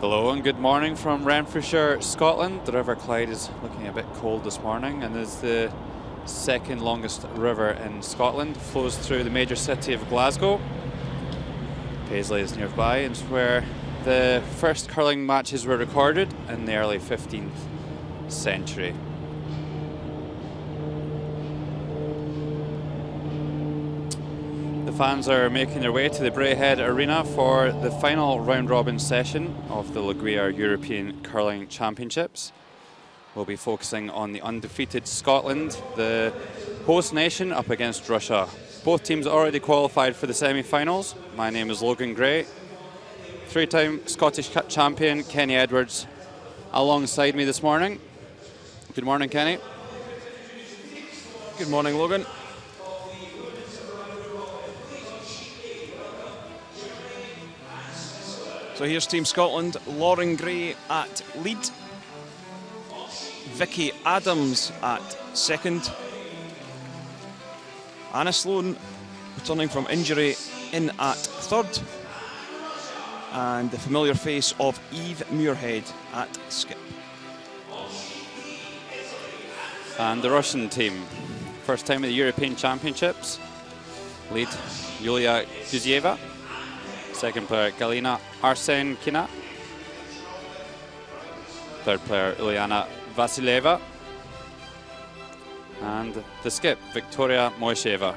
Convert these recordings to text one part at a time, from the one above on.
Hello and good morning from Renfrewshire, Scotland. The River Clyde is looking a bit cold this morning and is the second longest river in Scotland. Flows through the major city of Glasgow. Paisley is nearby, and it's where the first curling matches were recorded in the early 15th century. The fans are making their way to the Braehead Arena for the final round-robin session of the Gruyère European Curling Championships. We'll be focusing on the undefeated Scotland, the host nation, up against Russia. Both teams already qualified for the semi-finals. My name is Logan Gray. Three-time Scottish champion Kenny Edwards alongside me this morning. Good morning, Kenny. Good morning, Logan. So here's Team Scotland. Lauren Gray at lead. Vicky Adams at second. Anna Sloan, returning from injury, in at third. And the familiar face of Eve Muirhead at skip. And the Russian team, first time at the European Championships. Lead Yulia Guzieva. Second player Galina Arsenkina. Third player Ilyana Vasileva. And the skip, Victoria Moisheva.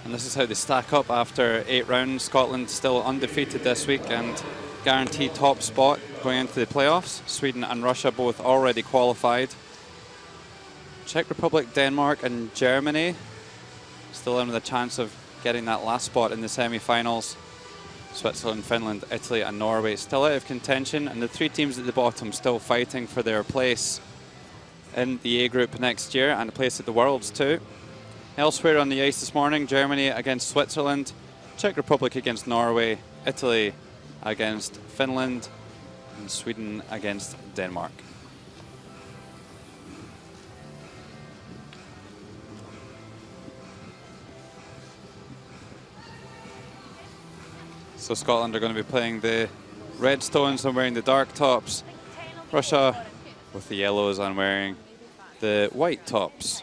And this is how they stack up after 8 rounds. Scotland still undefeated this week and guaranteed top spot going into the playoffs. Sweden and Russia both already qualified. Czech Republic, Denmark and Germany still in with a chance of getting that last spot in the semi-finals. Switzerland, Finland, Italy and Norway still out of contention, and the 3 teams at the bottom still fighting for their place in the A group next year and a place at the Worlds too. Elsewhere on the ice this morning, Germany against Switzerland, Czech Republic against Norway, Italy against Finland and Sweden against Denmark. So Scotland are going to be playing the red stones and wearing the dark tops. Russia with the yellows and wearing the white tops.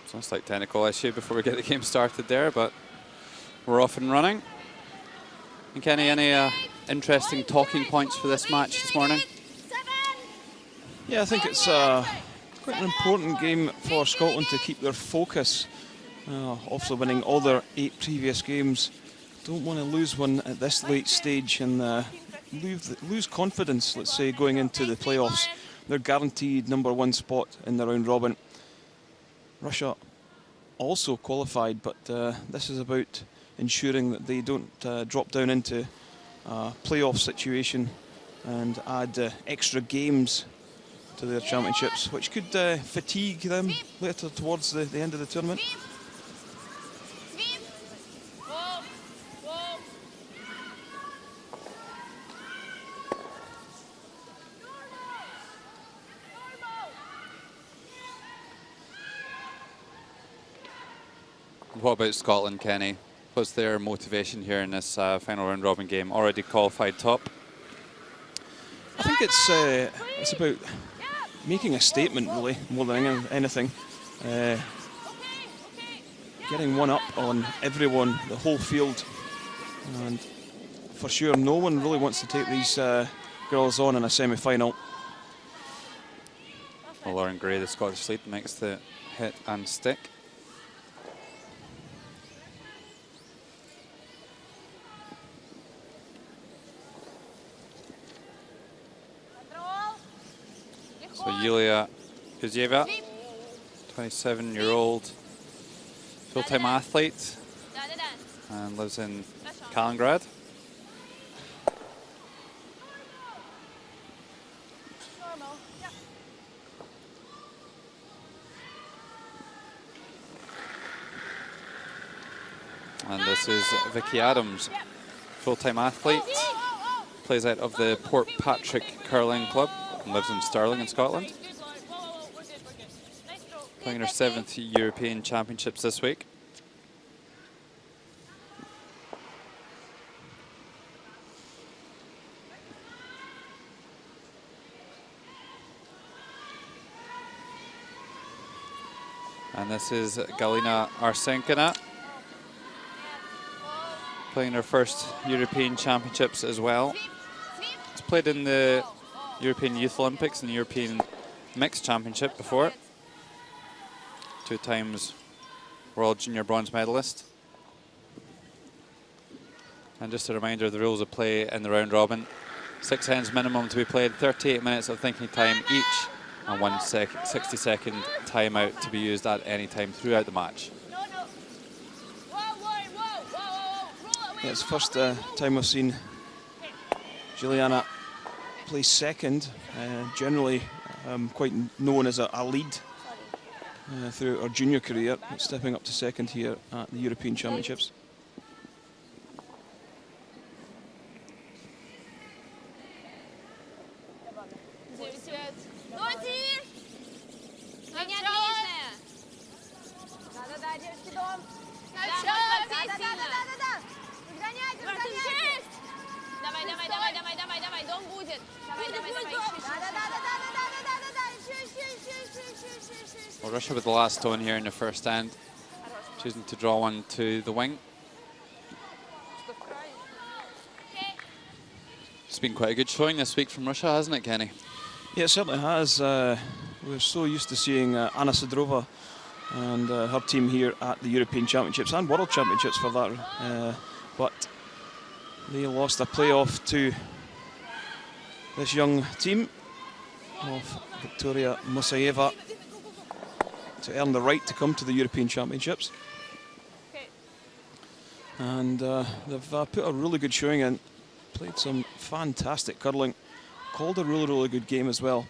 So a slight technical issue before we get the game started there, but we're off and running. And Kenny, any interesting talking points for this match this morning? Yeah, I think it's quite an important game for Scotland to keep their focus. Obviously winning all their 8 previous games. Don't want to lose one at this late stage and lose confidence, let's say, going into the playoffs. They're guaranteed #1 spot in the round robin. Russia also qualified, but this is about ensuring that they don't drop down into a playoff situation and add extra games to their championships, which could fatigue them later towards the end of the tournament. What about Scotland, Kenny? What's their motivation here in this final round robin game? Already qualified top. I think it's about making a statement, really, more than anything. Getting one up on everyone, the whole field, and for sure, no one really wants to take these girls on in a semi-final. Well, Lauren Gray, the Scottish lead, makes the hit and stick. So Yulia Guzieva, 27-year-old full-time athlete and lives in Kaliningrad. And this is Vicky Adams, full-time athlete, plays out of the Port Patrick Curling Club and lives in Stirling in Scotland. Playing her 7th European Championships this week. And this is Galina Arsenkina, playing her first European Championships as well. She's played in the European Youth Olympics and the European Mixed Championship before. 2 times World Junior bronze medalist. And just a reminder of the rules of play in the round robin. 6 ends minimum to be played, 38 minutes of thinking time each, and 1 60-second timeout to be used at any time throughout the match. Yeah, it's the first time I've seen Juliana play second. Generally quite known as a lead through her junior career, stepping up to second here at the European Championships. Well, Russia with the last stone here in the first end, choosing to draw one to the wing. It's been quite a good showing this week from Russia, hasn't it, Kenny? Yeah, it certainly has. We're so used to seeing Anna Sidorova and her team here at the European Championships and World Championships for that. But they lost a playoff to this young team of Victoria Musaeva to earn the right to come to the European Championships. And they've put a really good showing in, played some fantastic curling, called a really, really good game as well.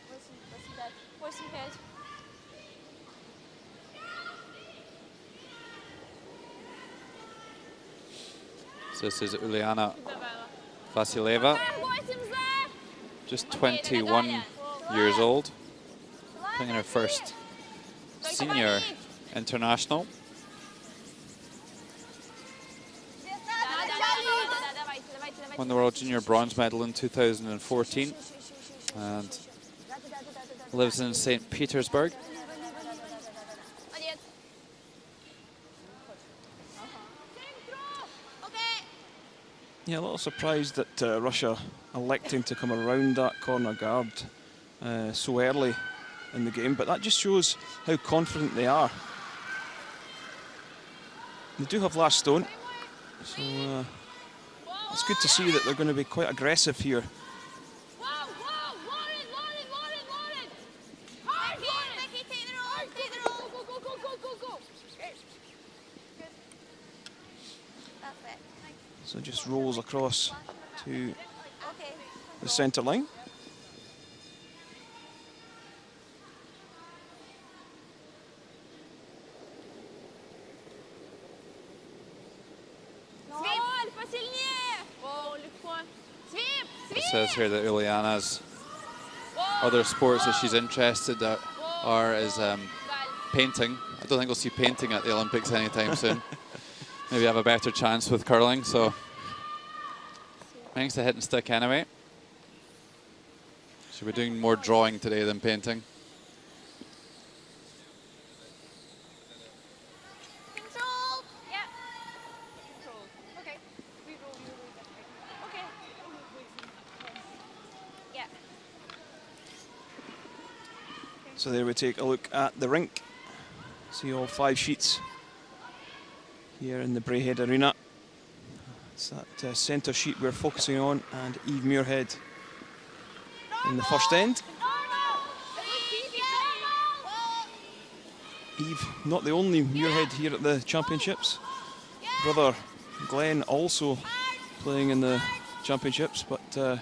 So this is Uliana Vasileva, just 21 years old, playing her first senior international. Won the World Junior bronze medal in 2014 and lives in St. Petersburg. Yeah, a little surprised that Russia electing to come around that corner guard so early in the game, but that just shows how confident they are. They do have last stone, so it's good to see that they're going to be quite aggressive here. So just rolls across to the centre line. It says here that Uliana's other sports that she's interested are is painting. I don't think we'll see painting at the Olympics anytime soon. Maybe have a better chance with curling, so thanks to hit and stick anyway. She'll be doing more drawing today than painting. Control. Yeah. Control. Okay. Reroll. Okay. Yeah. So there we take a look at the rink. See all 5 sheets here in the Braehead Arena. It's that centre sheet we're focusing on, and Eve Muirhead in the first end. Eve, not the only Muirhead here at the championships. Brother Glenn also playing in the championships, but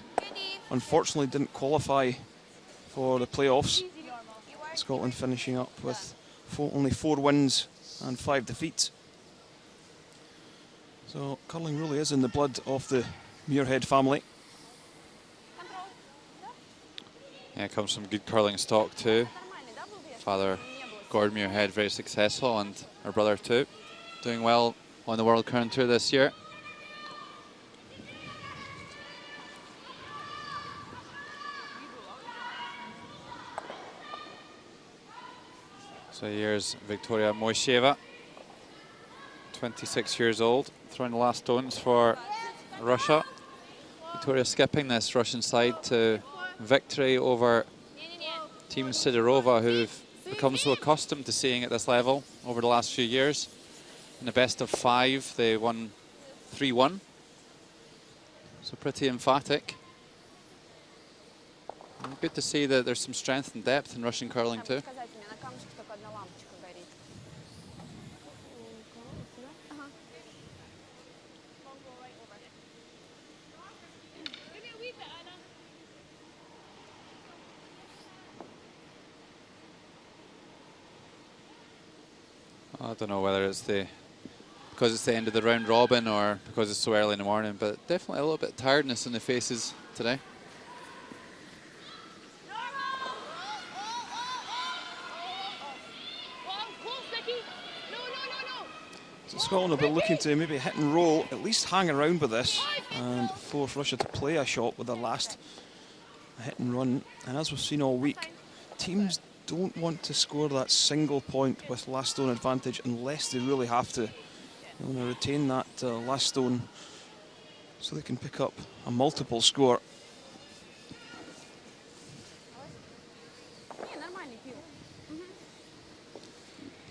unfortunately didn't qualify for the playoffs. Scotland finishing up with only 4 wins and 5 defeats. So curling really is in the blood of the Muirhead family. Yeah, comes from good curling stock too. Father Gordon Muirhead, very successful, and her brother too, doing well on the World Curling Tour this year. So here's Victoria Moisheva, 26 years old, throwing the last stones for Russia. Victoria skipping this Russian side to victory over Team Sidorova, who've become so accustomed to seeing at this level over the last few years. In the best of 5, they won 3-1. So pretty emphatic. And good to see that there's some strength and depth in Russian curling too. I don't know whether it's because it's the end of the round robin or because it's so early in the morning, but definitely a little bit of tiredness in the faces today. So Scotland will be looking to maybe hit and roll, at least hang around with this and force Russia to play a shot with their last hit and run. And as we've seen all week, teams don't want to score that single point with last stone advantage unless they really have to. They want to retain that last stone so they can pick up a multiple score.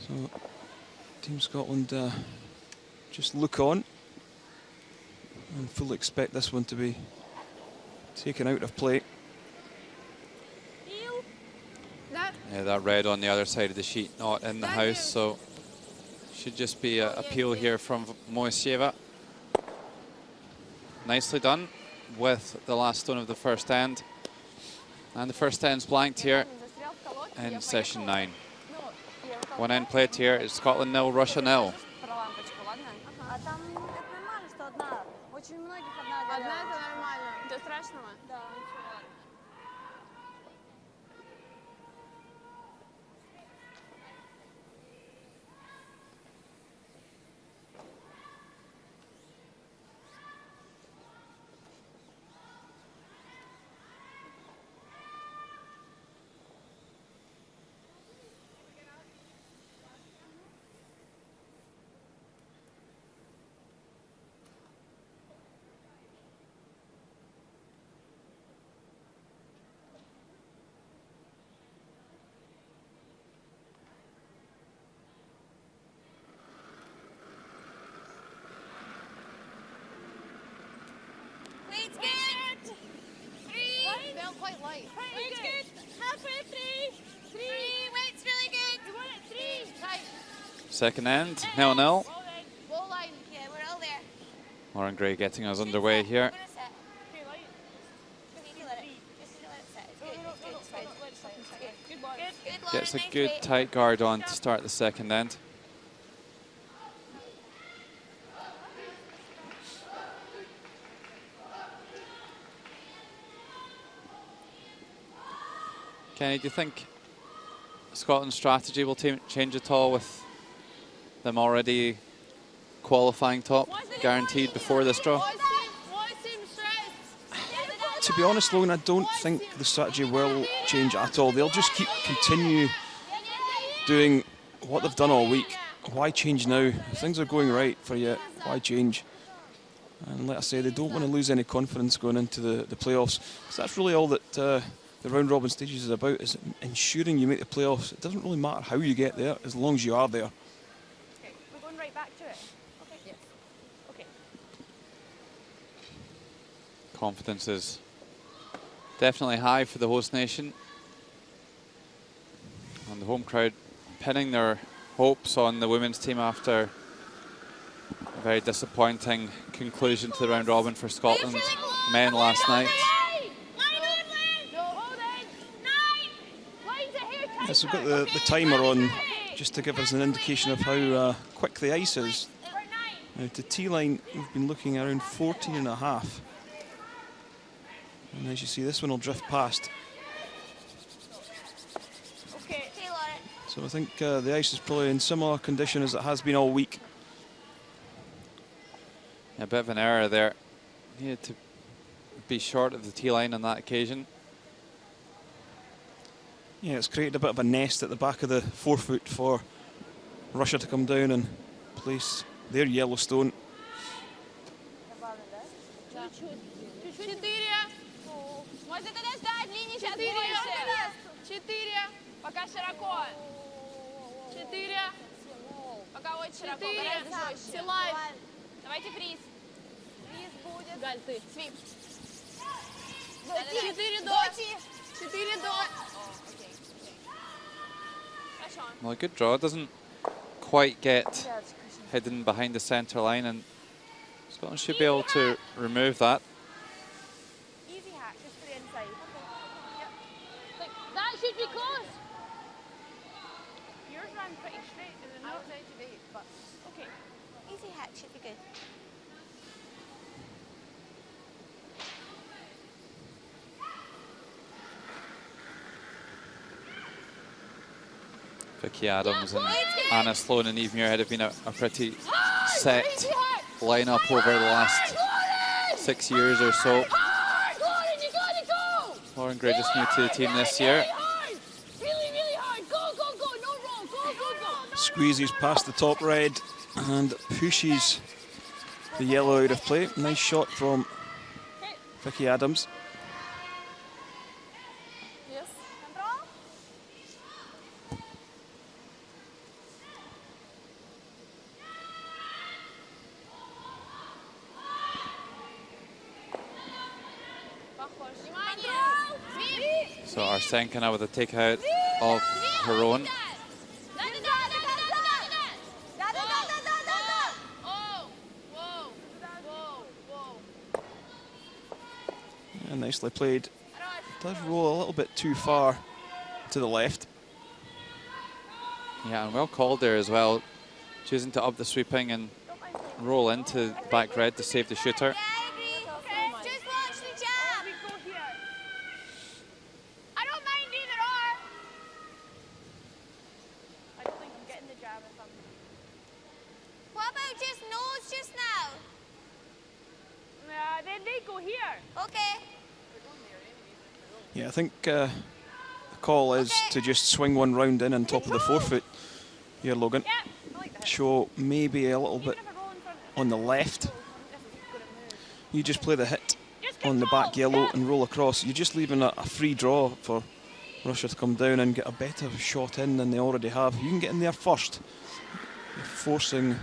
So Team Scotland just look on and fully expect this one to be taken out of play. Yeah, that red on the other side of the sheet, not in the house, so should just be an appeal here from Moisheva. Nicely done with the last stone of the first end. And the first end's blanked here in session 9. One end played here is Scotland 0, Russia 0. Second end, 0-0. Lauren Gray getting us underway here. Gets a good tight guard on to start the second end. Kenny, do you think Scotland's strategy will change at all with them already qualifying top, guaranteed before this draw? To be honest, Logan, I don't think the strategy will change at all. They'll just continue doing what they've done all week. Why change now? If things are going right for you, why change? And like I say, they don't want to lose any confidence going into the playoffs. So that's really all that the round robin stages is about, is ensuring you make the playoffs. It doesn't really matter how you get there, as long as you are there. Okay, we're going right back to it. Okay. Yes. Okay. Confidence is definitely high for the host nation. And the home crowd pinning their hopes on the women's team after a very disappointing conclusion to the round robin for Scotland men last night. Yes, we've got the timer on just to give us an indication of how quick the ice is. Now to T-line, we've been looking around 14.5. And as you see, this one will drift past. Okay. So I think the ice is probably in similar condition as it has been all week. A bit of an error there. Needed to be short of the T-line on that occasion. Yeah, it's created a bit of a nest at the back of the forefoot for Russia to come down and place their Yellowstone. 4. Пока широко. 4. Пока очень широко. Давайте фриз. Фриз будет. Галь, ты. Свип. 4 до. 4 до. Well, a good draw. Doesn't quite get hidden behind the centre line, and Scotland should be able to remove that. Easy hack, just to the inside. Yep. Like, that should be close. Yours ran pretty straight to the north edge of 8, but okay. Easy hack should be good. Vicky Adams and Anna Sloan and Eve Muirhead have been a pretty set lineup over the last 6 years or so. Lauren Gray just new to the team this year. Squeezes past the top red and pushes the yellow out of play. Nice shot from Vicky Adams. So Arsenka now with a takeout of her own. And nicely played. Does roll a little bit too far to the left. Yeah, and well called there as well. Choosing to up the sweeping and roll into the back red to save the shooter. Yeah, I think the call is to just swing one round in on top of the forefoot here, Logan. Show maybe a little bit on the left. You just play the hit on the back yellow and roll across. You're just leaving a free draw for Russia to come down and get a better shot in than they already have. You can get in there first. You're forcing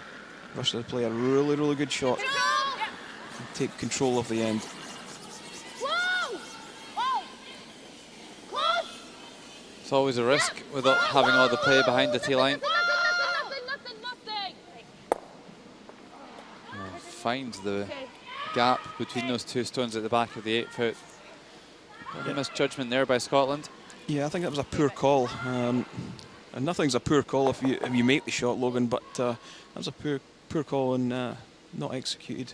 Russia to play a really, really good shot and take control of the end. It's always a risk without having all the play behind the T-line. Finds the gap between those two stones at the back of the 8-foot. A misjudgment there by Scotland. Yeah, I think that was a poor call. And nothing's a poor call if you make the shot, Logan, but that was a poor call and not executed.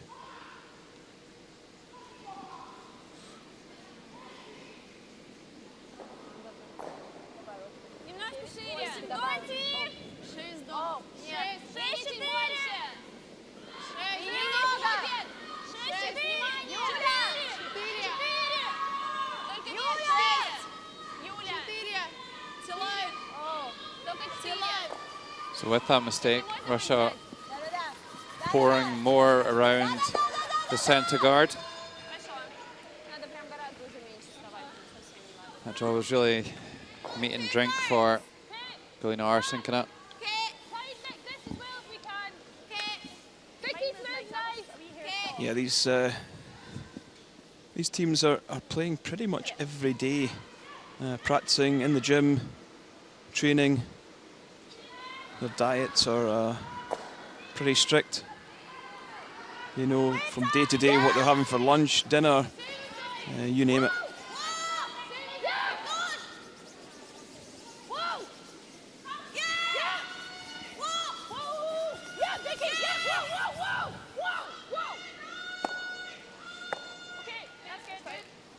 So with that mistake, Russia pouring more around the centre guard. That draw was really meat and drink for Galina Arsenkina. Yeah, these teams are playing pretty much every day, practicing in the gym, training. Their diets are pretty strict. You know from day to day what they're having for lunch, dinner, you name it.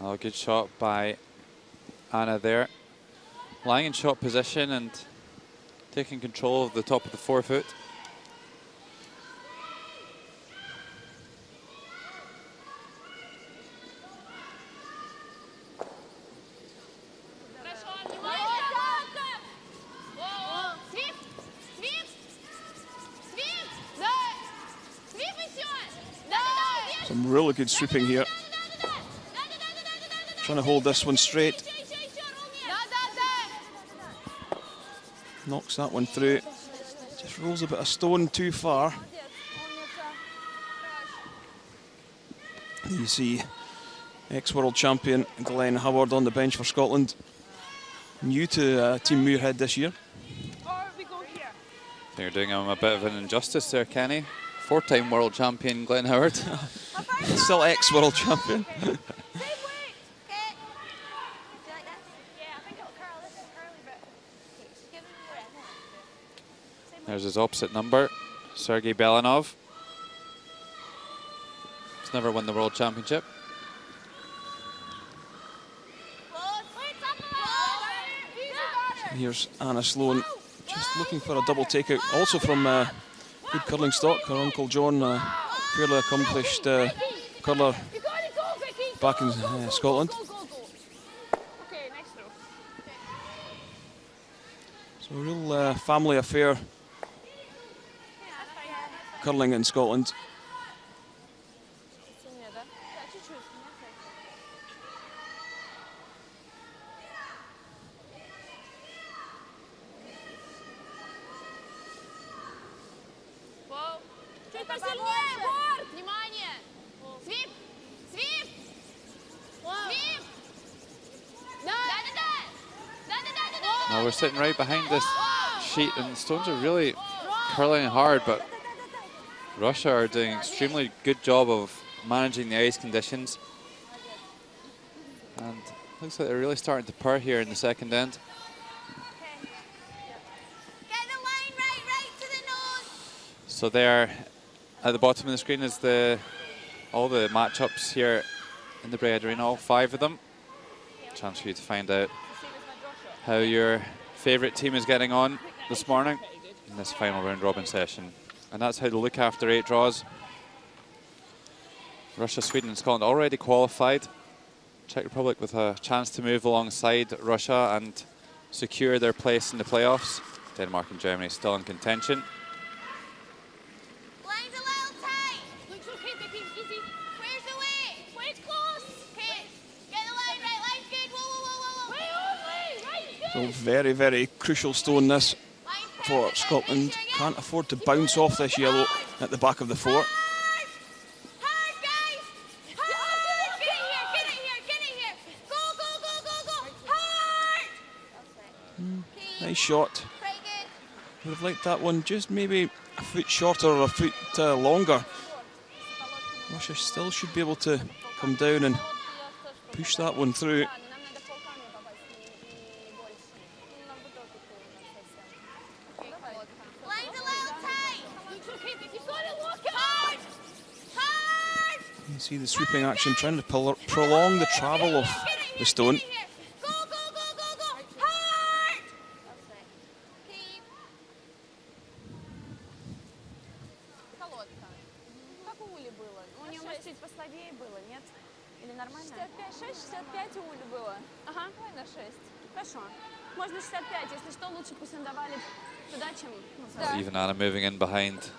Oh, good shot by Anna there. Lying in shot position and taking control of the top of the forefoot. Some really good sweeping here. Trying to hold this one straight. Knocks that one through. Just rolls a bit of stone too far. You see ex-world champion Glenn Howard on the bench for Scotland. New to Team Muirhead this year. I think you're doing him a bit of an injustice there, Kenny. 4-time world champion Glenn Howard. Still ex-world champion. There's his opposite number, Sergei Belanov. He's never won the world championship. Here's Anna Sloan, just looking for a double takeout. Also from good curling stock. Her uncle John, fairly accomplished curler back in Scotland. So a real family affair, curling in Scotland. Now we're sitting right behind this sheet and the stones are really curling hard, but Russia are doing an extremely good job of managing the ice conditions. And looks like they're really starting to purr here in the second end. So there at the bottom of the screen is all the matchups here in the Braehead Arena, all 5 of them. Chance for you to find out how your favourite team is getting on this morning in this final round robin session. And that's how to look after 8 draws. Russia, Sweden and Scotland already qualified. Czech Republic with a chance to move alongside Russia and secure their place in the playoffs. Denmark and Germany still in contention. So very, very crucial stone this for Scotland. Can't afford to bounce off this yellow at the back of the fort. Nice shot. Would have liked that one just maybe a foot shorter or a foot longer. Russia still should be able to come down and push that one through. You see the sweeping action, trying to prolong the travel of the stone. Even Anna moving in behind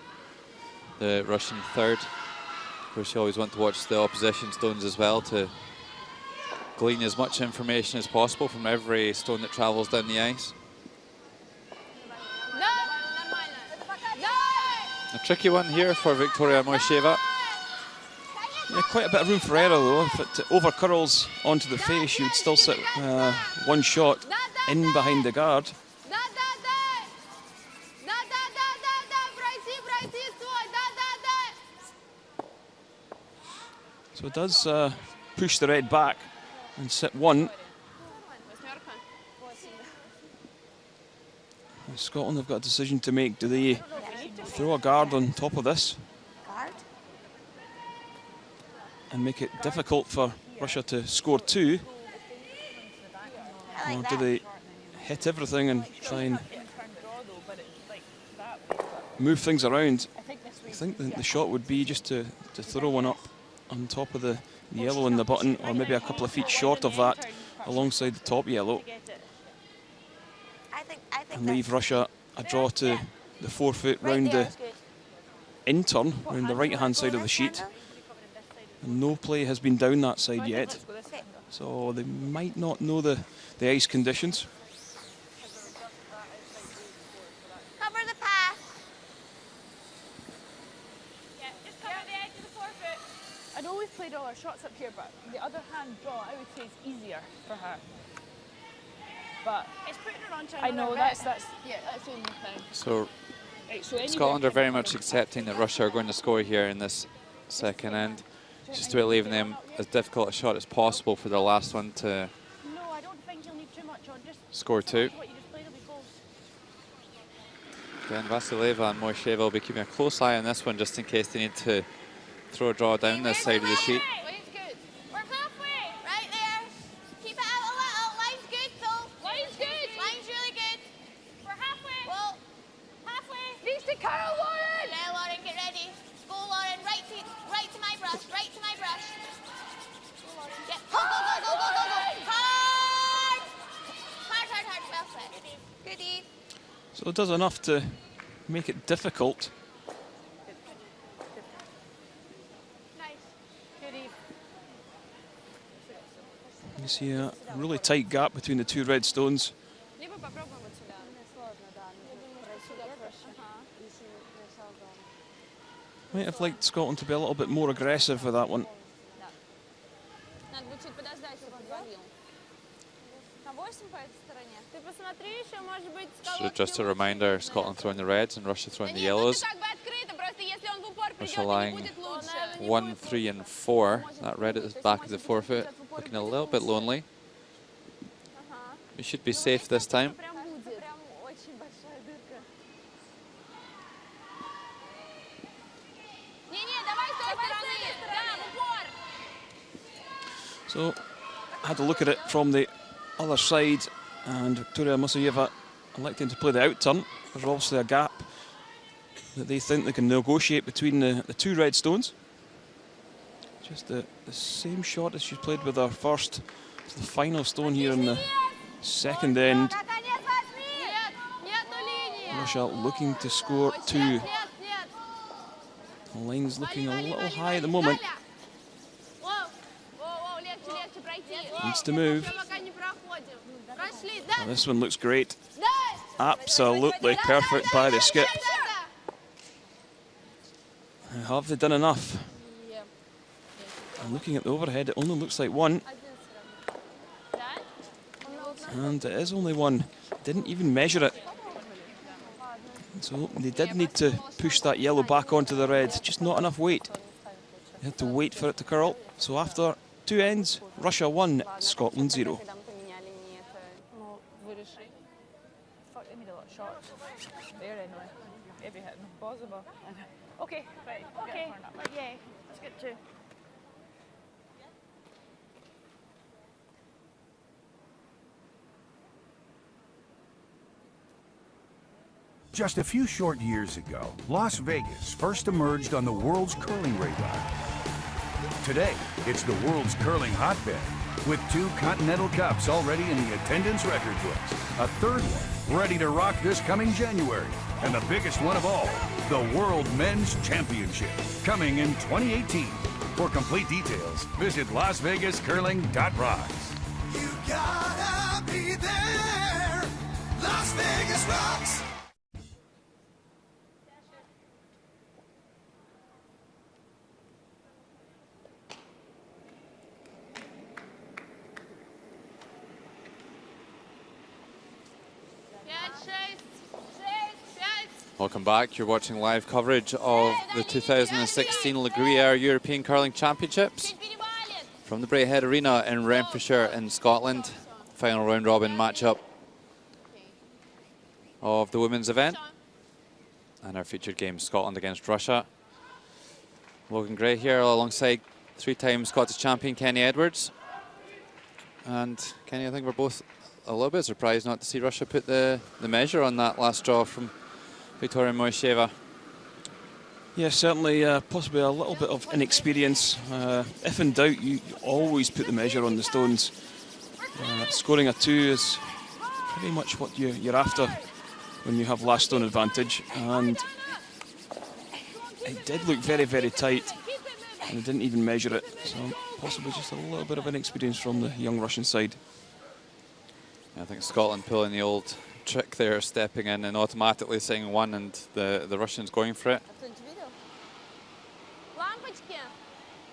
the Russian third. Of course, you always want to watch the opposition stones as well to glean as much information as possible from every stone that travels down the ice. A tricky one here for Victoria Moisheva. Yeah, quite a bit of room for error though. If it over-curls onto the face, you'd still sit one shot in behind the guard. So it does push the red back and sit one. Scotland have got a decision to make. Do they throw a guard on top of this and make it difficult for Russia to score 2? Or do they hit everything and try and move things around? I think the shot would be just to throw one up on top of the yellow in the button, or maybe a couple of feet short of that alongside the top yellow, and leave Russia a draw to the 4 foot round the in turn, round the right hand side of the sheet. And no play has been down that side yet, so they might not know the ice conditions. Cover the path. Yeah, just cover the edge of the 4 foot. I know we've played all our shots up here, but the other hand draw, I would say, is easier for her. But It's putting her onto I know another that's bit. the only thing. So Right, so Scotland are very much accepting that Russia are going to score here in this second end. Just about leaving them as difficult a shot as possible for their last one to No, I don't think you'll need too much on. Just score 2. what you just played will be goals. Again, Vasileva and Moisheva will be keeping a close eye on this one just in case they need to throw a draw down this side of the sheet. Line's good. We're halfway. Right there. Keep it out a little. Line's good, though. Line's good. Line's really good. We're halfway. Well, halfway. Reach to Carol, Lauren! Yeah, Lauren, get ready. Go, Lauren. Right to my brush. Right to my brush. Go, Lauren. Get. Go, go, go, go, go, go, go. Hard. Hard, hard, hard. Well set. Good Eve. So it does enough to make it difficult. Nice. Good Eve. You see a really tight gap between the 2 red stones. Либо попробуем вот сюда. Might have liked Scotland to be a little bit more aggressive with that one. Надо будет чуть подождать, чтобы он валил. На 8 по этой стороне. Ты посмотри еще, может быть, So just a reminder, Scotland throwing the reds and Russia throwing the yellows. Russia lying 1, 3 and 4. That red at the back of the 4 foot, looking a little bit lonely. We should be safe this time. So I had to look at it from the other side, and Victoria Moiseyeva electing to play the out turn. There's obviously a gap that they think they can negotiate between the 2 red stones. Just the same shot as she played with her first. It's the final stone here in the second end. Russia looking to score 2. The line's looking a little high at the moment. Needs to move. Oh, this one looks great. Absolutely perfect by the skip. Have they done enough? I'm looking at the overhead, it only looks like 1. And it is only 1. Didn't even measure it. So they did need to push that yellow back onto the red. Just not enough weight. They had to wait for it to curl. So after 2 ends, Russia 1, Scotland 0. Okay, right. Okay, yeah, let's get 2. Just a few short years ago, Las Vegas first emerged on the world's curling radar. Today, it's the world's curling hotbed, with 2 Continental Cups already in the attendance record books, a 3rd one ready to rock this coming January, and the biggest one of all, the World Men's Championship, coming in 2018. For complete details, visit LasVegasCurling.rocks. You gotta be there. Las Vegas rocks. Welcome back. You're watching live coverage of the 2016 Gruyère European Curling Championships from the Braehead Arena in Renfrewshire in Scotland. Final round robin matchup of the women's event. And our featured game, Scotland against Russia. Logan Gray here alongside three-time Scottish champion Kenny Edwards. And Kenny, I think we're both a little bit surprised not to see Russia put the measure on that last draw from Victoria Moisheva. Yeah, certainly possibly a little bit of inexperience. If in doubt, you always put the measure on the stones. Scoring a 2 is pretty much what you're after when you have last stone advantage. And it did look very, very tight, and they didn't even measure it. So possibly just a little bit of inexperience from the young Russian side. I think Scotland pulling the old trick there, stepping in and automatically saying 1, and the Russians going for it.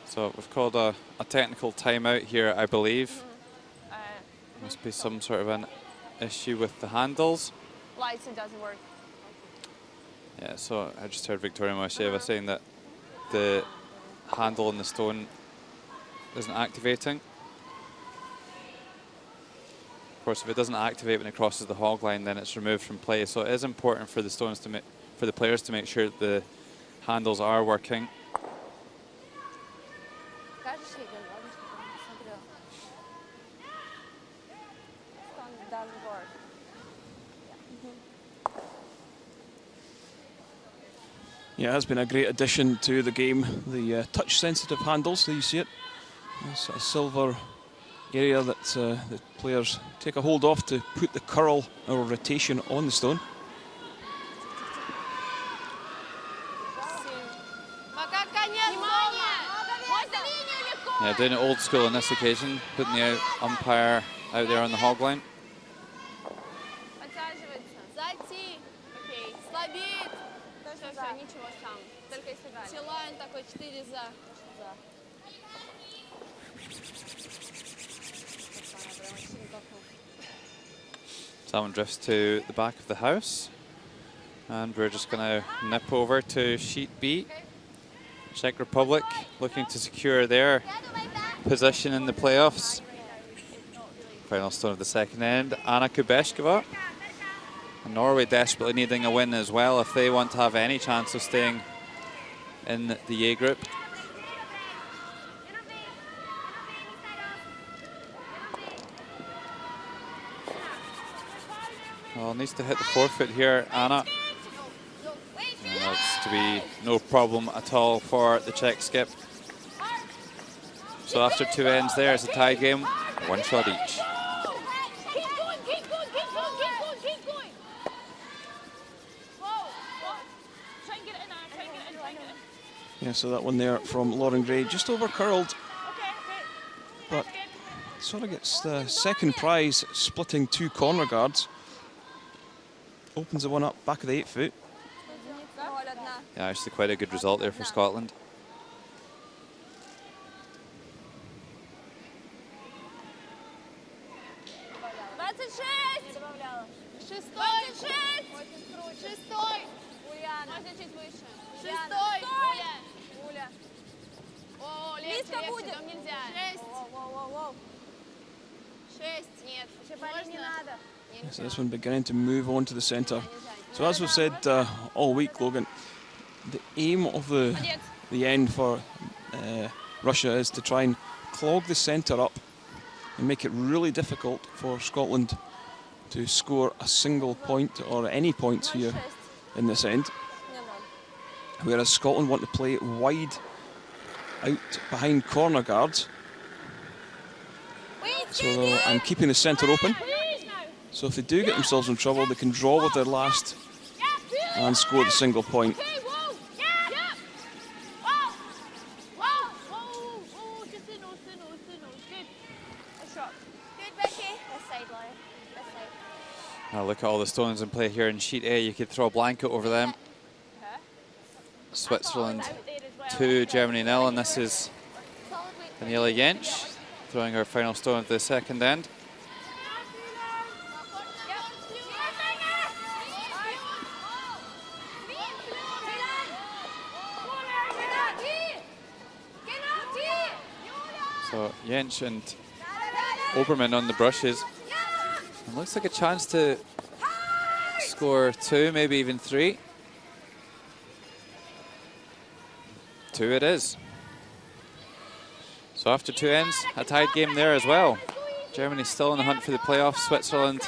So we've called a technical timeout here, I believe. Must be some sort of an issue with the handles. Lights, it doesn't work. Yeah, so I just heard Victoria Moisheva saying that the handle on the stone isn't activating. Of course, if it doesn't activate when it crosses the hog line, then it's removed from play. So it is important for the stones to for the players to make sure that the handles are working. Yeah, it has been a great addition to the game. The touch-sensitive handles, there you see it. It's a silver area that the players take a hold of to put the curl or rotation on the stone. Yeah, doing it old school on this occasion, putting the umpire out there on the hog line. Someone drifts to the back of the house, and we're just going to nip over to sheet B. Czech Republic looking to secure their position in the playoffs. Final stone of the second end, Anna Kubeshkova. And Norway desperately needing a win as well if they want to have any chance of staying in the A group. Well, needs to hit the forefoot here, Anna. And that's to be no problem at all for the Czech skip. So after 2 ends there, it's a tie game, 1 shot each. Yeah, so that one there from Lauren Gray, just over curled, but sort of gets the second prize, splitting 2 corner guards. Opens the one up, back of the 8 foot. Yeah, actually quite a good result there for Scotland. So this one beginning to move on to the centre. So as we've said all week, Logan, the aim of the end for Russia is to try and clog the centre up and make it really difficult for Scotland to score a single point or any points here in this end. Whereas Scotland want to play it wide out behind corner guards. So I'm keeping the centre open. So if they do get themselves in trouble, they can draw with their last and score the single point. Now look at all the stones in play here in sheet A. You could throw a blanket over them. Switzerland 2, Germany 0, and this is Daniela Jentsch throwing her final stone at the second end. So Jentsch and Obermann on the brushes. It looks like a chance to score 2, maybe even 3. 2 it is. So after 2 ends, a tied game there as well. Germany still in the hunt for the playoffs. Switzerland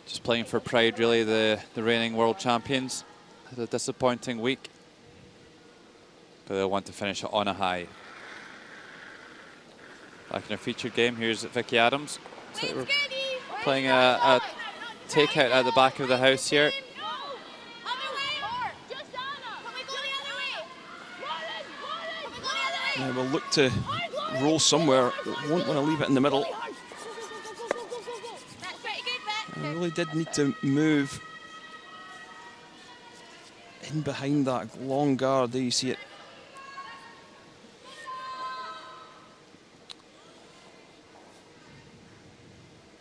just playing for pride, really, the reigning world champions. Had a disappointing week, but they'll want to finish it on a high. Back in our featured game, here's Vicky Adams. So we're playing a takeout at the back of the house here. Yeah, we'll look to roll somewhere. Won't want to leave it in the middle. We really did need to move in behind that long guard. There you see it.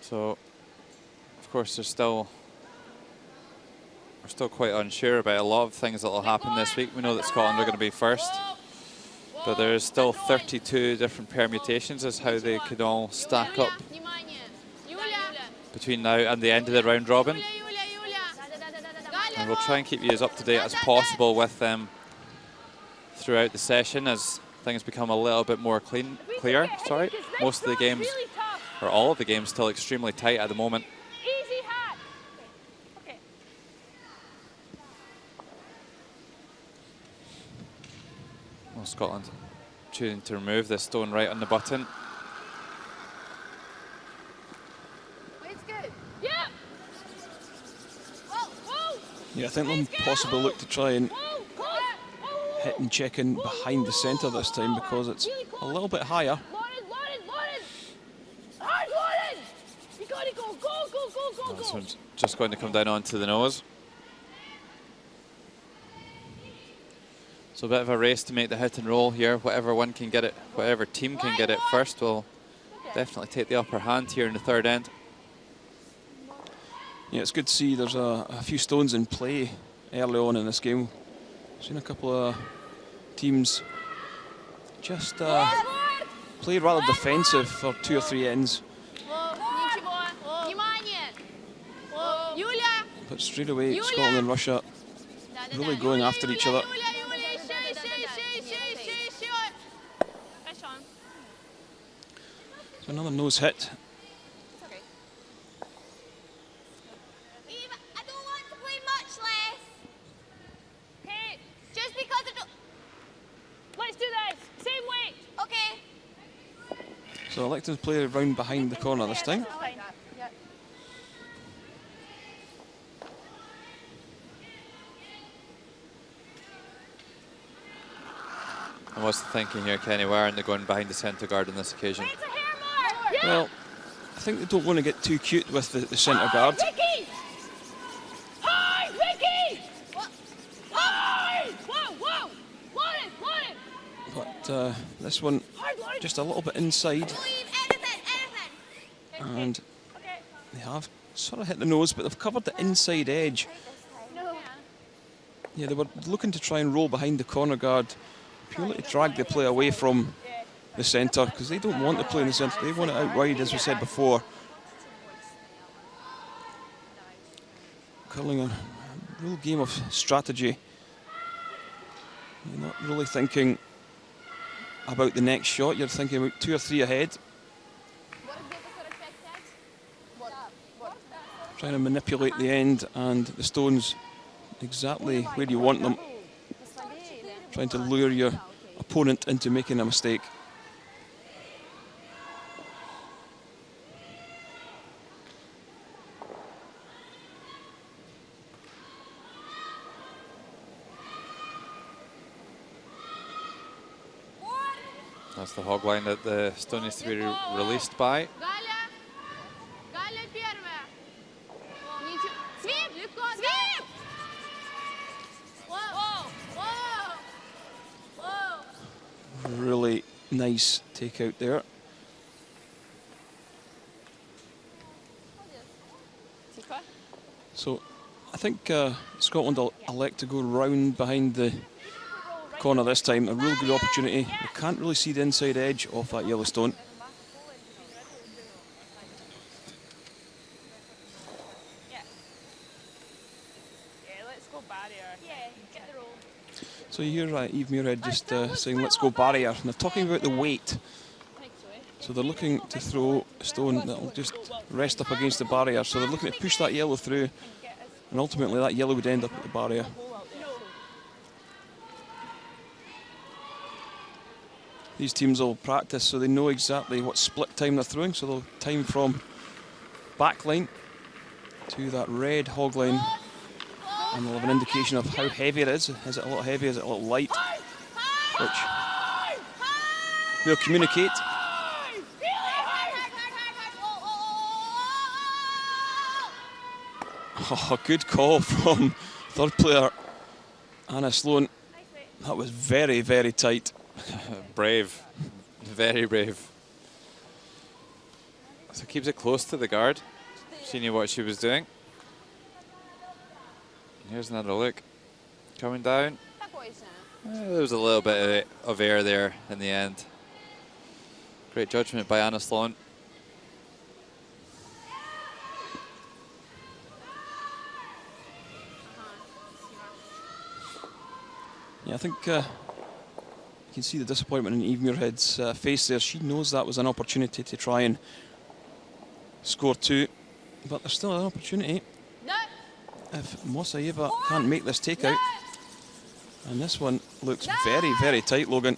So, of course, we're still quite unsure about a lot of things that will happen this week. We know that Scotland are going to be first, but there's still 32 different permutations as how they could all stack up between now and the end of the round robin. And we'll try and keep you as up to date as possible with them throughout the session as things become a little bit more clear. Sorry, most of the games, or all of the games, still extremely tight at the moment. Easy hat. Okay. Well, Scotland choosing to remove this stone right on the button. Yeah, I think they'll possibly look to try and hit and check in behind the centre this time because it's a little bit higher. This one's just going to come down onto the nose. So a bit of a race to make the hit and roll here. Whatever one can get it, whatever team can get it first will definitely take the upper hand here in the third end. Yeah, it's good to see there's a few stones in play early on in this game. I've seen a couple of teams just play rather defensive for 2 or 3 ends. But straight away, Scotland and Russia really going after each other. So another nose hit. So I like to play around behind the corner this time. And what's the thinking here, Kenny? Why aren't they going behind the centre guard on this occasion? Well, I think they don't want to get too cute with the centre guard. But this one just a little bit inside. And they have sort of hit the nose, but they've covered the inside edge. Yeah, they were looking to try and roll behind the corner guard, purely to drag the play away from the centre, because they don't want to play in the centre. They want it out wide, as we said before. Curling a real game of strategy. You're not really thinking about the next shot, you're thinking about 2 or 3 ahead. Trying to manipulate the end and the stones exactly where you want them. Trying to lure your opponent into making a mistake. That's the hog line that the stone needs to be released by. Really nice takeout there. So I think Scotland will elect to go round behind the corner this time. A real good opportunity. We can't really see the inside edge of that yellow stone. So you hear Eve Muirhead just saying, let's go barrier. And they're talking about the weight. So they're looking to throw a stone that will just rest up against the barrier. So they're looking to push that yellow through. And ultimately that yellow would end up at the barrier. These teams will practice so they know exactly what split time they're throwing. So they'll time from back line to that red hog line. And they'll have an indication of how heavy it is. Is it a lot heavy? Is it a lot light? Which they'll communicate. Oh, good call from third player Anna Sloan. That was very, very tight. Brave. Very brave. So keeps it close to the guard. She knew what she was doing. Here's another look. Coming down. There was a little bit of air there in the end. Great judgment by Anna Sloan. Yeah, I think you can see the disappointment in Eve Muirhead's face there. She knows that was an opportunity to try and score 2, but there's still an opportunity. If Mosaeva can't make this takeout. And this one looks very, very tight, Logan.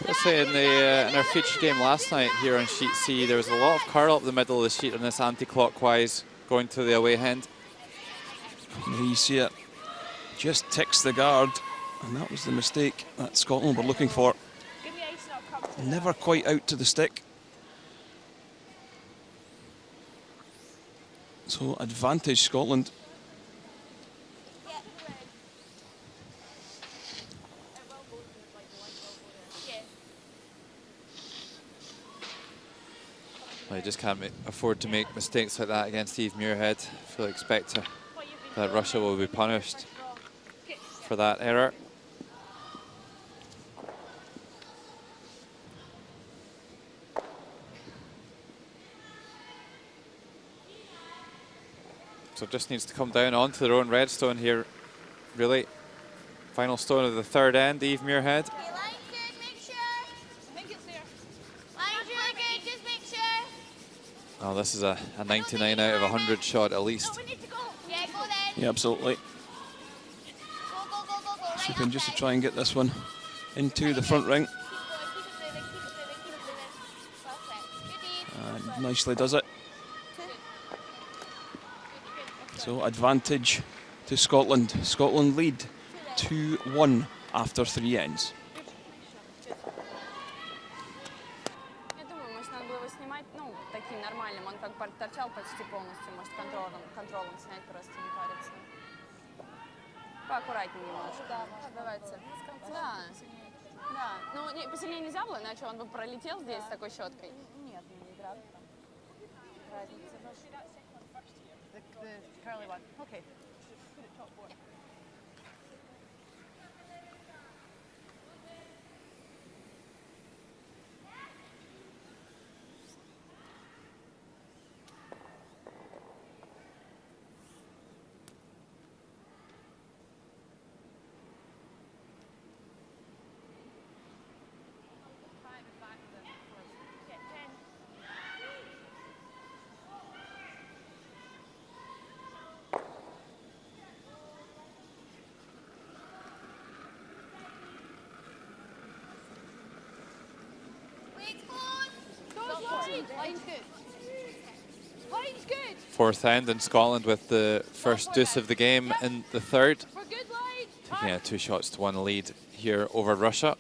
Let's say in our feature game last night here on Sheet C, there was a lot of curl up the middle of the sheet on this anti-clockwise going to the away end. And here you see it. Just ticks the guard. And that was the mistake that Scotland were looking for. Never quite out to the stick. So advantage Scotland. I just can't afford to make mistakes like that against Eve Muirhead. Fully expect that Russia will be punished for that error. So just needs to come down onto their own red stone here, really. Final stone of the third end, Eve Muirhead. Oh, this is a 99 out of 100 shot at least. Yeah, absolutely. Swooping just to try and get this one into the front ring. Nicely does it. So advantage to Scotland. Scotland lead 2-1 after 3 ends. Я думаю, может, надо было его снимать, ну, таким нормальным. Он как бы торчал почти полностью, может, контролом снять просто, не париться. Поаккуратнее немножко. Давайте. Да. Да. Ну, не, посильнее нельзя было, иначе он бы пролетел здесь с такой щеткой. Нет, не играл. Разница. The curly one. Okay. Fourth end in Scotland with the first deuce of the game in the third. Taking a 2 shots to 1 lead here over Russia.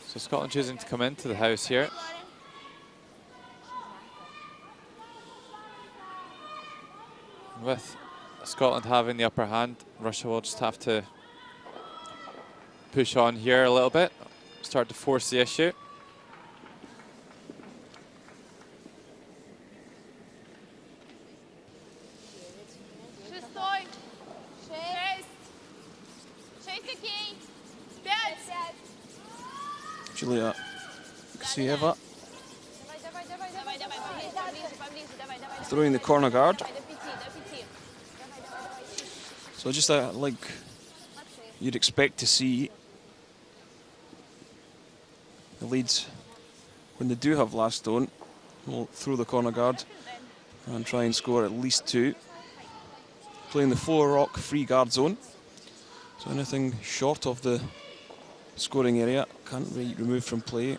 So Scotland choosing to come into the house here. With Scotland having the upper hand, Russia will just have to push on here a little bit, start to force the issue. Julia Ksieva throwing the corner guard. So just like you'd expect to see the leads when they do have last stone, will throw the corner guard and try and score at least 2. Playing the 4-rock free guard zone. So anything short of the scoring area can't be removed from play.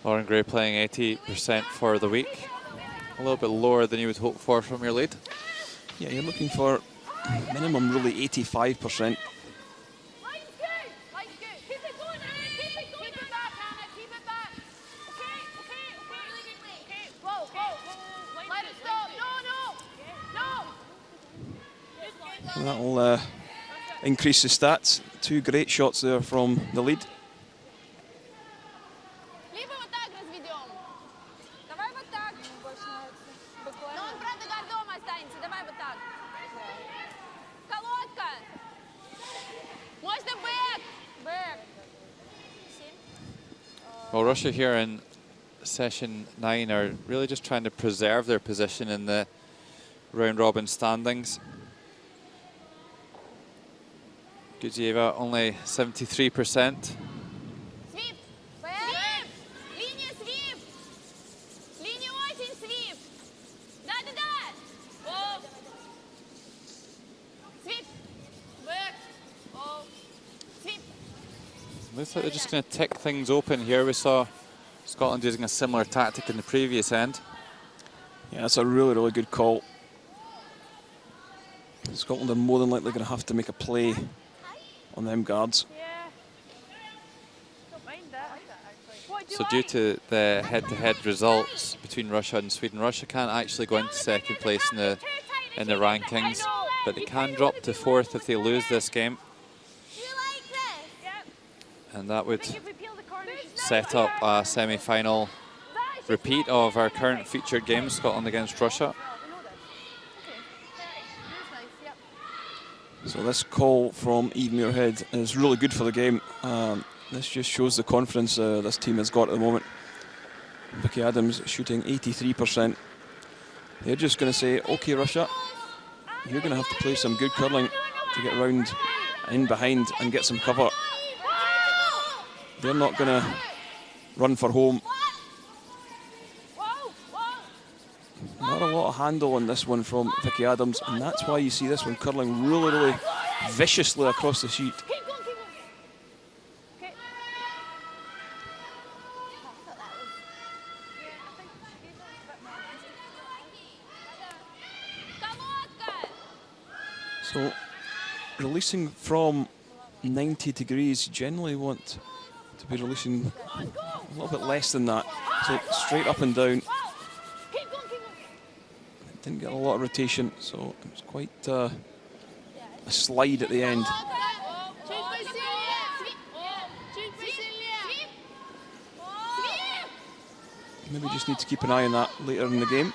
Lauren Gray playing 80% for the week. A little bit lower than you would hope for from your lead. Yeah, you're looking for minimum really 85%. And that'll increase the stats. 2 great shots there from the lead. Well, Russia here in session 9 are really just trying to preserve their position in the round robin standings. Gruyère only 73%. Looks like they're just going to tick things open here. We saw Scotland using a similar tactic in the previous end. Yeah, that's a really, really good call. Scotland are more than likely going to have to make a play on them guards. So due to the head-to-head results between Russia and Sweden, Russia can't actually go into second place in the rankings, but they can drop to 4th if they lose this game. And that would set up a semi-final repeat of our current featured game, Scotland against Russia. So this call from Eve Muirhead is really good for the game. This just shows the confidence this team has got at the moment. Vicky Adams shooting 83%. They're just going to say, okay, Russia, you're going to have to play some good curling to get round in behind and get some cover. They're not going to run for home. Not a lot of handle on this one from Vicky Adams, and that's why you see this one curling really, really viciously across the sheet. So, releasing from 90 degrees, you generally want to be releasing a little bit less than that. So, straight up and down. Didn't get a lot of rotation, so it was quite a slide at the end. Maybe just need to keep an eye on that later in the game.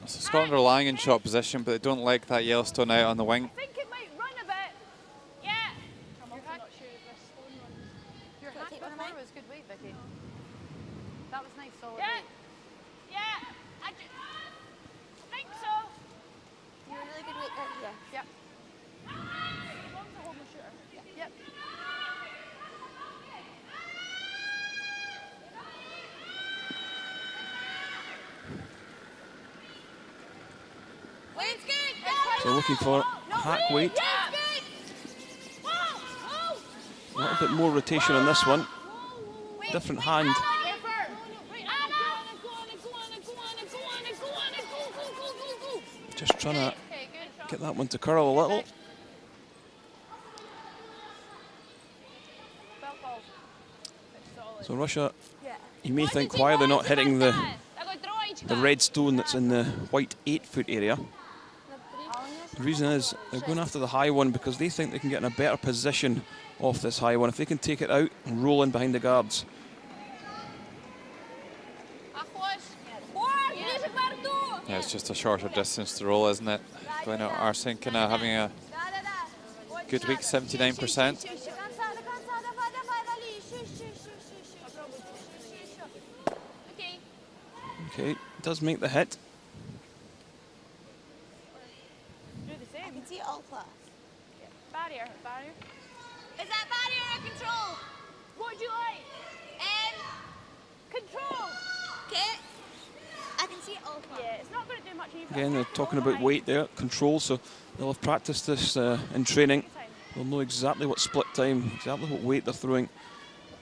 Scotland are lying in shot position, but they don't like that Yellowstone out on the wing. I think it might run a bit. Yeah. I'm also not sure if this stone run. Your hack before was good weight, Vicky. That was nice, solid weight. Yeah, I think so. You're a really good weight. Yeah. Yep. As long as I hold my shooter. Yep. So looking for hack weight. A little bit more rotation on this one. Different hand. Just trying to get that one to curl a little. So Russia, you may think, why are they not hitting the red stone that's in the white 8-foot area? The reason is they're going after the high one because they think they can get in a better position off this high one. If they can take it out and roll in behind the guards. Yeah, it's just a shorter distance to roll, isn't it? Going out Arsenkina having a good week, 79%. Okay, does make the hit. Do the I same. can see it all plus. Barrier, barrier. Is that barrier or control? What do you like? Control. Okay. I can see it all plus. Yeah, it's not going to do much either. Again, they're talking about weight there, control, so they'll have practiced this in training. They'll know exactly what split time, exactly what weight they're throwing.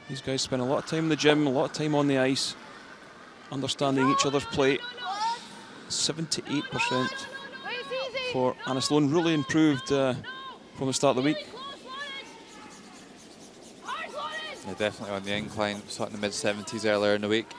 These guys spend a lot of time in the gym, a lot of time on the ice, understanding each other's play. 78% for Anna Sloan, really improved from the start of the week. Yeah, definitely on the incline. Saw it in the mid-70s earlier in the week.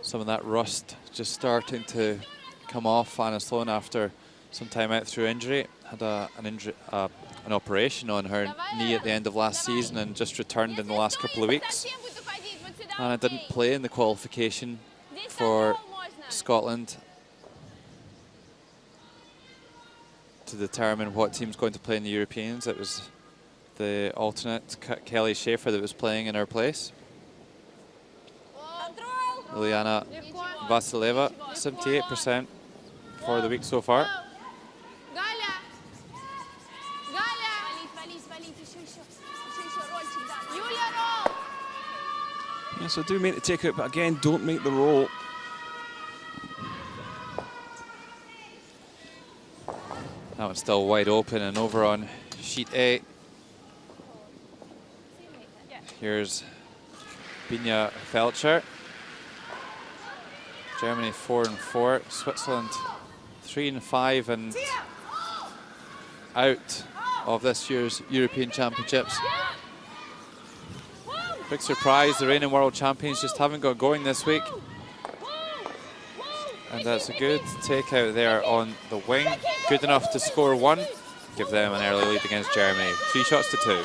Some of that rust just starting to come off Anna Sloan after some time out through injury. Had an operation on her knee at the end of last season and just returned in the last couple of weeks. Anna didn't play in the qualification for Scotland to determine what team's going to play in the Europeans. It was the alternate, Kelly Schaefer, that was playing in her place. Liliana Vasileva, 78% for the week so far. Yeah, so do make the takeout, but again, don't make the roll. That one's still wide open and over on sheet A. Here's Binja Felcher. Germany 4-4, Switzerland 3-5 and out of this year's European Championships. Big surprise, the reigning world champions just haven't got going this week. And that's a good takeout there on the wing. Good enough to score one. Give them an early lead against Germany. 3 shots to 2.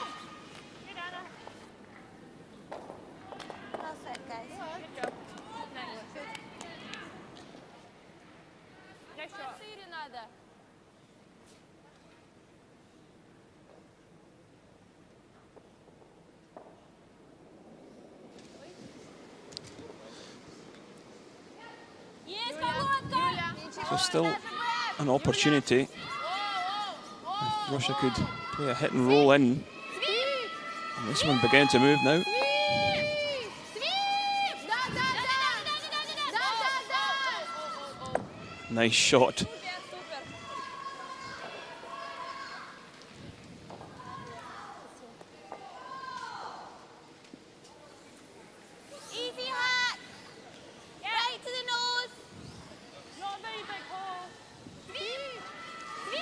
So still an opportunity. If Russia could play a hit and roll in. And this one began to move now. Nice shot.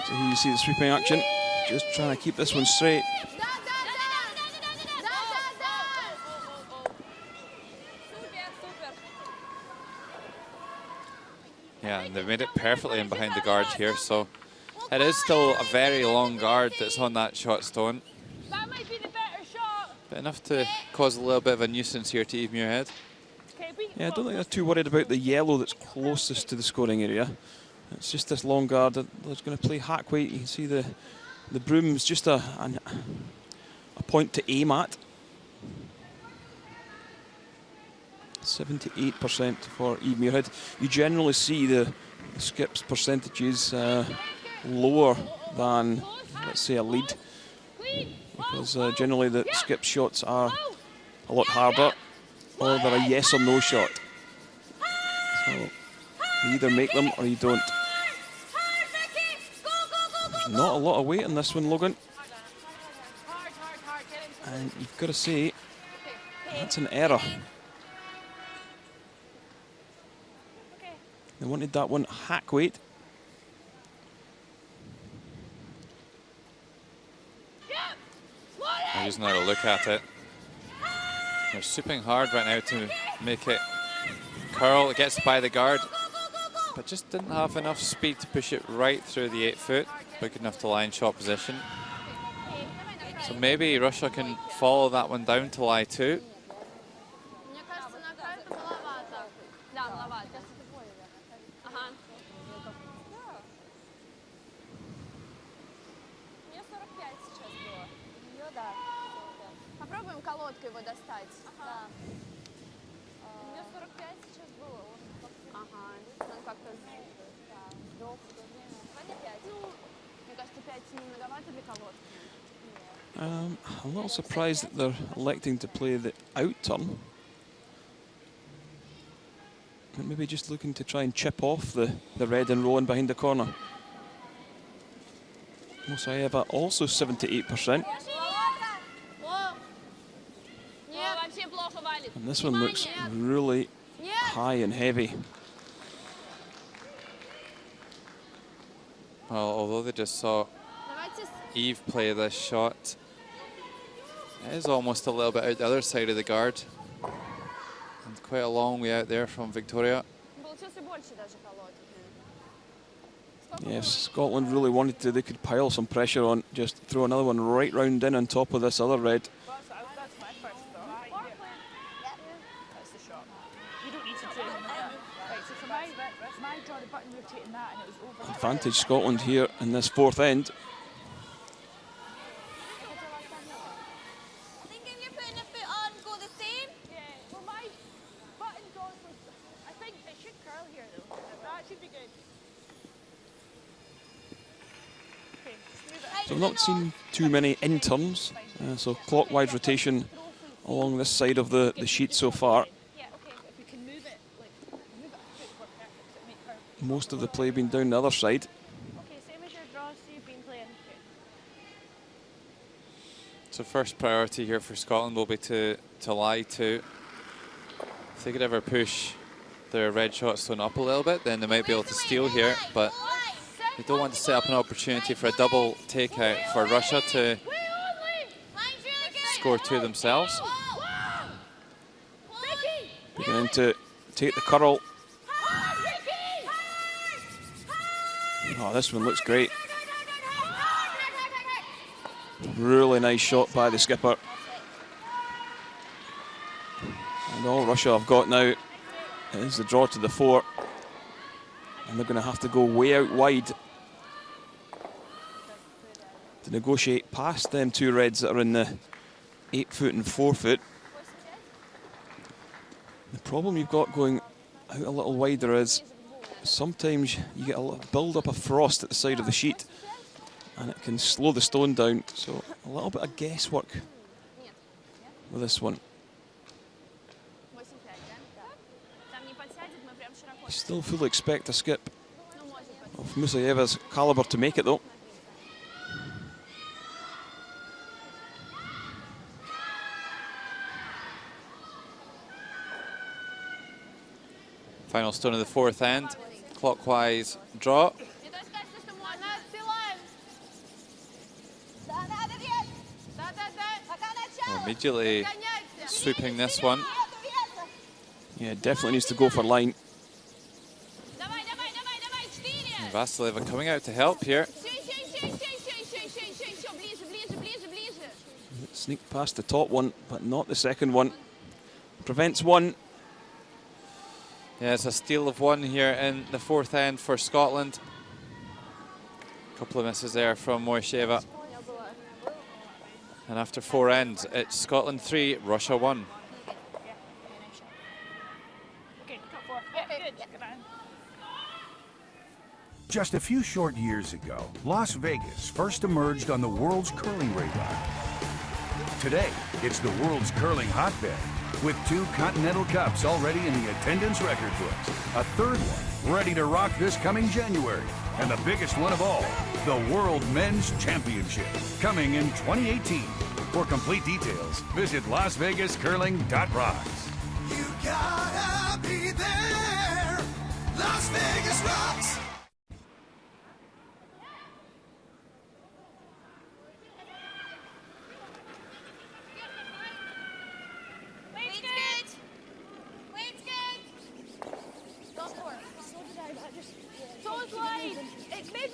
So here you see the sweeping action. Just trying to keep this one straight. Yeah, and they've made it perfectly in behind the guard here, so it is still a very long guard that's on that shot stone. That might be the better shot. But enough to cause a little bit of a nuisance here to Eve Muirhead. Yeah, I don't think they're too worried about the yellow that's closest to the scoring area. It's just this long guard that's going to play hack weight. You can see the broom's just a point to aim at. 78% for Eve Muirhead. You generally see the skips percentages lower than, let's say, a lead, because generally the skip shots are a lot harder, or they're a yes or no shot. So you either make them or you don't. There's not a lot of weight in this one, Logan. And you've got to say, that's an error. They wanted that one hack weight. I'm using another look at it. They're sweeping hard right now to make it curl. It gets by the guard, but just didn't have enough speed to push it right through the 8 foot, but good enough to line shot position. So maybe Russia can follow that one down to lie 2. Да, маловато. Ага. У нее 45 сейчас было. У нее, да. Попробуем колодкой его достать. Ага. У нее 45 сейчас было. Ага. Он как-то сдох в то время. Давай 5. Ну, мне кажется, 5 не многовато для колодки. I'm a little surprised that they're electing to play the out turn. But maybe just looking to try and chip off the red and rolling behind the corner. Mosaeva also 78%. And this one looks really high and heavy. Well, although they just saw Eve play this shot, it is almost a little bit out the other side of the guard. And quite a long way out there from Victoria. Yes, Scotland really wanted to, they could pile some pressure on, just throw another one right round in on top of this other red. Advantage Scotland here in this fourth end. So I've not seen too many in turns, so clockwise rotation along this side of the sheet so far. Most of the play been down the other side. So first priority here for Scotland will be to lie to. If they could ever push their red shot stone up a little bit, then they might be able to steal here, but they don't want to set up an opportunity for a double takeout for Russia to score two themselves. Beginning to take the curl. Oh, this one looks great. Really nice shot by the skipper. And all Russia have got now is the draw to the 4. And they're going to have to go way out wide to negotiate past them two reds that are in the 8 foot and 4 foot. The problem you've got going out a little wider is sometimes you get a little build up of frost at the side of the sheet and it can slow the stone down, so a little bit of guesswork with this one. I still fully expect a skip of Musayeva's calibre to make it though. Final stone of the fourth end, clockwise draw. Immediately swooping this one. Yeah, definitely needs to go for line. And Vasileva coming out to help here. Sneaked past the top one, but not the second one. Prevents one. Yeah, it's a steal of one here in the fourth end for Scotland. A couple of misses there from Moisheva. And after 4 ends, it's Scotland 3, Russia 1. Just a few short years ago, Las Vegas first emerged on the world's curling radar. Today, it's the world's curling hotbed, with 2 Continental Cups already in the attendance record books, a third one ready to rock this coming January, and the biggest one of all, the World Men's Championship, coming in 2018. For complete details, visit LasVegasCurling.rocks. You gotta be there. Las Vegas rocks.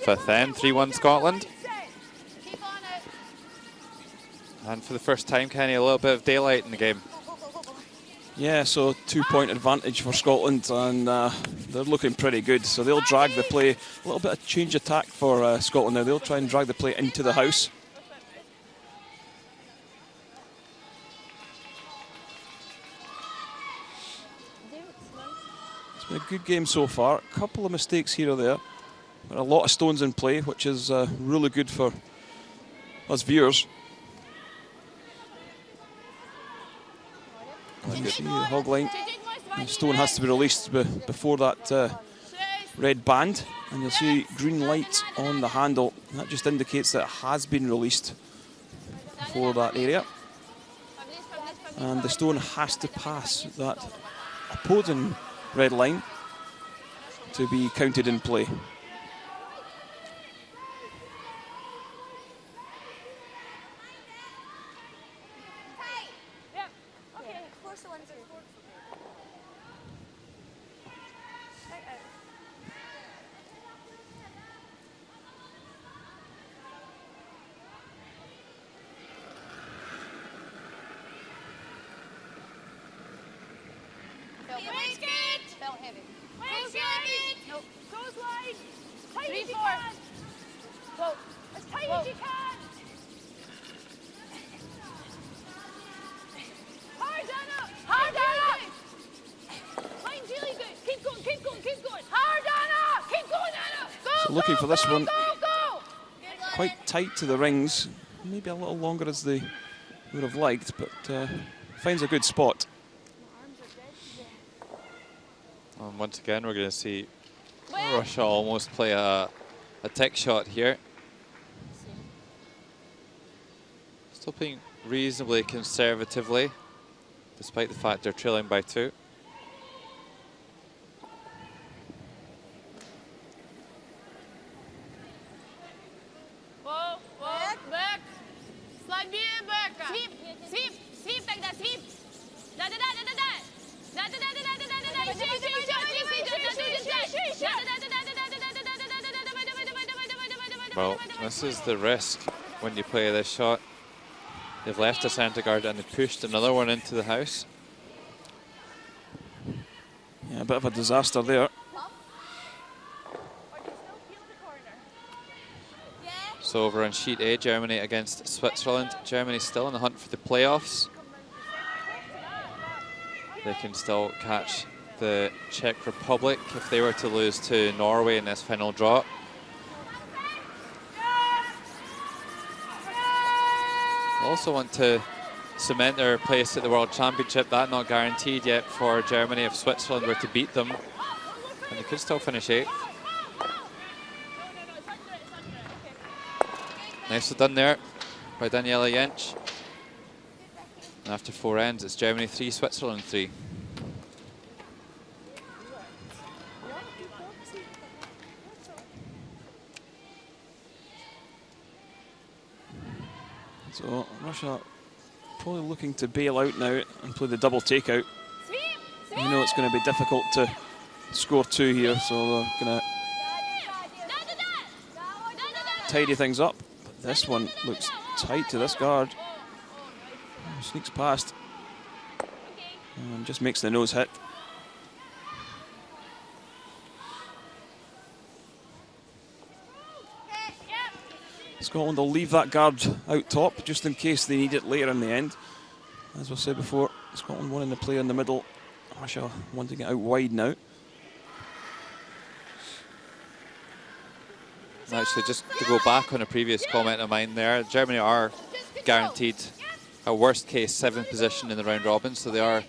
Fifth end, 3-1 Scotland. And for the first time, Kenny, a little bit of daylight in the game. Yeah, so 2-point advantage for Scotland, and they're looking pretty good. So they'll drag the play. A little bit of change attack for Scotland now. They'll try and drag the play into the house. It's been a good game so far. A couple of mistakes here or there. But a lot of stones in play, which is really good for us viewers. You can see the hog line. The stone has to be released before that red band, and you'll see green light on the handle. That just indicates that it has been released for that area. And the stone has to pass that opposing red line to be counted in play. Looking for this one, quite tight to the rings, maybe a little longer as they would have liked, but finds a good spot. And once again, we're going to see Russia almost play a tech shot here. Still playing reasonably conservatively, despite the fact they're trailing by 2. Well, this is the risk when you play this shot. They've left a centre guard and they pushed another one into the house. Yeah, a bit of a disaster there. So over on sheet A, Germany against Switzerland. Germany still in the hunt for the playoffs. They can still catch the Czech Republic if they were to lose to Norway in this final draw. Also want to cement their place at the World Championship. That not guaranteed yet for Germany if Switzerland were to beat them. And they could still finish 8th. Nicely done there by Daniela Jentsch. And after 4 ends, it's Germany 3, Switzerland 3. So Russia probably looking to bail out now and play the double takeout. You know it's going to be difficult to score 2 here, so they're going to tidy things up. But this one looks tight to this guard. Sneaks past and just makes the nose hit. Scotland will leave that guard out top just in case they need it later in the end. As we said before, Scotland wanting to play in the middle. Russia wanting it out wide now. Actually, just to go back on a previous comment of mine there, Germany are guaranteed a worst case 7th position in the round robin, so they are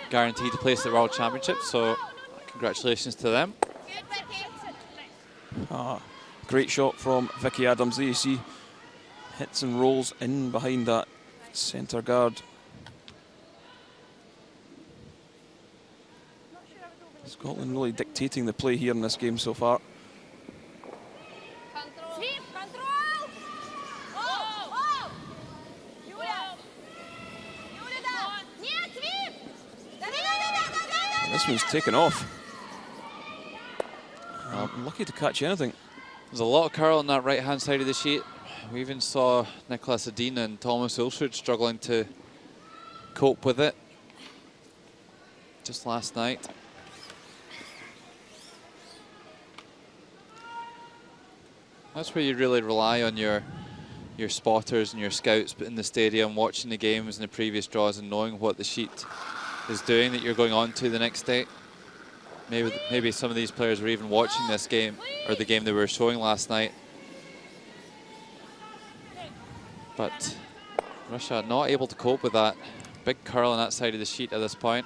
guaranteed to place the World Championship, so congratulations to them. Great shot from Vicky Adams. There you see hits and rolls in behind that centre guard. Scotland really dictating the play here in this game so far. This one's taken off. Lucky to catch anything. There's a lot of curl on that right-hand side of the sheet. We even saw Nicolas Adin and Thomas Ulsrud struggling to cope with it. just last night. That's where you really rely on your spotters and your scouts in the stadium, watching the games and the previous draws and knowing what the sheet is doing that you're going on to the next day. Maybe some of these players were even watching this game, or the game they were showing last night. But Russia not able to cope with that big curl on that side of the sheet at this point.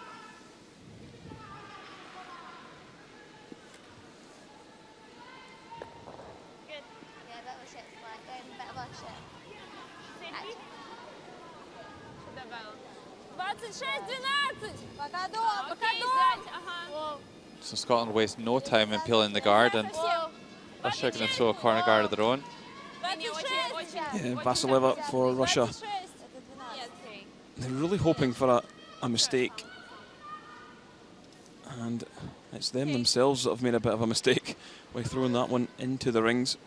So Scotland wastes no time in peeling the guard, and Russia are going to throw a corner guard of their own. Yeah, Vasileva for Russia. They're really hoping for a mistake. And it's them themselves that have made a bit of a mistake by throwing that one into the rings.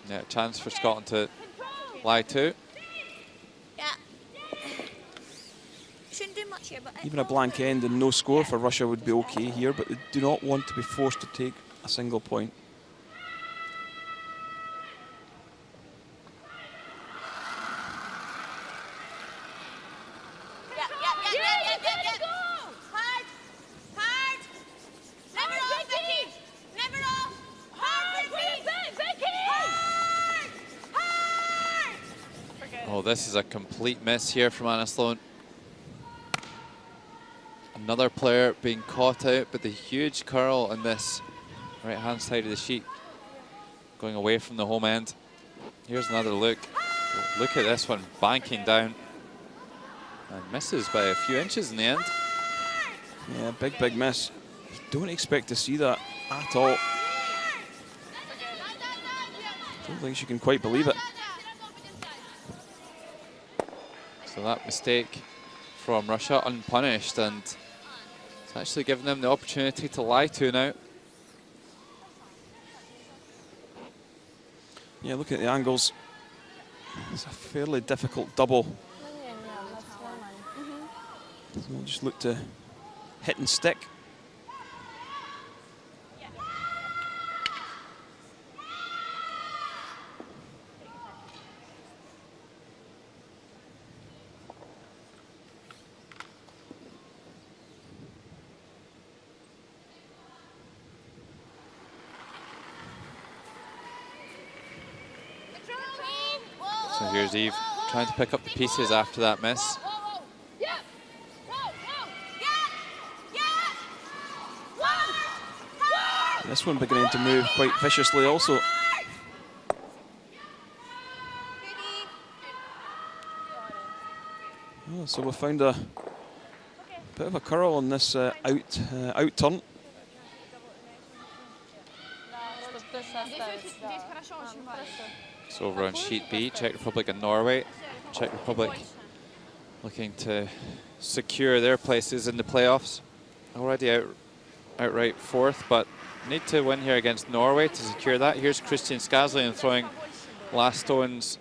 Yeah, chance for Scotland to lie to. Shouldn't do much here, but Even a blank end and no score for Russia would be okay here, but they do not want to be forced to take a single point. Oh, this is a complete miss here from Anna Sloan. Another player being caught out, but the huge curl on this right-hand side of the sheet, going away from the home end. Here's another look. Look at this one, banking down. And misses by a few inches in the end. Yeah, big miss. Don't expect to see that at all. Don't think she can quite believe it. So that mistake from Russia unpunished, and it's actually given them the opportunity to lie to now. Yeah, look at the angles. It's a fairly difficult double. So we'll just look to hit and stick. So here's Eve trying to pick up the pieces after that miss. This one beginning to move quite viciously also. Oh, so we found a bit of a curl on this out turn. So over on sheet B, Czech Republic and Norway. Czech Republic looking to secure their places in the playoffs. Already outright fourth, but need to win here against Norway to secure that. Here's Christian Skaslien throwing last stones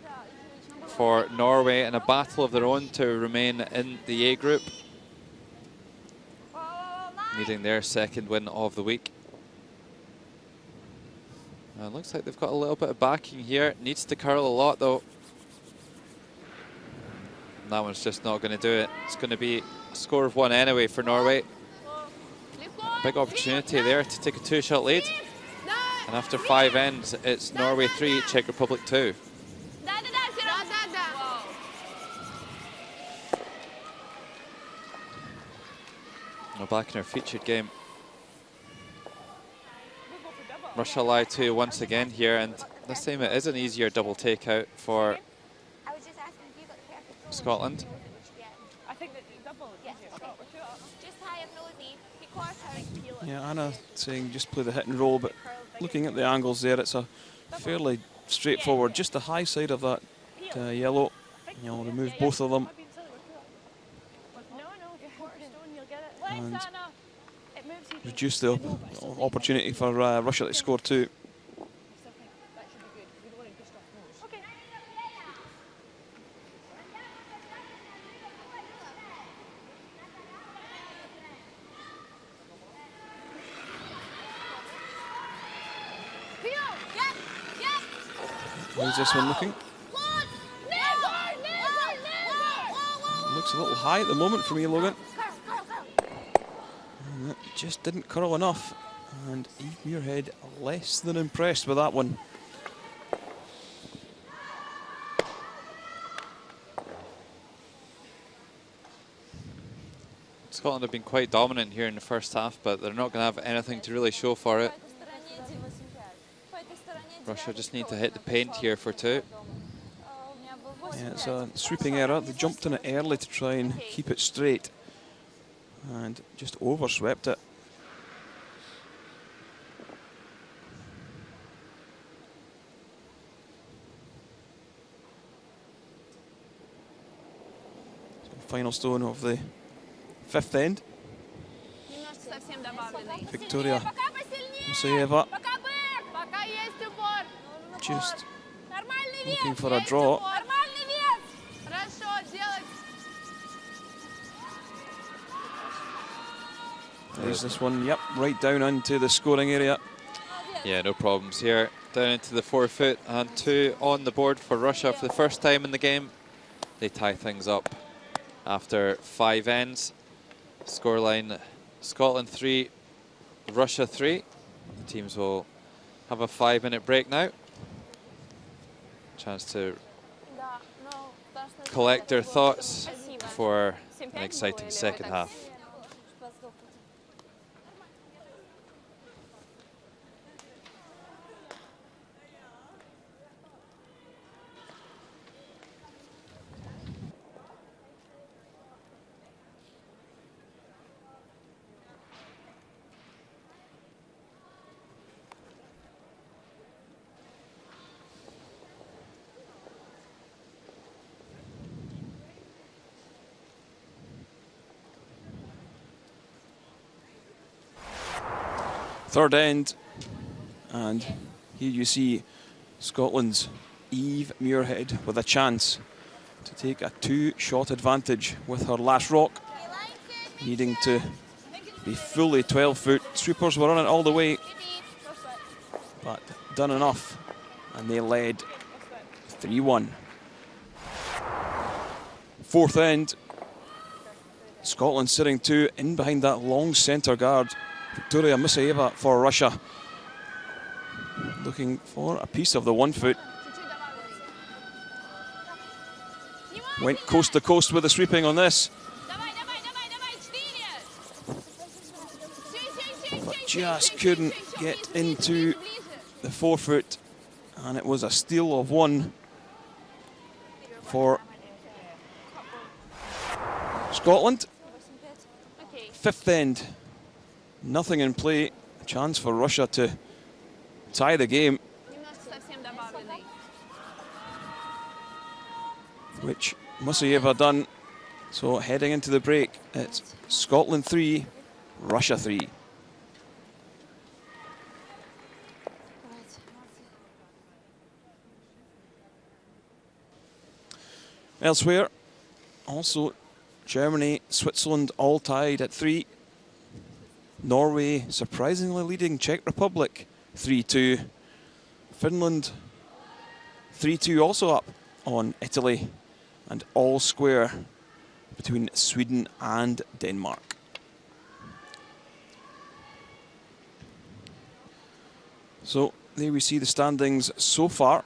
for Norway in a battle of their own to remain in the A group, needing their second win of the week. It looks like they've got a little bit of backing here. Needs to curl a lot though. And that one's just not going to do it. It's going to be a score of 1 anyway for Norway. Big opportunity there to take a 2-shot lead. And after 5 ends, it's Norway 3, Czech Republic 2. We're back in our featured game. Russia lie to once again here, and this time it is an easier double takeout for Scotland. I think that double. Just high up nosy. Yeah, Anna saying just play the hit and roll, but looking at the angles there, it's a fairly straightforward, just the high side of that yellow. You'll remove both of them. And reduce the opportunity for Russia to score 2. How's this one looking? Looks a little high at the moment for me, Logan. And that just didn't curl enough. And Eve Muirhead less than impressed with that one. Scotland have been quite dominant here in the first half, but they're not going to have anything to really show for it. Russia just need to hit the paint here for 2. Yeah, it's a sweeping error. They jumped on it early to try and keep it straight and just overswept it. So final stone of the 5th end. Victoria Musayeva just looking for a draw. There's this one, yep, right down into the scoring area. Yeah, no problems here. Down into the 4-foot and 2 on the board for Russia for the first time in the game. They tie things up after 5 ends. Scoreline, Scotland 3, Russia 3. The teams will have a 5-minute break now. Chance to collect their thoughts for an exciting second half. Third end, and here you see Scotland's Eve Muirhead with a chance to take a 2-shot advantage with her last rock, needing to be fully 12-foot. Sweepers were on it all the way, but done enough, and they led 3-1. Fourth end, Scotland sitting 2 in behind that long centre guard. Victoria Musayeva for Russia, looking for a piece of the 1-foot. Went coast to coast with the sweeping on this, but just couldn't get into the 4-foot, and it was a steal of 1 for Scotland. 5th end. Nothing in play. A chance for Russia to tie the game, which Musayeva done. So heading into the break, it's Scotland 3, Russia 3. Elsewhere, also Germany, Switzerland all tied at 3. Norway surprisingly leading Czech Republic 3-2. Finland 3-2 also up on Italy, and all square between Sweden and Denmark. So there we see the standings so far.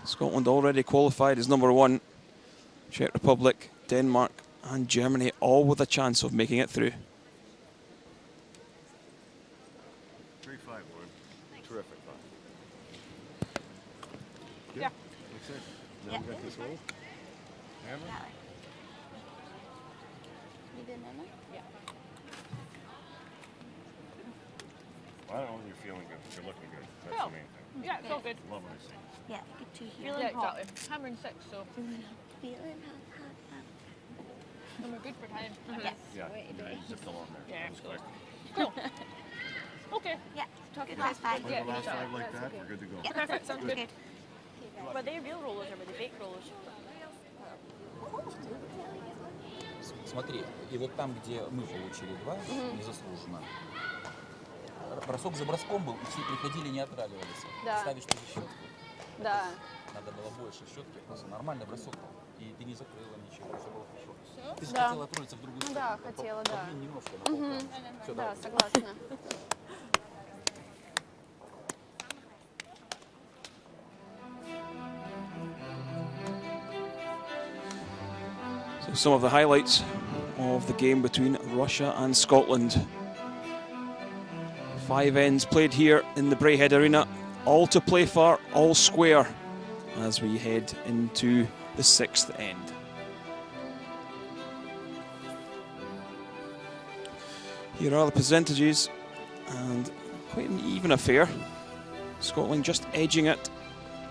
Scotland already qualified as number 1. Czech Republic, Denmark and Germany all with a chance of making it through. Terrific. Yeah. Now we got this roll. Hammer? You did Emma? Yeah. Well, I don't know if you're feeling good, but you're looking good. That's the main thing. Yeah, it's all good. Love what I see. Yeah, good to hear. Yeah, exactly. Hammer and 6, so Feeling hot. and we're good for time. Yes. Yeah, you zipped along there. Yeah, That was quick. Cool. Okay. Yeah, good last 5. Play the last 5 like that, we're good to go. Yeah, Perfect, sounds good. Were they real rollers or were they fake rollers? Смотри, и вот там, где мы получили 2, незаслуженно, бросок за броском был, и все приходили, не отравливались. Да. Ставишь по защитку. Да. Надо было больше щетки, просто нормальный бросок был. И ты не закрыла ничего, все было хорошо. Ты же Да. хотела отправиться в другую Ну сторону. да, хотела, да. Подвинь немножко на полкрана. Все, Да, давай. согласна. So some of the highlights of the game between Russia and Scotland. 5 ends played here in the Braehead Arena, all to play for, all square, as we head into the 6th end. Here are the percentages, and quite an even affair. Scotland just edging it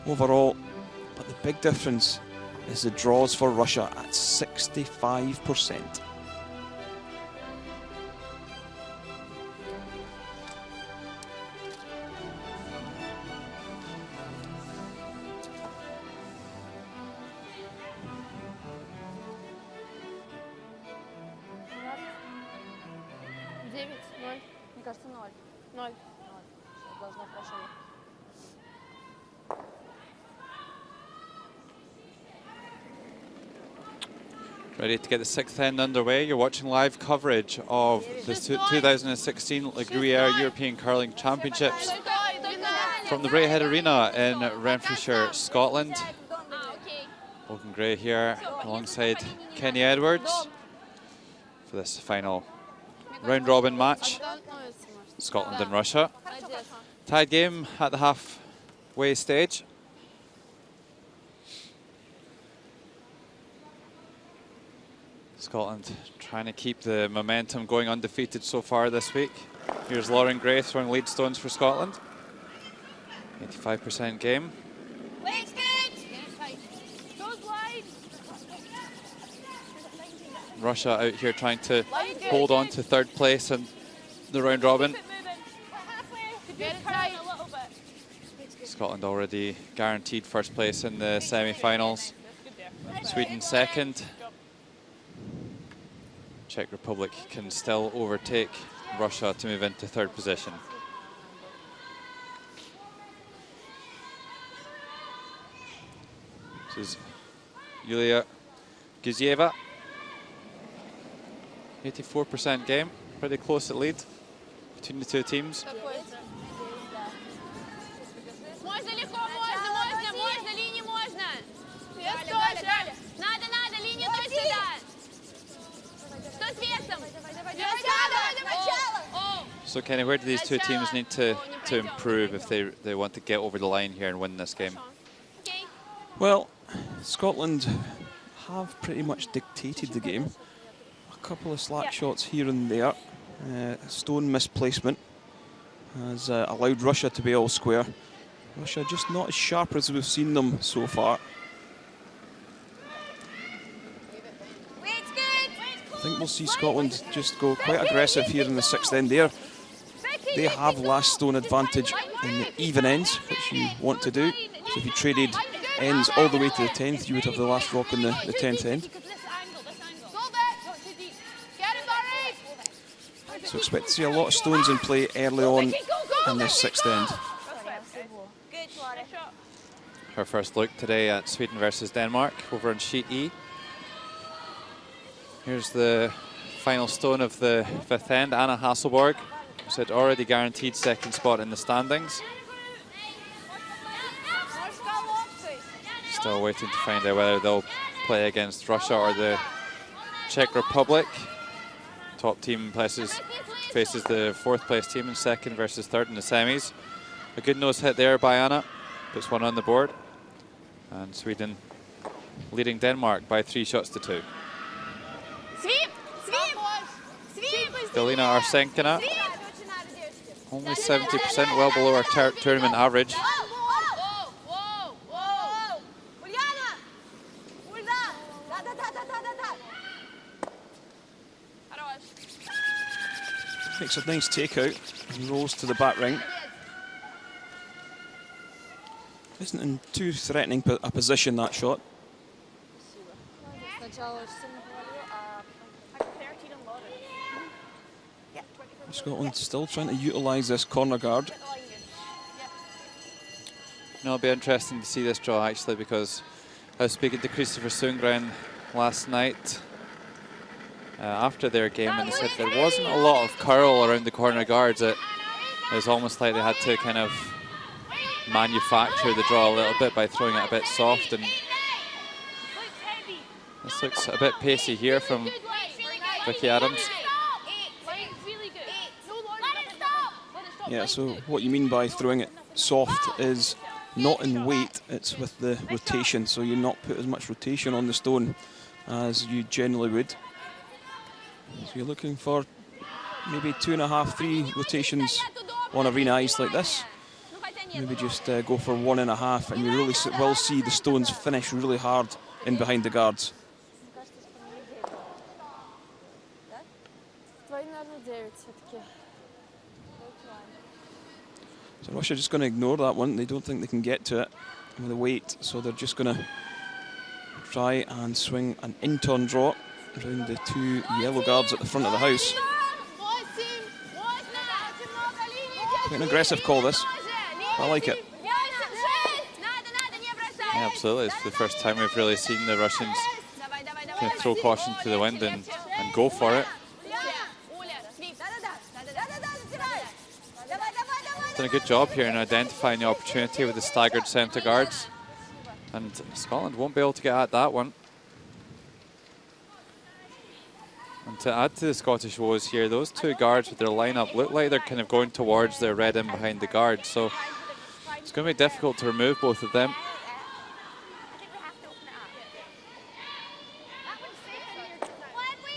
overall, but the big difference is the draws for Russia at 65%. Мне кажется, 0. 0. Должно хорошо. Ready to get the 6th end underway. You're watching live coverage of the 2016 Gruyère European Curling Championships from the Braehead Arena in Renfrewshire, Scotland. Logan Gray here alongside Kenny Edwards for this final round-robin match. Scotland and Russia. Tied game at the halfway stage. Scotland trying to keep the momentum going, undefeated so far this week. Here's Lauren Gray throwing lead stones for Scotland. 85% game. Russia out here trying to hold on to 3rd place in the round robin. Scotland already guaranteed 1st place in the semi-finals. Sweden 2nd. Czech Republic can still overtake Russia to move into 3rd position. This is Yulia Gizieva. 84% game, pretty close at lead between the two teams. Можно легко, можно, линии можно. Вес тоже. Надо, линию тоже сюда. Что с весом? So Kenny, where do these two teams need to improve if they want to get over the line here and win this game? Well, Scotland have pretty much dictated the game. A couple of slack shots here and there. Stone misplacement has allowed Russia to be all square. Russia just not as sharp as we've seen them so far. I think we'll see Scotland just go quite aggressive here in the 6th end there. They have last stone advantage in the even ends, which you want to do. So if you traded ends all the way to the 10th, you would have the last rock in the 10th end. So expect to see a lot of stones in play early on in this 6th end. Her first look today at Sweden versus Denmark over on sheet E. Here's the final stone of the 5th end, Anna Hasselborg, who's had already guaranteed 2nd spot in the standings. Still waiting to find out whether they'll play against Russia or the Czech Republic. Top team faces the 4th place team in 2nd versus 3rd in the semis. A good nose hit there by Anna, puts one on the board. And Sweden leading Denmark by 3 shots to 2. Galina Arsenkina, only 70%, well below our tournament average. Makes a nice takeout and rolls to the back ring. Isn't in too threatening a position, that shot. Scotland still trying to utilise this corner guard. No, it'll be interesting to see this draw actually, because I was speaking to Christopher Sundgren last night after their game, and he said there wasn't a lot of curl around the corner guards. It was almost like they had to kind of manufacture the draw a little bit by throwing it a bit soft, and this looks a bit pacey here from Vicky Adams. Yeah, so what you mean by throwing it soft is not in weight, it's with the rotation. So you're not put as much rotation on the stone as you generally would. So you're looking for maybe 2.5, 3 rotations on arena ice like this. Maybe just go for 1.5, and you really will see the stones finish really hard in behind the guards. So Russia just going to ignore that one. They don't think they can get to it with the weight, so they're just going to try and swing an in-turn draw around the 2 yellow guards at the front of the house. Quite an aggressive call, this. I like it. Yeah, absolutely. It's the first time we've really seen the Russians kind of throw caution to the wind and go for it. Done a good job here in identifying the opportunity with the staggered centre guards, and Scotland won't be able to get at that one. And to add to the Scottish woes here, those 2 guards with their lineup look like they're kind of going towards their red in behind the guard, so it's going to be difficult to remove both of them.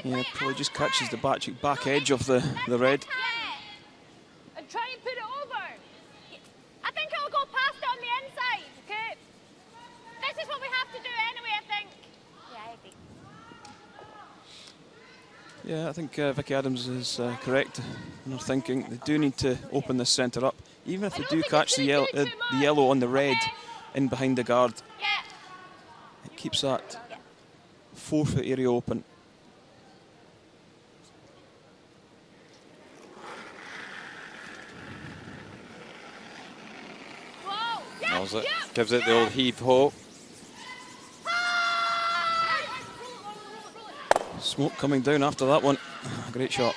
Yeah, probably just catches the back edge of the red. And try and put it over. I think it'll go past it on the inside, okay? This is what we have to do anyway, I think. Yeah, I agree. Yeah, I think Vicky Adams is correct in her thinking. They do need to open this centre up. Even if they do catch the yellow on the red in behind the guard, it keeps that 4-foot area open. Knows it, gives it the old heave-ho. Smoke coming down after that one. Great shot.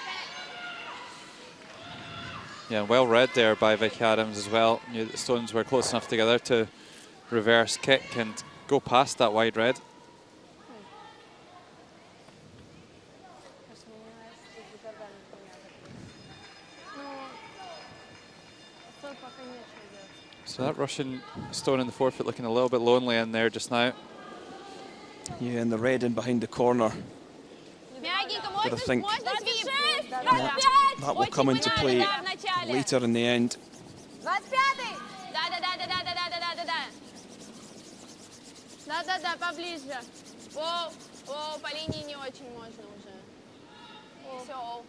Yeah, well read there by Vicky Adams as well. Knew that the stones were close enough together to reverse kick and go past that wide red. So that Russian stone in the 4-foot looking a little bit lonely in there just now. Yeah, and the red in behind the corner. But I think that will come into play later in the end. Да-да-да, поближе. О, по линии не очень можно уже. Все.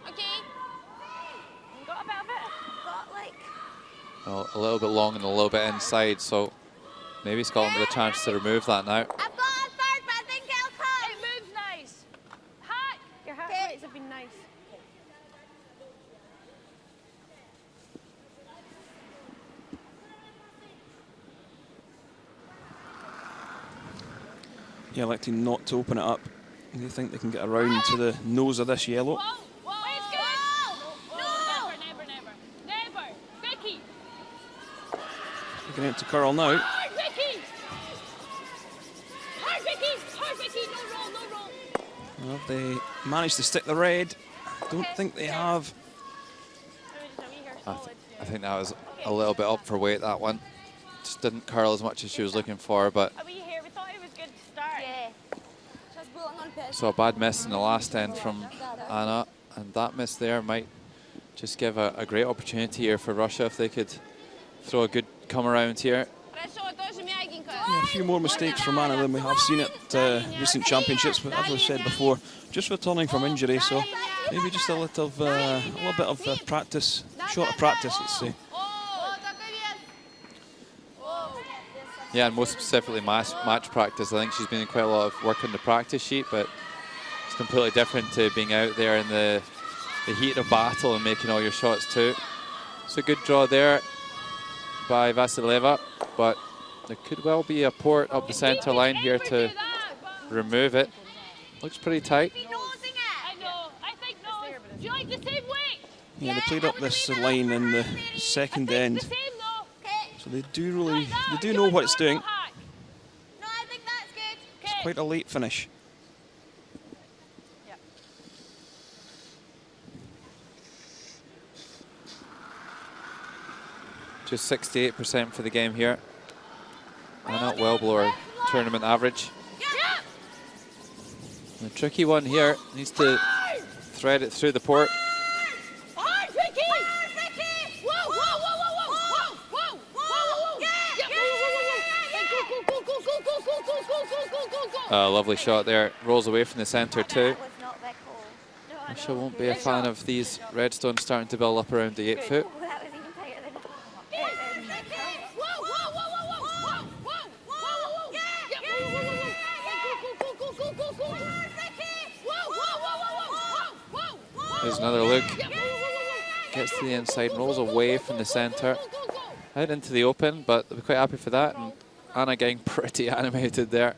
Okay. Got a bit of it. Got like... Well, a little bit long and a little bit inside, so maybe Scotland with a chance to remove that now. I've got a third, but I think it'll come. It moves nice. Hack. Your hack weights have been nice. Yeah, electing not to open it up. They think they can get around to the nose of this yellow. Looking out to curl now. Hard, Vicky! Hard, Vicky! Hard, Vicky! No roll, no roll. Well, if they managed to stick the red, I don't think they have. I think that was a little bit up for weight, that one. Just didn't curl as much as she was looking for, but... Are we here? We thought it was good to start. Yeah. So a bad miss in the last end from Anna, and that miss there might just give a great opportunity here for Russia if they could throw a good come around here. Yeah, a few more mistakes from Anna than we have seen at recent championships, but as I said before, just returning from injury, so maybe just a little bit of practice, short of practice, let's say. Yeah, and most specifically match practice. I think she's been in quite a lot of work on the practice sheet, but it's completely different to being out there in the heat of battle and making all your shots too. It's a good draw there by Vasileva, but there could well be a port up the centre line here to remove it. Looks pretty tight. I know. I think no. Do you like the same way? Yeah, they played up this line in the second end, so they do know what it's doing. No, I think that's good. It's quite a late finish. Just 68% for the game here. And not well below our tournament average. The tricky one here, needs to thread it through the port. Lovely shot there. Rolls away from the centre too. Russia won't be a fan of these redstones starting to build up around the 8 foot. There's another look. Gets to the inside, rolls away from the centre. Out into the open, but they'll be quite happy for that. And Anna getting pretty animated there.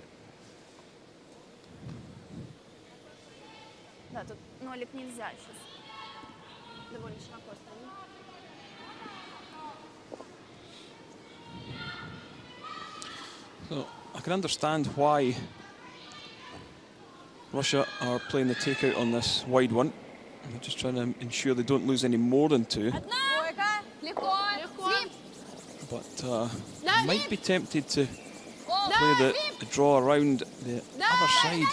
Да, тут нолик нельзя сейчас. Довольно широко стоит. So I can understand why Russia are playing the takeout on this wide one. They're just trying to ensure they don't lose any more than 2. But might be tempted to play the draw around the other side.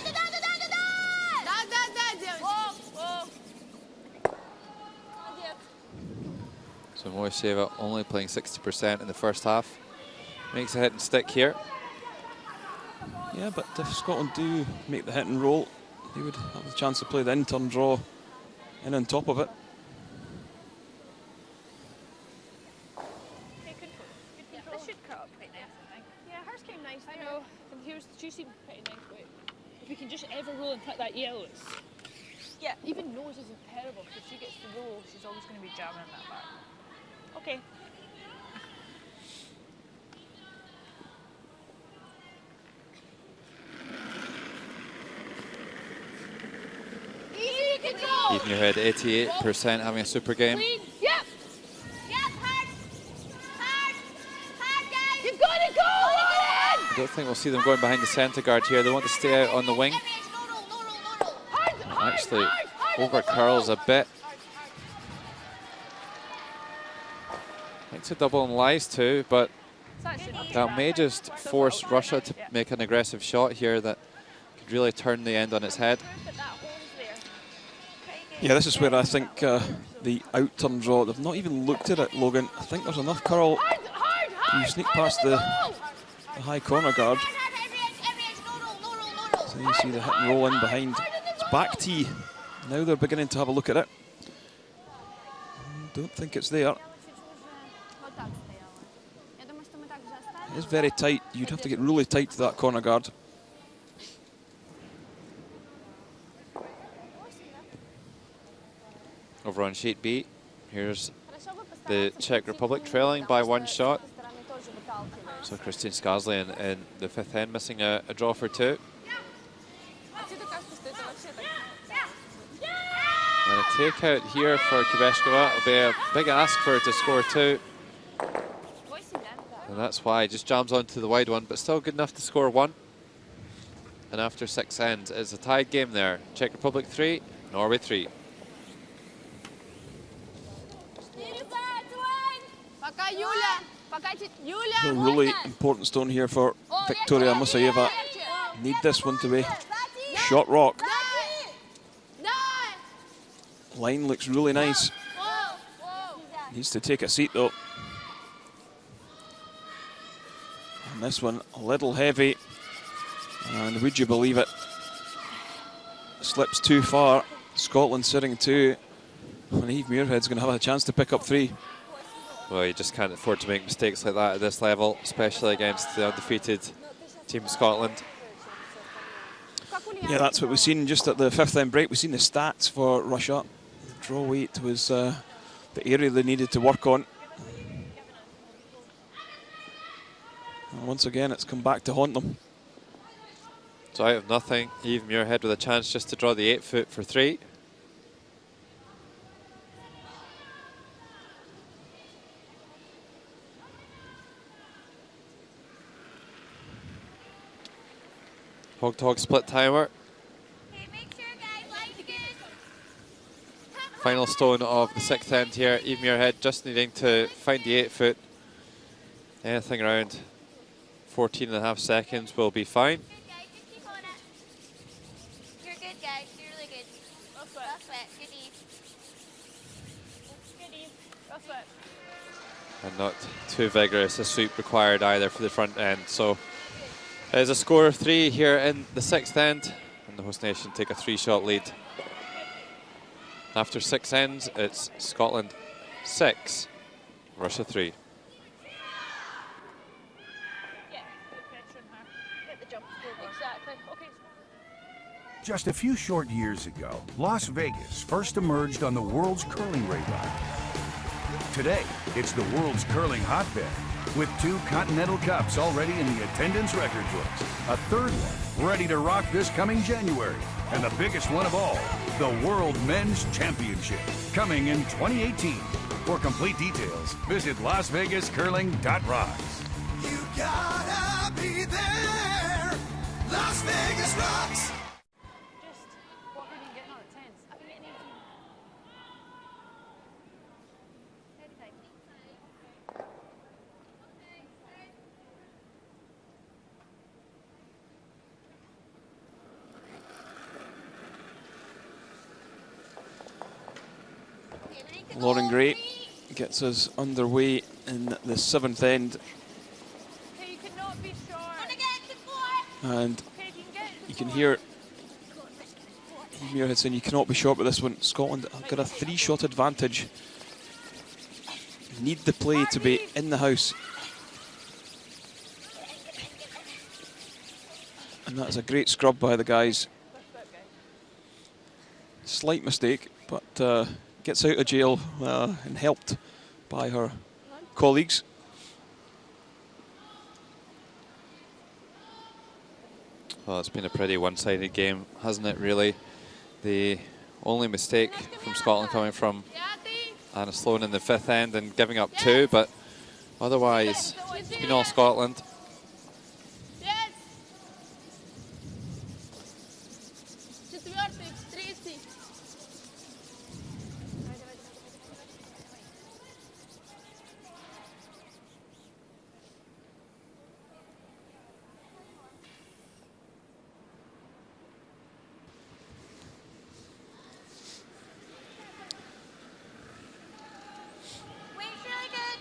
So Moiseva only playing 60% in the first half. Makes a hit and stick here. Yeah, but if Scotland do make the hit and roll, they would have the chance to play the in-turn draw in on top of it. This should cut up quite nice, I think. Yeah, hers came nice. I know. And here's, she seemed pretty nice, but if we can just ever roll and hit that yellow, it's... Yeah, even nose isn't terrible, because if she gets the roll, she's always going to be jamming in that back. Okay. Even your head, 88% having a super game. Yep. Yep, hard. Hard. Hard, guys. You've got to go. I don't think we'll see them going behind the centre guard here. They want to stay out on the wing. Actually, over curls a bit. Makes a double and lies too, but that may just force Russia to make an aggressive shot here that could really turn the end on its head. Yeah, this is where I think the out-turn draw, they've not even looked at it, Logan. I think there's enough curl to sneak past the high corner guard. So you see the hit and roll in behind. It's back tee. Now they're beginning to have a look at it. Don't think it's there. It's very tight. You'd have to get really tight to that corner guard. Over on sheet B, here's the Czech Republic trailing by 1 shot. So Christine Skarsley in the 5th end missing a draw for 2. And a takeout here for Kubeshkova. It'll be a big ask for her to score 2. And that's why it just jams onto the wide one, but still good enough to score 1. And after 6 ends, it's a tied game there. Czech Republic 3, Norway 3. A really important stone here for Victoria Musayeva. Need this one to be shot rock. Line looks really nice. Needs to take a seat though. And this one a little heavy. And would you believe it? Slips too far. Scotland sitting 2. And Eve Muirhead's going to have a chance to pick up 3. Well, you just can't afford to make mistakes like that at this level, especially against the undefeated Team Scotland. Yeah, that's what we've seen just at the 5th end break. We've seen the stats for Russia. The draw weight was 30 the area they needed to work on. And once again, it's come back to haunt them. So out of nothing, Eve Muirhead with a chance just to draw the 8-foot for 3. Hog-to-hog split timer. Final stone of the 6th end here. Eve Muirhead just needing to find the 8-foot. Anything around 14.5 seconds will be fine. You're good, guys. You're really good. Well sweat. Good Eve. Good Eve. Well sweat. And not too vigorous a sweep required either for the front end. So there's a score of 3 here in the 6th end, and the host nation take a 3-shot lead. After 6 ends, it's Scotland 6, Russia 3. Just a few short years ago, Las Vegas first emerged on the world's curling radar. Today, it's the world's curling hotbed, with 2 Continental Cups already in the attendance record books, a 3rd one ready to rock this coming January, and the biggest one of all, the World Men's Championship, coming in 2018. For complete details, visit LasVegasCurling.rocks. You gotta be there. Las Vegas rocks. What have you been getting on at 10s? I've been getting 18. Lauren Gray gets us underway in the 7th end. Okay, you cannot be short. And you can hear Muirhead saying you cannot be short with this one. Scotland have got a 3-shot advantage. Need the play to be in the house. And that is a great scrub by the guys. Slight mistake, but gets out of jail and helped by her colleagues. Well, it's been a pretty one-sided game, hasn't it, really? The only mistake from Scotland coming from Anna Sloan in the 5th end and giving up 2, but otherwise, it's been all Scotland.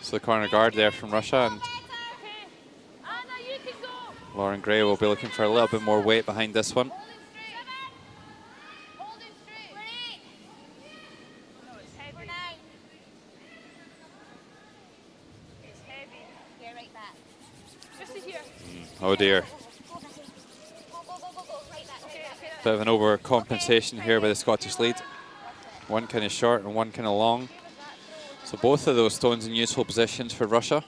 So the corner guard there from Russia, and Lauren Gray will be looking for a little bit more weight behind this one. Oh dear. Bit of an overcompensation here by the Scottish lead. One kind of short and one kind of long. So both of those stones in useful positions for Russia.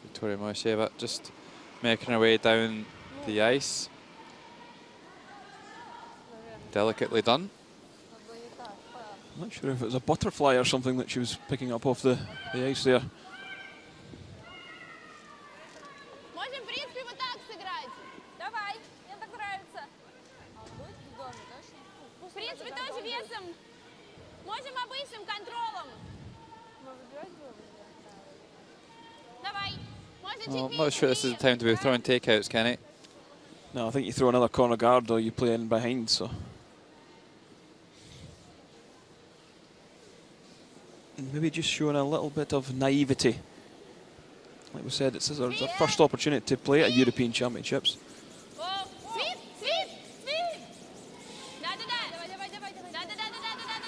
Victoria Moisheva just making her way down the ice. Delicately done. I'm not sure if it was a butterfly or something that she was picking up off the ice there. Well, I'm not sure this is the time to be throwing takeouts, Kenny. No, I think you throw another corner guard or you play in behind, so. And maybe just showing a little bit of naivety. Like we said, it's our first opportunity to play at European Championships.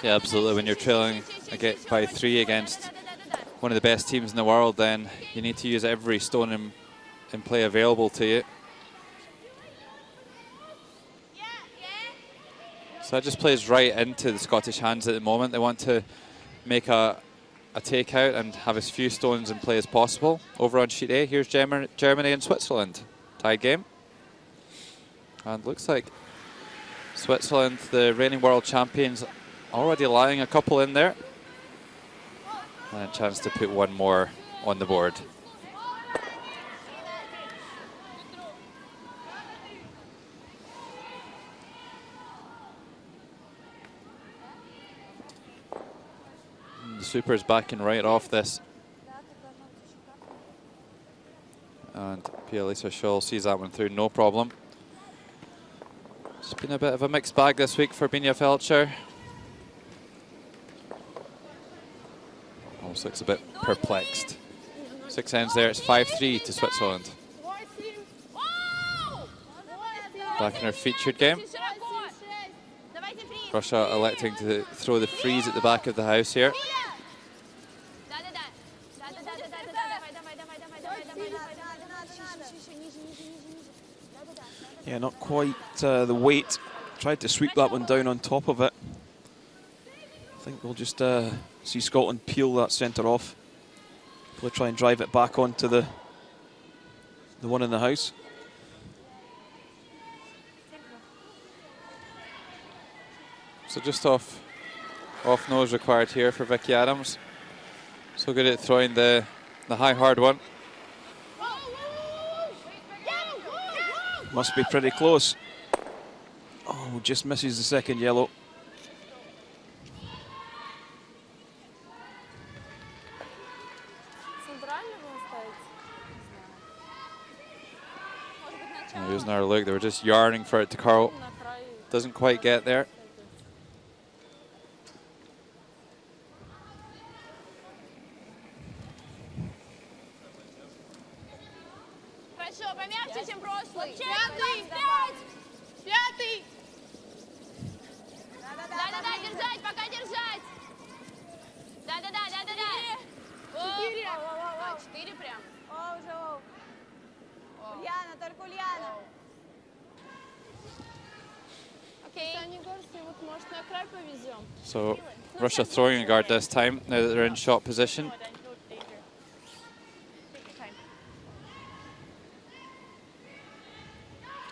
Yeah, absolutely. When you're trailing by 3 against one of the best teams in the world, then you need to use every stone in play available to you. So that just plays right into the Scottish hands at the moment. They want to make a takeout and have as few stones in play as possible. Over on sheet A, here's Germany and Switzerland. Tied game. And looks like Switzerland, the reigning world champions, already allowing a couple in there. And a chance to put one more on the board. The Super's backing right off this. And Pia-Lisa Scholl sees that one through, no problem. It's been a bit of a mixed bag this week for Binja Felcher. Almost looks a bit perplexed. 6 ends there, it's 5-3 to Switzerland. Back in our featured game. Russia electing to throw the freeze at the back of the house here. Yeah, not quite the weight. Tried to sweep that one down on top of it. I think we'll just see Scotland peel that centre off. We'll try and drive it back onto the one in the house. So just off nose required here for Vicky Adams. So good at throwing the high hard one. Must be pretty close. Oh, just misses the second yellow. Oh, here's another look. They were just yearning for it to curl. Doesn't quite get there. So Russia throwing a guard this time, now that they're in shot position.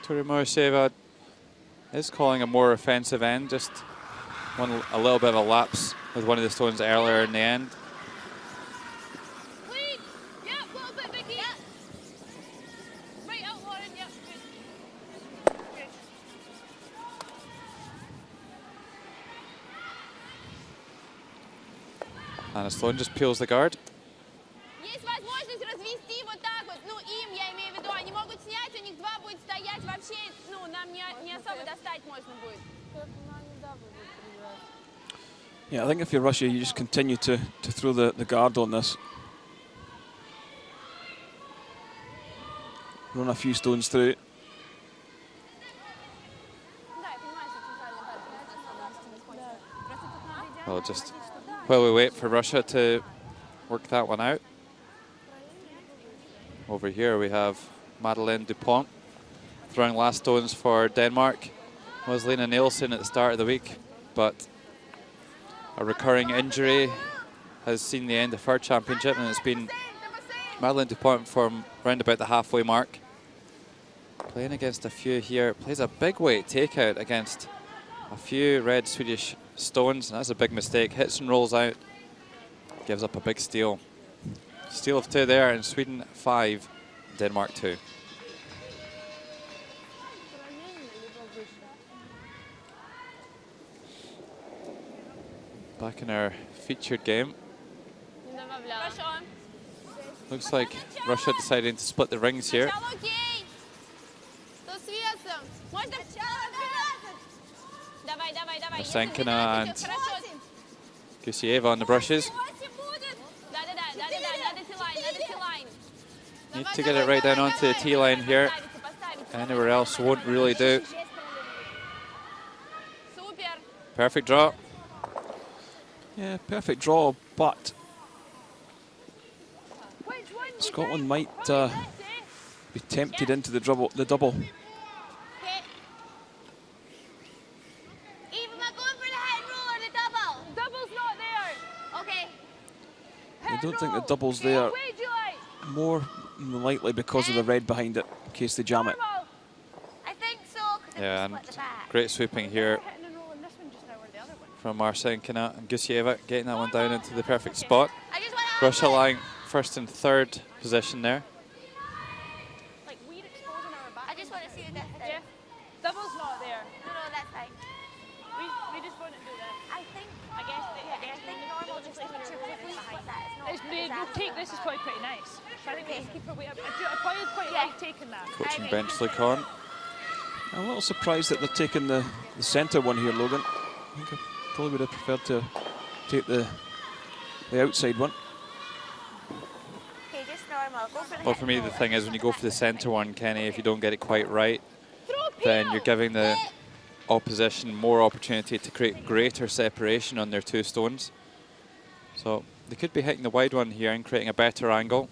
Turimosheva is calling a more offensive end, just a little bit of a lapse with one of the stones earlier in the end. And a stone just peels the guard. Yeah, I think if you're Russia, you just continue to throw the guard on this. Run a few stones through. Well, just while we wait for Russia to work that one out. Over here we have Madeleine Dupont throwing last stones for Denmark. Was Lena Nielsen at the start of the week, but a recurring injury has seen the end of her championship, and it's been Madeleine Dupont from round about the halfway mark. Playing against a few here, plays a big weight takeout against a few red Swedish stones, and that's a big mistake. Hits and rolls out, gives up a big steal. Steal of 2 there, and Sweden 5, Denmark 2. Back in our featured game. Looks like Russia deciding to split the rings here. Arsenkina and Gusieva on the brushes. Need to get it right down onto the tee line here. Anywhere else won't really do. Perfect draw. Yeah, perfect draw, but Scotland might be tempted into the double. I don't think the double's there. More than likely because of the red behind it, in case they jam it. I think so. Yeah, and great sweeping here from Marsenkina and Gusieva, getting that one down into the perfect spot. Russia lying first and third position there. I just want to see the distance. Yeah. Double's not there. No, that's fine. We just want to do that. I think normal just if we split that, it's not. We'll take this is probably pretty nice. So I think we just keep our weight up. I probably quite like taking that. Coaching bench look on. I'm a little surprised that they're taking the centre one here, Logan. I think I probably would have preferred to take the outside one. Okay, just normal. Go for the Well, for me, the thing is when you go for the centre one, Kenny, if you don't get it quite right, then you're giving the opposition more opportunity to create greater separation on their two stones. So they could be hitting the wide one here and creating a better angle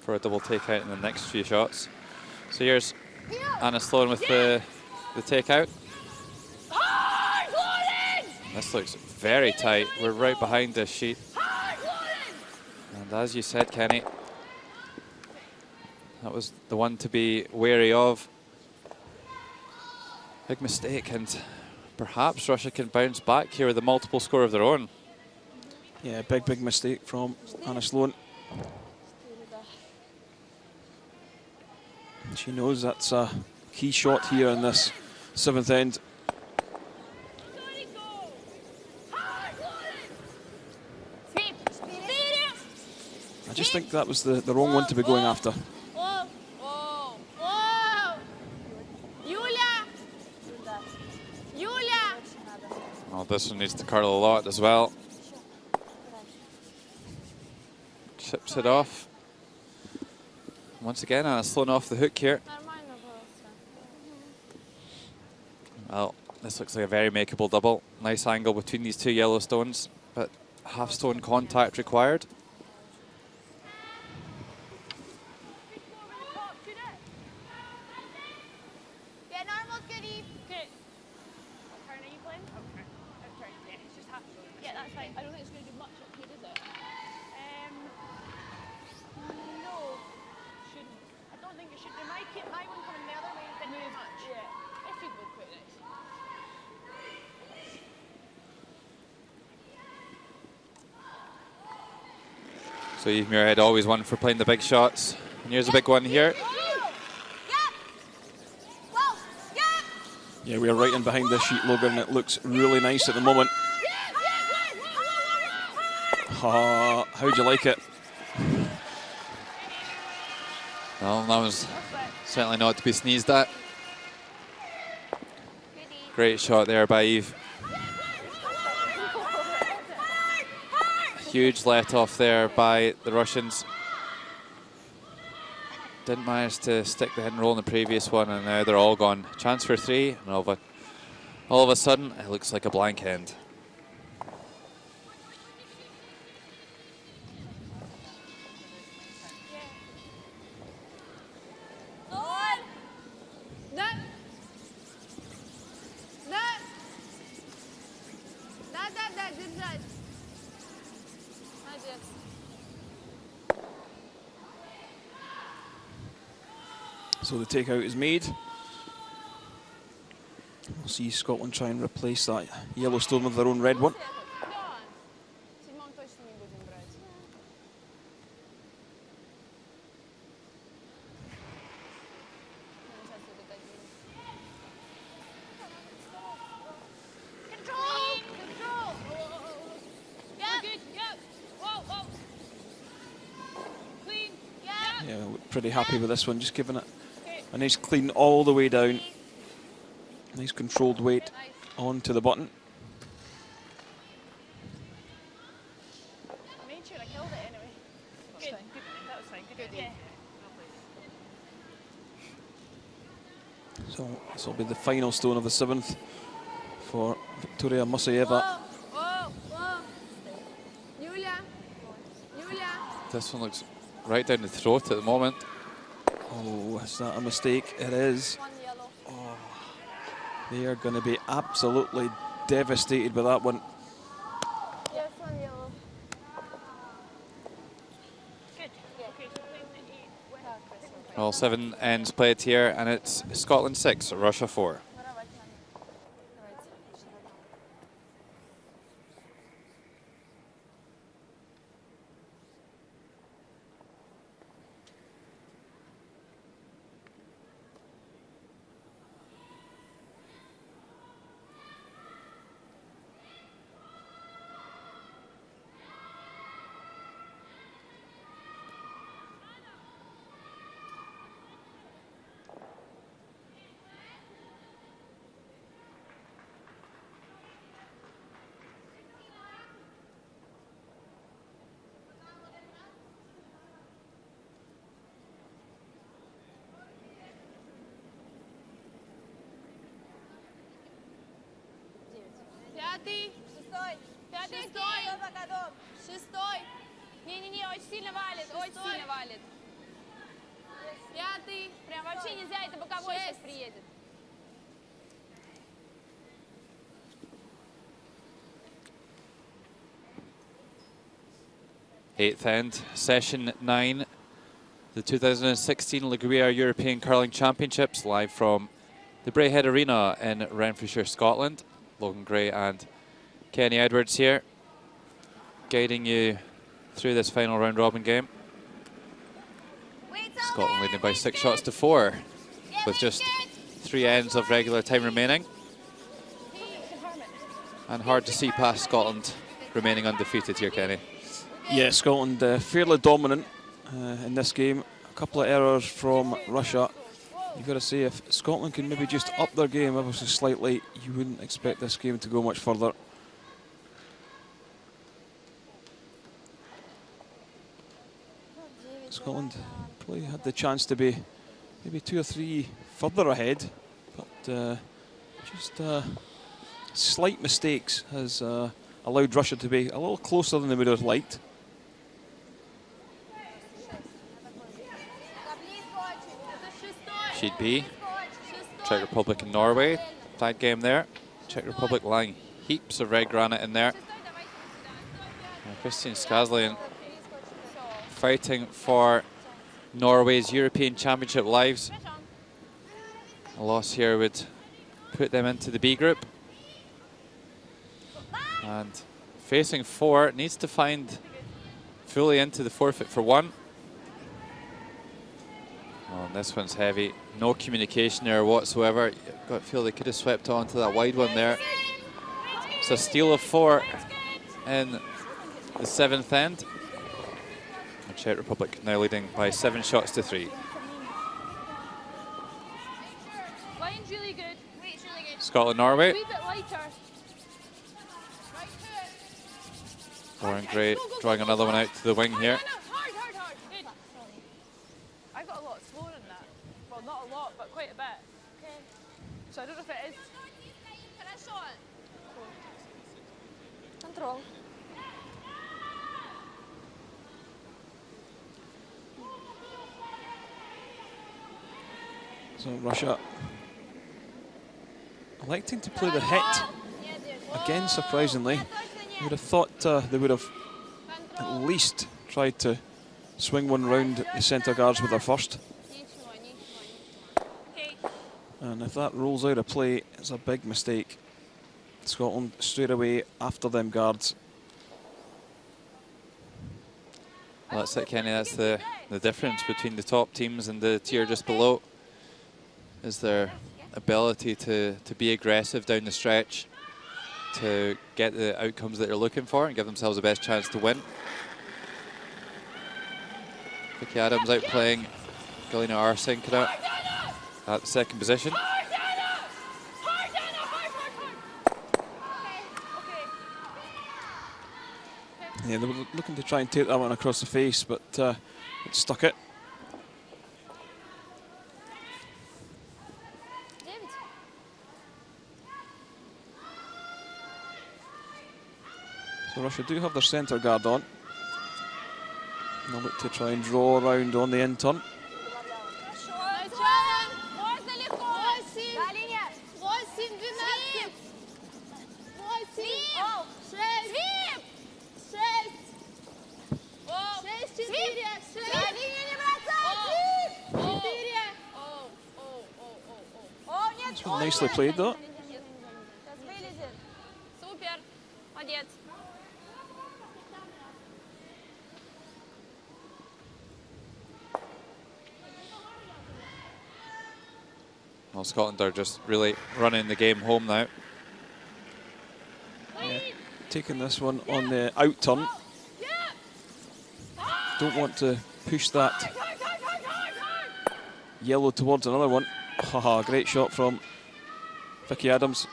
for a double takeout in the next few shots. So here's Anna Sloan with the takeout. This looks very tight. We're right behind this sheet. And as you said, Kenny, that was the one to be wary of. Big mistake, and perhaps Russia can bounce back here with a multiple score of their own. Yeah, big mistake from Anna Sloan. She knows that's a key shot here in this seventh end. I just think that was the wrong one to be going after. Well, this one needs to curl a lot as well. Chips it off. Once again, Anna Sloan off the hook here. Well, this looks like a very makeable double. Nice angle between these two yellow stones, but half stone contact required. Yeah, normal's good, Eve. Okay. What turn are you playing? Okay. Turn. Yeah, it's just half stone. Yeah, that's fine. I don't think it's going to do much up here, is it? No. Shouldn't. I don't think it should. They might keep my one coming the other way a bit too much. Yeah. It should look pretty nice. So Eve Muirhead always one for playing the big shots. And here's a big one here. Yeah, we are right in behind this sheet, Logan. It looks really nice at the moment. How'd you like it? Well, that was certainly not to be sneezed at. Great shot there by Eve. Huge let off there by the Russians. Didn't manage to stick the hit and roll in the previous one, and now they're all gone. Chance for three, and all of a sudden, it looks like a blank end. So the takeout is made. We'll see Scotland try and replace that yellow stone with their own red one. Yeah, we're pretty happy with this one, just giving it a nice clean all the way down. Nice controlled weight onto the button. I made sure I killed it anyway. Good. That was fine. Good. Yeah. So this will be the final stone of the seventh for Victoria Musayeva. This one looks right down the throat at the moment. Oh, is that a mistake? It is. Oh, they are going to be absolutely devastated with that one. All 7 ends played here, and it's Scotland 6, Russia 4. Пятый. Шестой. Пятый, шестой. Шестой. Не-не-не, очень сильно валит, очень сильно валит. Пятый. Прям вообще нельзя, это боковой сейчас приедет. Eighth end, session 9, the 2016 Gruyère European Curling Championships, live from the Braehead Arena in Renfrewshire, Scotland. Logan Gray and Kenny Edwards here, guiding you through this final round robin game. Scotland leading by 6 shots to 4, with just 3 ends of regular time remaining. And hard to see past Scotland remaining undefeated here, Kenny. Yeah, Scotland fairly dominant in this game. A couple of errors from Russia. You've got to say, if Scotland can maybe just up their game ever so slightly, you wouldn't expect this game to go much further. Scotland probably had the chance to be maybe 2 or 3 further ahead, but just slight mistakes has allowed Russia to be a little closer than they would have liked. She'd be Czech Republic and Norway. Tight game there. Czech Republic lying heaps of red granite in there. And Christian Skaslien fighting for Norway's European Championship lives. A loss here would put them into the B group. And facing 4, needs to find fully into the forfeit for 1. Oh, and this one's heavy. No communication there whatsoever. You've got to feel they could have swept onto that wide one there. It's a steal of 4 in the 7th end. And Czech Republic now leading by 7 shots to 3. Line's really good. Scotland, Norway. A wee bit lighter. Lauren Gray drawing another one out to the wing here. Hard, hard, hard. Good. I got a lot slower than that. Well, not a lot, but quite a bit. Okay. So I don't know if it is. Control. So Russia electing to play the hit again, surprisingly. You would have thought they would have at least tried to swing one round the centre guards with their first. And if that rolls out of play, it's a big mistake. Scotland straight away after them guards. Well, that's it, Kenny. That's the difference between the top teams and the tier just below, is their ability to be aggressive down the stretch, to get the outcomes that they're looking for and give themselves the best chance to win. Vicky Adams out playing Galina Arsenkina at the 2nd position. Yeah, they were looking to try and take that one across the face, but it stuck it. So Russia do have their centre guard on. They'll look to try and draw around on the in turn. This one nicely played though. Супер. Молодец. Well, Scotland are just really running the game home now. Yeah, taking this one on the out turn. Don't want to push that yellow towards another one. Haha, great shot from Vicky Adams.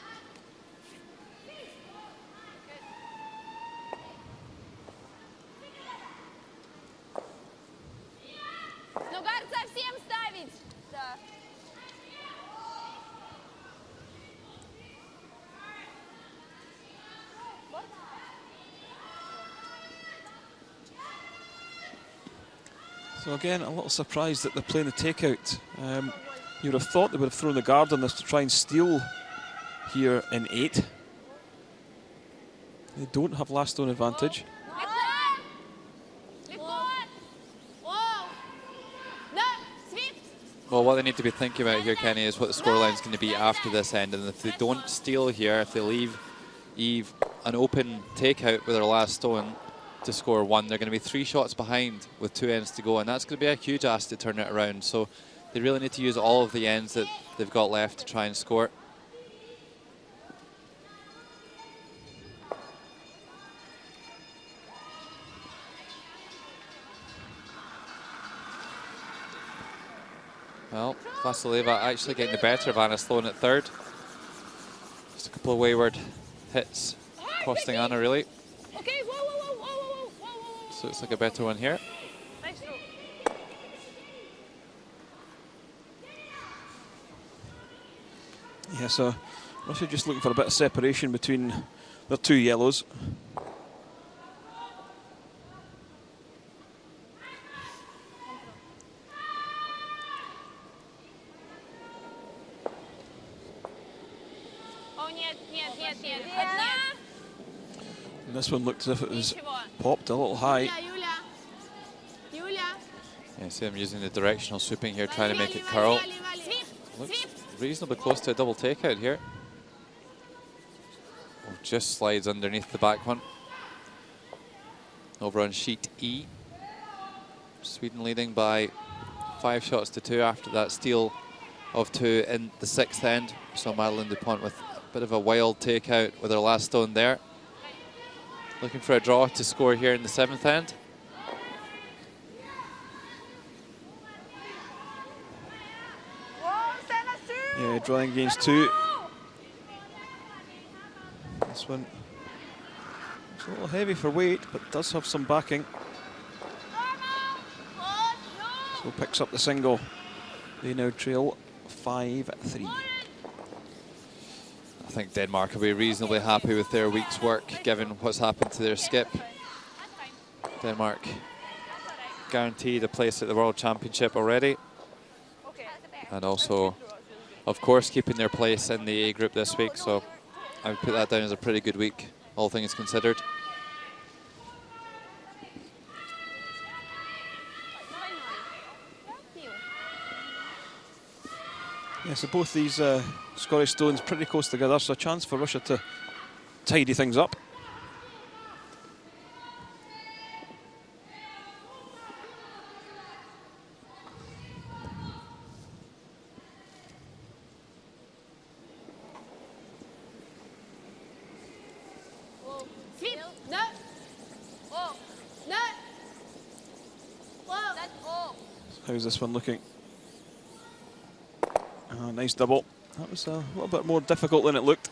Ну, гард совсем ставить. Да. So again, a little surprised that they're playing the takeout. You would have thought they would have thrown the guard on this to try and steal here in 8. They don't have last stone advantage. Well, what they need to be thinking about here, Kenny, is what the scoreline is going to be after this end. And if they don't steal here, if they leave Eve an open takeout with their last stone to score 1, they're going to be 3 shots behind with 2 ends to go. And that's going to be a huge ask to turn it around. So they really need to use all of the ends that they've got left to try and score. Well, Vasileva actually getting the better of Anna Sloan at 3rd. Just a couple of wayward hits costing Anna, really. Okay, whoa, whoa, whoa, whoa, whoa, whoa. So it's like a better one here. Nice throw. Yeah, so Russia just looking for a bit of separation between their 2 yellows. And this one looked as if it was popped a little high. Yeah, see them using the directional swooping here, trying to make it curl. Looks reasonably close to a double takeout here. Oh, just slides underneath the back one. Over on sheet E. Sweden leading by 5 shots to 2 after that steal of 2 in the 6th end. So Madeline Dupont with a bit of a wild takeout with her last stone there. Looking for a draw to score here in the 7th end. Yeah, drawing against 2. This one it's a little heavy for weight, but does have some backing. So picks up the single. They now trail 5-3. I think Denmark will be reasonably happy with their week's work, given what's happened to their skip. Denmark guaranteed a place at the World Championship already. And also, of course, keeping their place in the A group this week. So I would put that down as a pretty good week, all things considered. Yeah, so both these Scottish stones pretty close together, so a chance for Russia to tidy things up. How's this one looking? Oh, nice double. That was a little bit more difficult than it looked.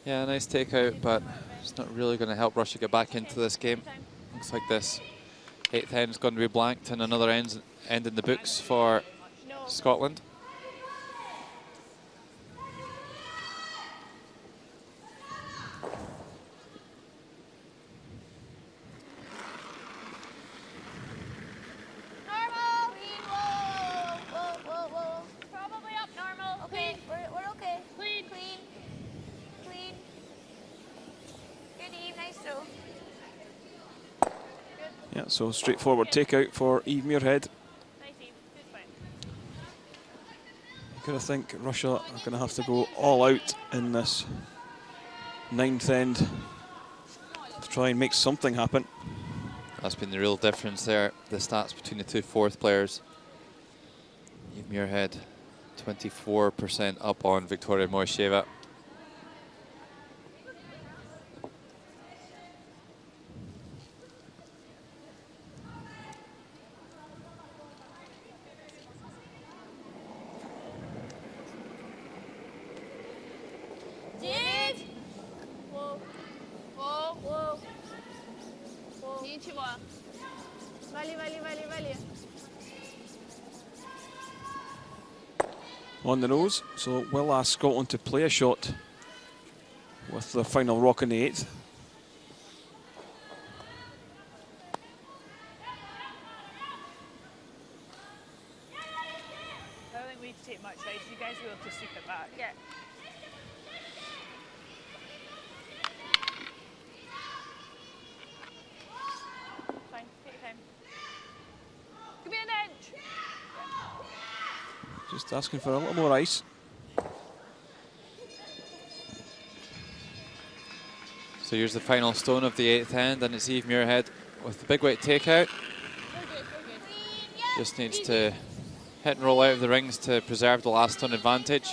Yeah, nice takeout, but it's not really going to help Russia get back into this game. Looks like this 8th end is going to be blanked and another end in the books for Scotland. Yeah, so straightforward takeout for Eve Muirhead. You're going to think Russia are going to have to go all out in this 9th end to try and make something happen. That's been the real difference there, the stats between the two fourth players. Eve Muirhead 24% up on Victoria Moisheva. Ничего. Вали, вали, вали, вали. On the nose, so we'll ask Scotland to play a shot with the final rock in the 8th. I don't think we need to take much ice. You guys will have to sweep it back. Yeah. Fine, take your time. Give me an inch. Just asking for a little more ice. So here's the final stone of the 8th end, and it's Eve Muirhead with the big weight takeout. Just needs to hit and roll out of the rings to preserve the last stone advantage.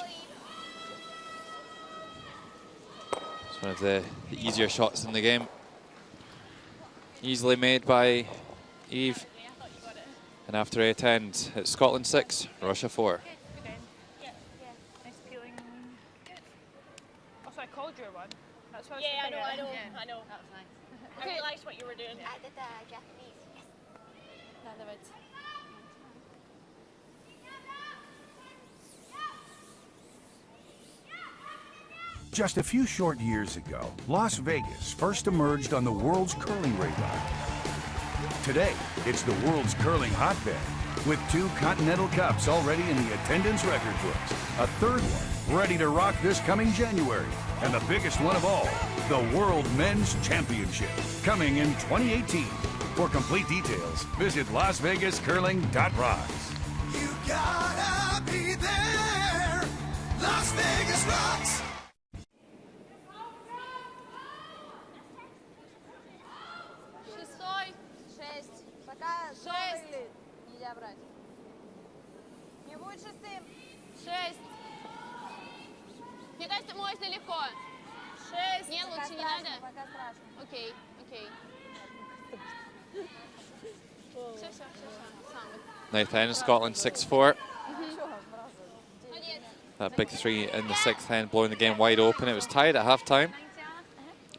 It's one of the easier shots in the game. Easily made by Eve. And after 8 ends, it's Scotland 6, Russia 4. Nice peeling. Also, I called you one. That's what I was Yeah, I know, thinking. I know. That was nice. I realised what you were doing. I did Japanese. Yes. Да, давайте. Just a few short years ago, Las Vegas first emerged on the world's curling radar. Today, it's the world's curling hotbed, with 2 Continental Cups already in the attendance record books, a 3rd one ready to rock this coming January, and the biggest one of all, the World Men's Championship, coming in 2018. For complete details, visit LasVegasCurling.rocks. You gotta be there. Las Vegas rocks. Шестой. 6. Пока 6. Нельзя брать. Не будет 6. 6. Мне кажется, можно легко. 6. Нет, лучше не надо. Пока страшно. Окей, окей. Все. Сам. 9th end, Scotland 6-4. That big 3 in the 6th end, blowing the game wide open. It was tied at half-time,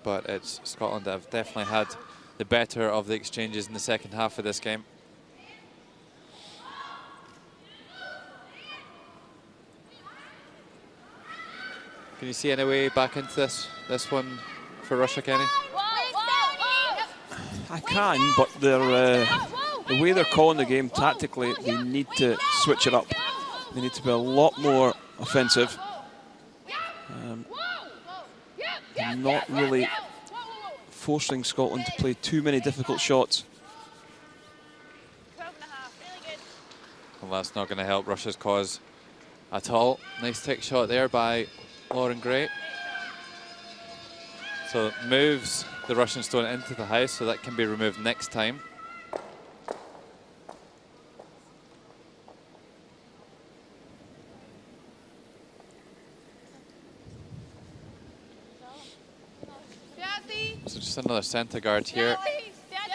but it's Scotland that have definitely had the better of the exchanges in the second half of this game. Can you see any way back into this one for Russia, Kenny? I can, but they're, the way they're calling the game tactically, they need to switch it up. They need to be a lot more offensive. Not really forcing Scotland to play too many difficult shots. 12.5, really good. Well, that's not going to help Russia's cause at all. Nice tick shot there by Lauren Gray. So it moves the Russian stone into the house, so that can be removed next time. So just another centre guard here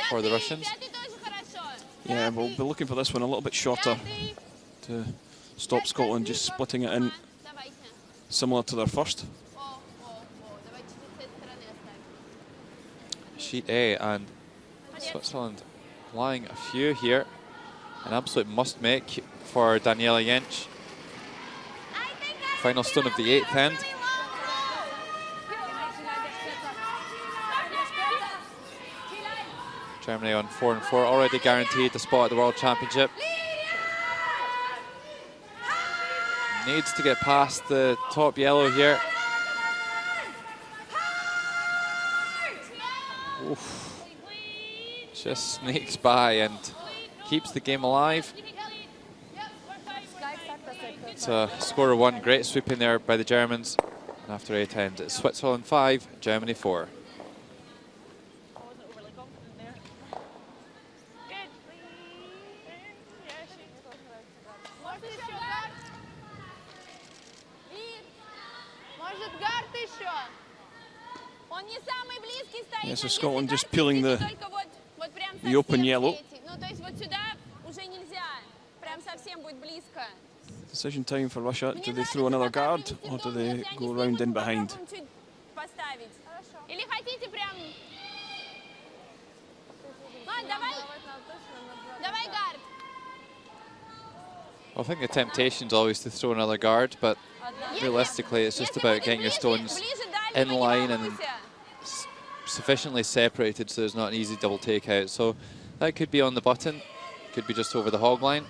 for the Russians. Yeah, we'll be looking for this one a little bit shorter to stop Scotland just splitting it in, similar to their first. Sheet A, and Switzerland flying a few here. An absolute must make for Daniela Jentsch. Final stone of the 8th end. Germany on 4-4, already guaranteed the spot at the World Championship. Needs to get past the top yellow here. Oof. just sneaks by and keeps the game alive. It's a score of 1. Great sweeping there by the Germans. And after 8 ends, it's Switzerland 5, Germany 4. Yeah, so Scotland just peeling the open yellow. Decision time for Russia. Do they throw another guard or do they go round in behind? I think the temptation is always to throw another guard, but realistically it's just about getting your stones in line and sufficiently separated so there's not an easy double takeout. So that could be on the button, could be just over the hog line.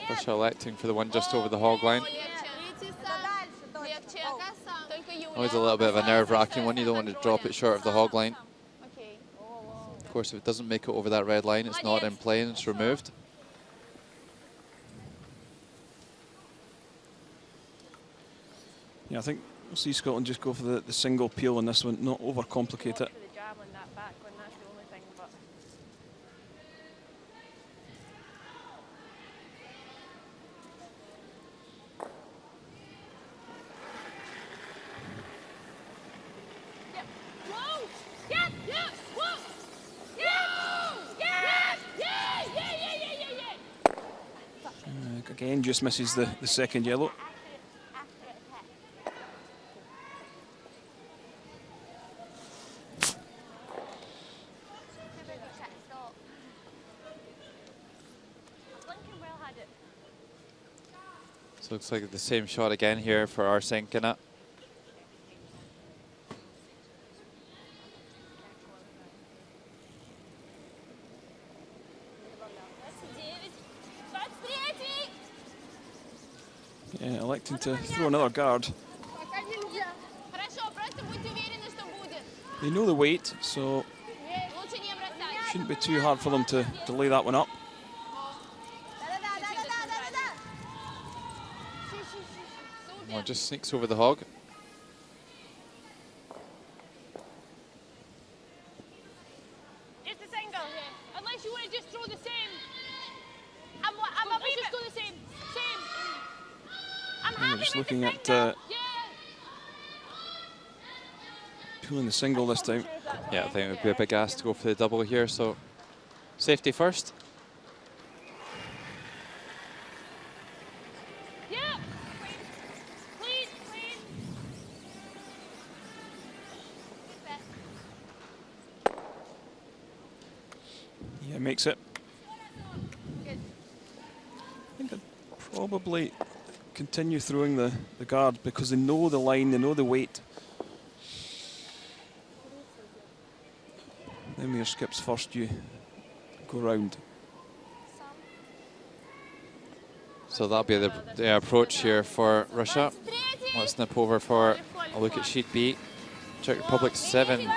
Russia electing for the one just over the hog line. Always a little bit of a nerve-wracking one. You don't want to drop it short of the hog line. Of course, if it doesn't make it over that red line, it's not in play and it's removed. Yeah, I think we'll see Scotland just go for the single peel on this one, not overcomplicate it. Again, just misses the second yellow. So looks like the same shot again here for Arsenkina. Yeah, electing to throw another guard. They know the weight, so shouldn't be too hard for them to lay that one up. Well, just sneaks over the hog. Just a single, yeah. Unless you want to just throw the same. Let's just go the same. We're just looking at pulling the single this time. Yeah, I think it would be a big ask to go for the double here, so safety first. Yeah. Clean. Yeah, makes it. I think I'd probably continue throwing the guard because they know the line, they know the weight. Then when your skips first, you go round. So that'll be the approach here for Russia. Let's nip over for a look at sheet B. Czech Republic 7,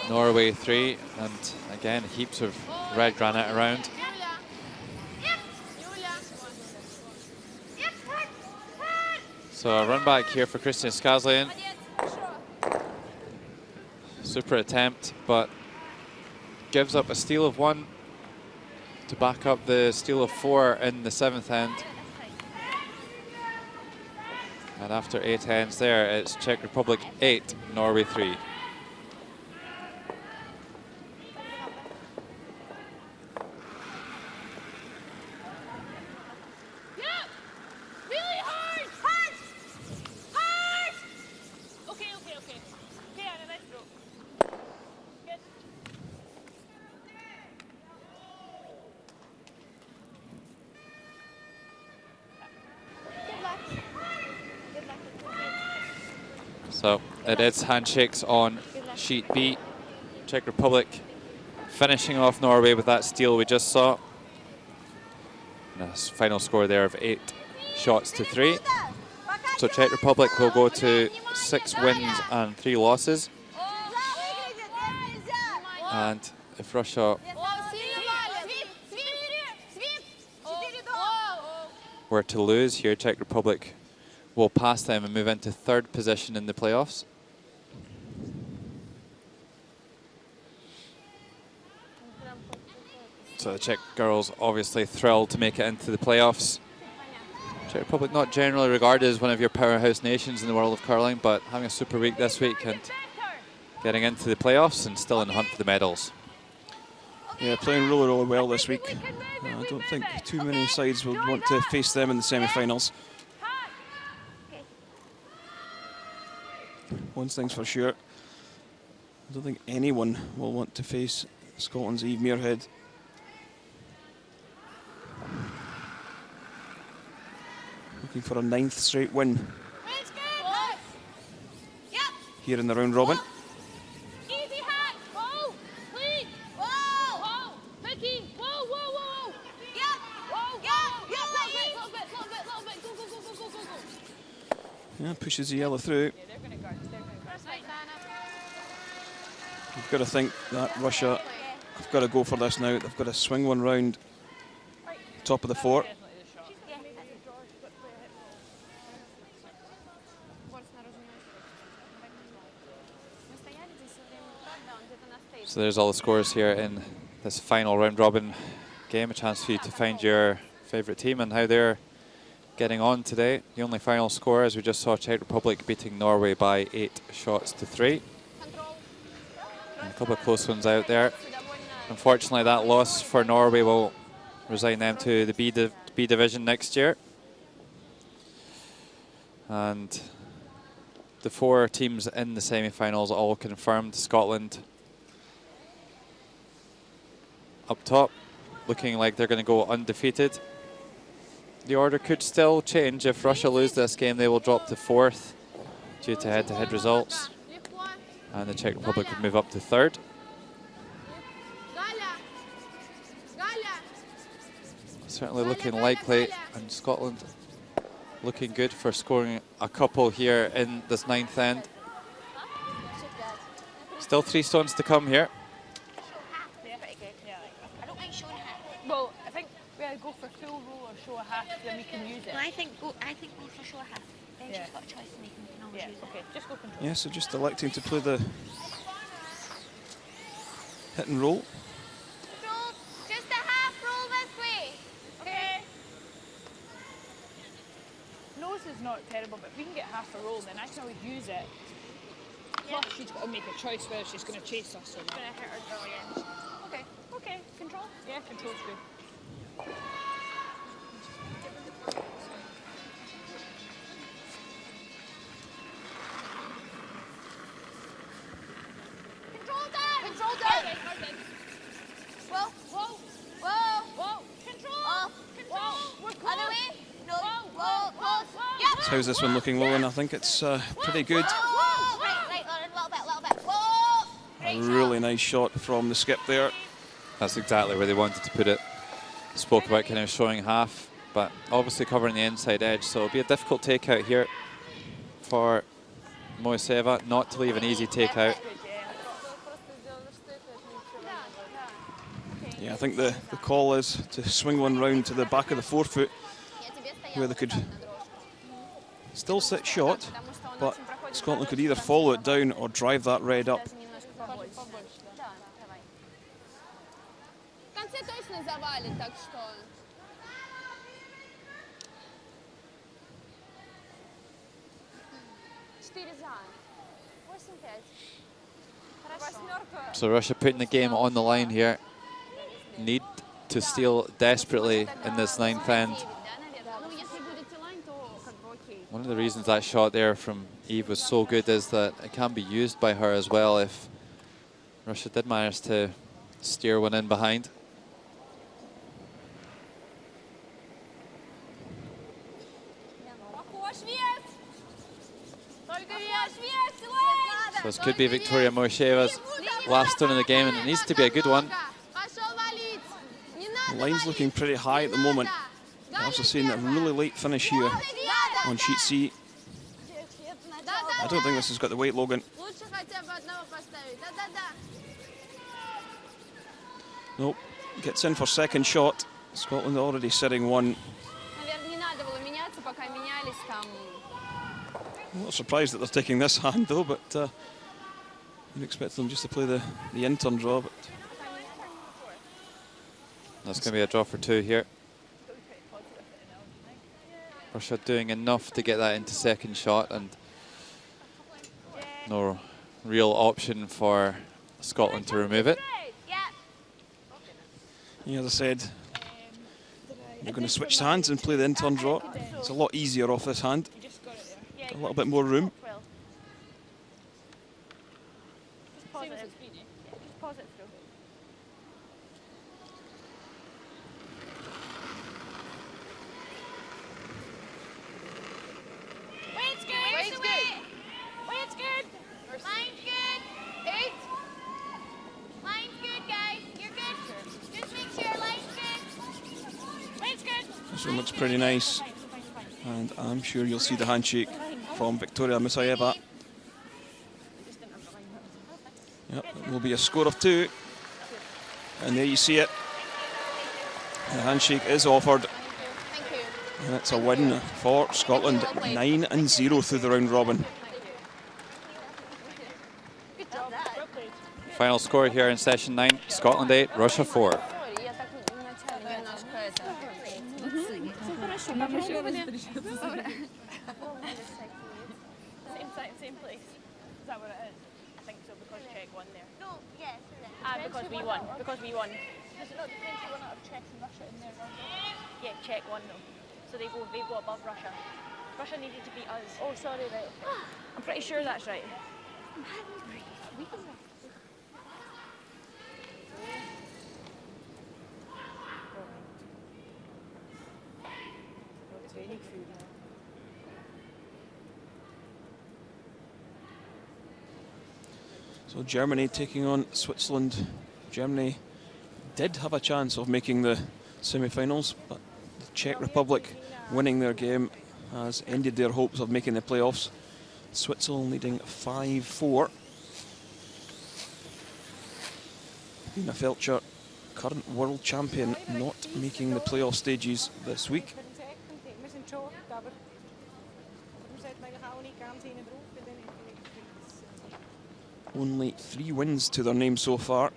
Norway 3, and again heaps of red granite around. So a run back here for Christian Skazlian. Super attempt, but gives up a steal of 1 to back up the steal of 4 in the 7th end. And after 8 ends there, it's Czech Republic 8, Norway 3. So it is handshakes on sheet B. Czech Republic finishing off Norway with that steal we just saw. And a final score there of 8 shots to 3. So Czech Republic will go to 6 wins and 3 losses. And if Russia were to lose here, Czech Republic will pass them and move into 3rd position in the playoffs. So the Czech girls obviously thrilled to make it into the playoffs. Czech Republic not generally regarded as one of your powerhouse nations in the world of curling, but having a super week this week and getting into the playoffs and still in the hunt for the medals. Yeah, playing really, really well this week. I don't think too many sides will want to face them in the semi-finals. One thing's for sure, I don't think anyone will want to face Scotland's Eve Muirhead. Looking for a 9th straight win here in the round robin. Easy hack. Whoa, please. Whoa, Vicky. Whoa. Yeah. Whoa. Little bit. Go. Yeah, pushes the yellow through. Yeah, they're going to guard. You've got to think that Russia have got to go for this now. They've got to swing one round top of the fort. So there's all the scores here in this final round robin game. A chance for you to find your favourite team and how they're getting on today. The only final score, as we just saw, Czech Republic beating Norway by 8 shots to 3. And a couple of close ones out there. Unfortunately, that loss for Norway will resign them to the B division next year. And the 4 teams in the semi-finals all confirmed. Scotland up top, looking like they're going to go undefeated. The order could still change. If Russia lose this game, they will drop to 4th due to head-to-head results. And the Czech Republic would move up to 3rd. Certainly looking likely, and Scotland looking good for scoring a couple here in this 9th end. Still 3 stones to come here. Well, I think we either go for full roll or show a half, then we can use it. I think go for show a half. Then she's got a choice to make and we can always use it. Okay, just go control. Yeah, so just electing to play the hit and roll. Just a half roll this way. Okay. Nose is not terrible, but if we can get half a roll, then I can always use it. Plus, she's got to make a choice whether she's going to chase us or not. Gonna hit her draw again. Okay, control? Yeah, control's good. Control down. Whoa. Control. We're close. Other way. No. Whoa. Close. Yep. So how's this one looking, Lauren? I think it's pretty good. Whoa. Right, Lauren. A little bit. Whoa. A really nice shot from the skip there. That's exactly where they wanted to put it. Spoke about kind of showing half, but obviously covering the inside edge, so it'll be a difficult takeout here for Moiseva, not to leave an easy takeout. Yeah, I think the call is to swing one round to the back of the forefoot where they could still sit shot, but Scotland could either follow it down or drive that red up. Точно завалит, так что. 4 за. 8-5. So Russia putting the game on the line here. Need to steal desperately in this 9th end. One of the reasons that shot there from Eve was so good is that it can be used by her as well if Russia did manage to steer one in behind. So this could be Victoria Moisheva's last stone in the game, and it needs to be a good one. The line's looking pretty high at the moment. I've also seen a really late finish here on sheet C. I don't think this has got the weight, Logan. Nope, gets in for second shot. Scotland already sitting one. I'm not surprised that they're taking this hand though, but you'd expect them just to play the in-turn draw. But that's going to be a draw for 2 here. Russia doing enough to get that into second shot, and no real option for Scotland to remove it. Yeah, as I said, they're going to switch hands and play the in-turn draw. It's a lot easier off this hand. A little bit more room. This one looks pretty nice, and I'm sure you'll see the handshake from Victoria Musayeva. Yep, it will be a score of 2, and there you see it. The handshake is offered, and it's a win for Scotland, 9-0 through the round robin. Final score here in session 9, Scotland 8, Russia 4. Same place. Is that what it is? I think so, because Czech won there. No, yes. Because we won. Because we won. Does it not depend on one out of Czech and Russia in there? Yeah, Czech won though. So they go above Russia. Russia needed to beat us. Oh, sorry, right. I'm pretty sure that's right. So Germany taking on Switzerland. Germany did have a chance of making the semi-finals, but the Czech Republic winning their game has ended their hopes of making the playoffs. Switzerland leading 5-4. Nina Felcher, current world champion, not making the playoff stages this week. Only 3 wins to their name so far.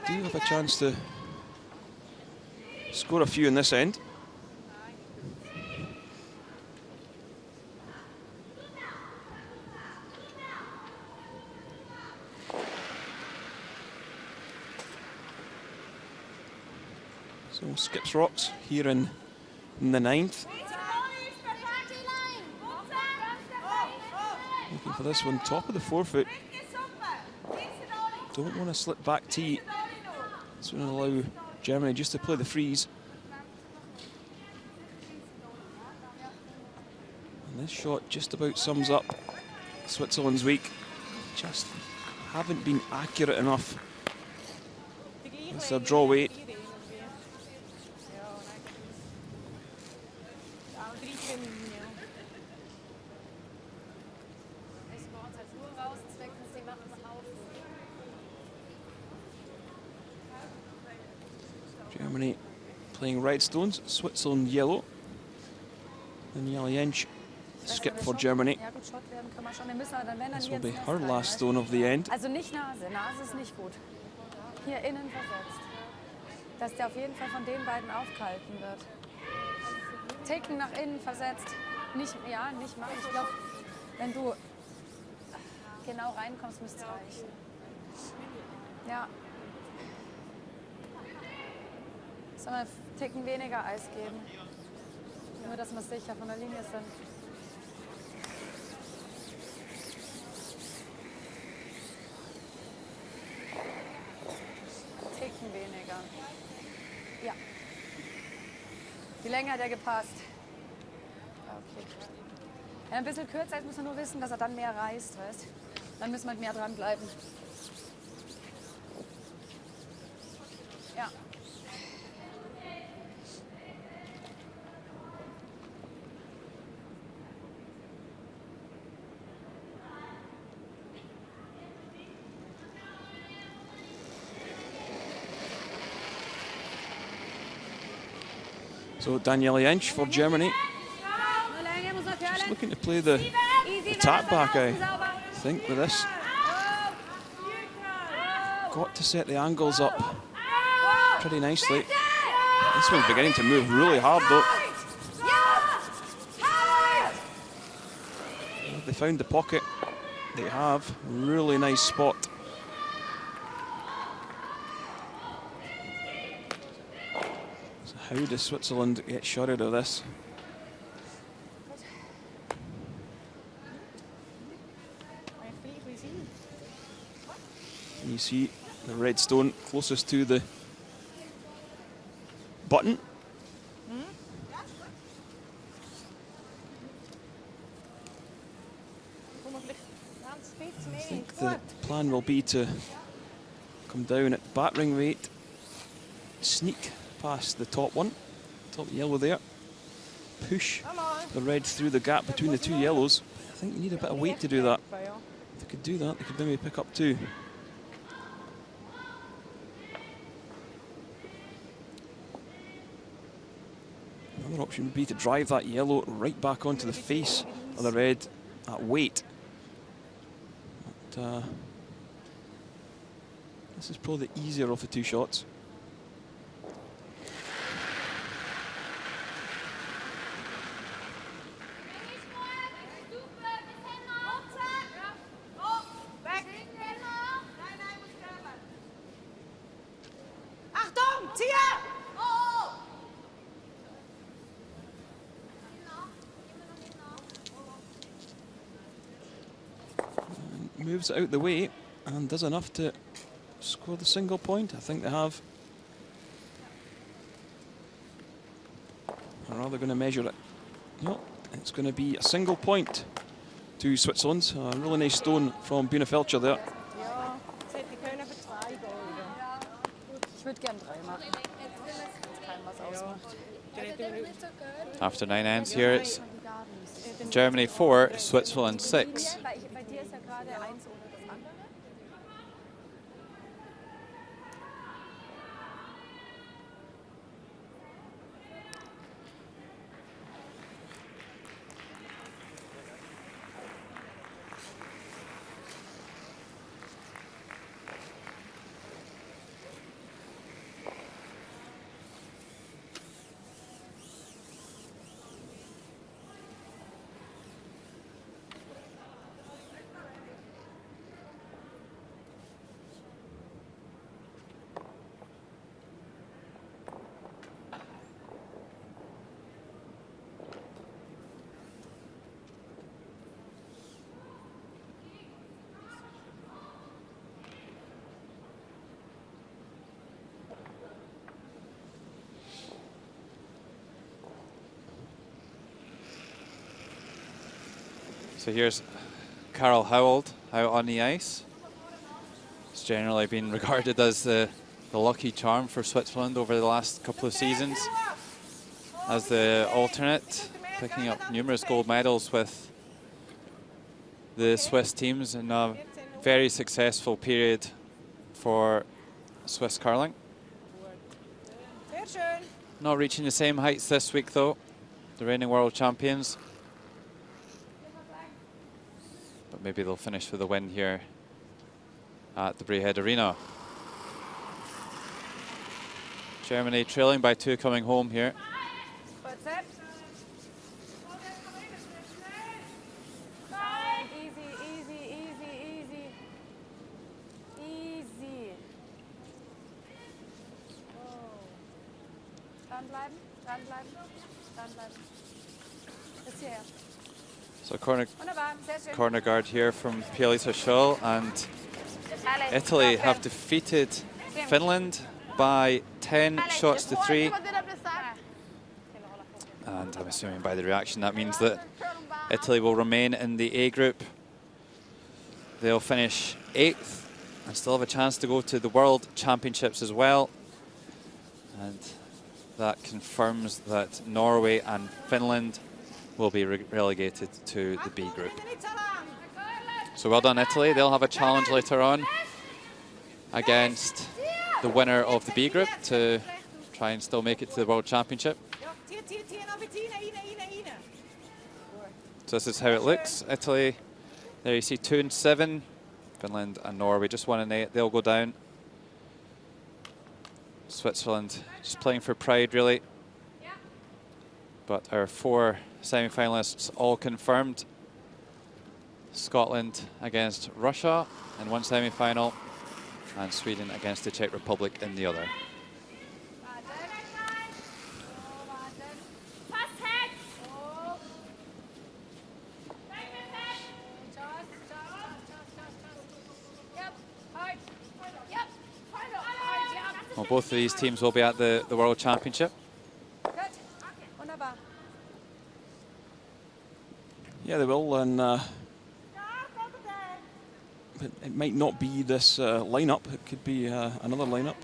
Do have a chance to score a few in this end. So skips rocks here in the 9th. Looking for this one, top of the forefoot. Don't want to slip back tee. This will allow Germany just to play the freeze. And this shot just about sums up Switzerland's week. Just haven't been accurate enough with their draw weight. Germany playing red stones, Switzerland yellow. And Jaliensch skip for Germany. This will be her last stone of the end. Also nicht Nase, Nase ist nicht gut. Hier innen versetzt. Dass der auf jeden Fall von den beiden aufgehalten wird. Ticken nach innen versetzt. Nicht, ja, nicht machen. Ich glaube, wenn du genau reinkommst, müsste es reichen. Ja. Sollen wir einen Ticken weniger Eis geben? Nur, dass wir sicher von der Linie sind. Ticken weniger. Ja. Wie länger hat er gepasst? Okay. Ja, ein bisschen kürzer, jetzt müssen wir nur wissen, dass er dann mehr reißt, weißt? Dann müssen wir halt mehr dranbleiben. Ja. So Daniela Jentsch for Germany. Just looking to play the attack back, I think, with this. Got to set the angles up pretty nicely. This one's beginning to move really hard though. They found the pocket. They have. Really nice spot. So how does Switzerland get shot out of this? And you see the red stone closest to the button. I think the plan will be to come down at battering rate, sneak past the top one, top yellow there, push the red through the gap between the two yellows. I think you need a bit of weight to do that. If they could do that, they could maybe pick up two. Another option would be to drive that yellow right back onto the face of the red at weight. But, this is probably the easier of the two shots. Moves it out the way and does enough to score the single point. I think they have. Or are they going to measure it? No, it's going to be a single point to Switzerland. A really nice stone from Bühnefelcher there. After 9 ends here, it's Germany 4, Switzerland 6. So here's Carol Howald out on the ice. It's generally been regarded as the lucky charm for Switzerland over the last couple of seasons as the alternate, picking up numerous gold medals with the Swiss teams in a very successful period for Swiss curling. Not reaching the same heights this week though, the reigning world champions. But maybe they'll finish with a win here at the Braehead Arena. Germany trailing by 2 coming home here. So corner guard here from Pia-Lisa Scholl, and Italy have defeated Finland by 10 shots to 3. And I'm assuming by the reaction that means that Italy will remain in the A group. They'll finish 8th and still have a chance to go to the World Championships as well. And that confirms that Norway and Finland will be relegated to the B group. So well done Italy. They'll have a challenge later on against the winner of the B group to try and still make it to the World Championship. So this is how it looks. Italy, there you see 2 and 7. Finland and Norway just 1 and 8. They'll go down. Switzerland just playing for pride, really. But our 4 semi-finalists all confirmed. Scotland against Russia in 1 semi-final, and Sweden against the Czech Republic in the other. Well, both of these teams will be at the World Championship. Yeah, they will, and it might not be this lineup. It could be another lineup.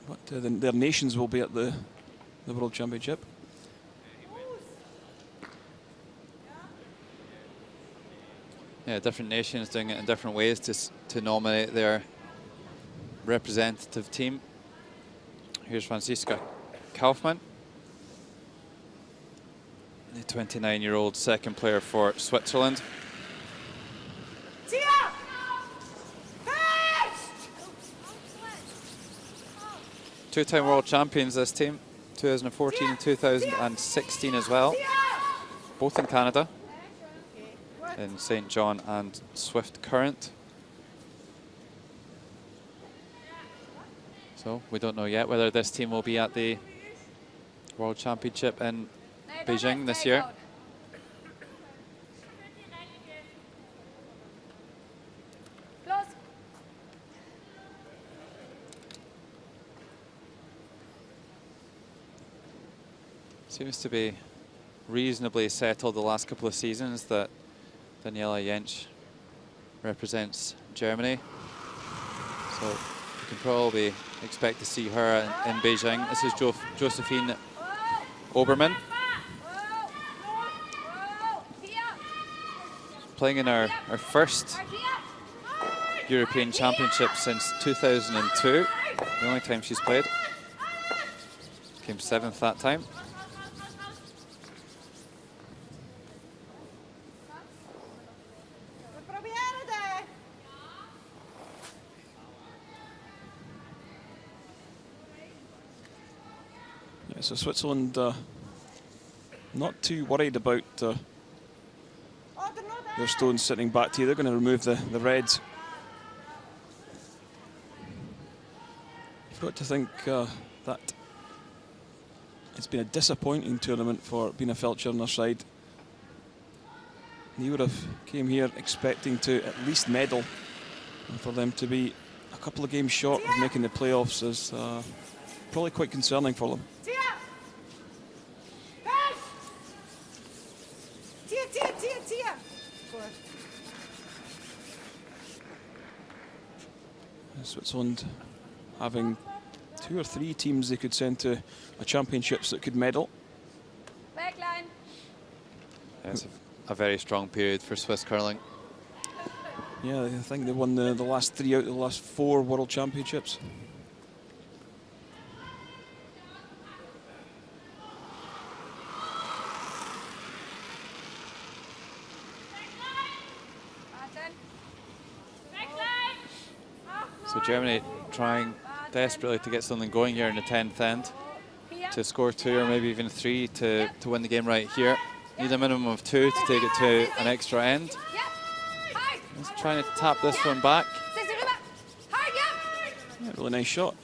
But their nations will be at the World Championship. Yeah, different nations doing it in different ways to nominate their representative team. Here's Franziska Kaufmann, the 29-year-old second player for Switzerland. Two-time world champions, this team, 2014 and 2016 as well, both in Canada, in St. John and Swift Current. So we don't know yet whether this team will be at the World Championship in Beijing this year. Seems to be reasonably settled the last couple of seasons that Daniela Jentsch represents Germany. So you can probably expect to see her in Beijing. This is Josephine Obermann. Playing in our first European Championship since 2002. The only time she's played. Came 7th that time. So Switzerland not too worried about their stones sitting back here. They're going to remove the reds. You've got to think that it's been a disappointing tournament for Bina Felcher on their side. They would have came here expecting to at least medal, and for them to be a couple of games short of making the playoffs is probably quite concerning for them. Switzerland having 2 or 3 teams they could send to a championships that could medal. Backline. Yeah, it's a very strong period for Swiss curling. Yeah, I think they won the last 3 out of the last 4 World Championships. So Germany trying desperately to get something going here in the 10th end, to score 2 or maybe even 3 to win the game right here. Need a minimum of 2 to take it to an extra end. Just trying to tap this one back. Yeah, really nice shot.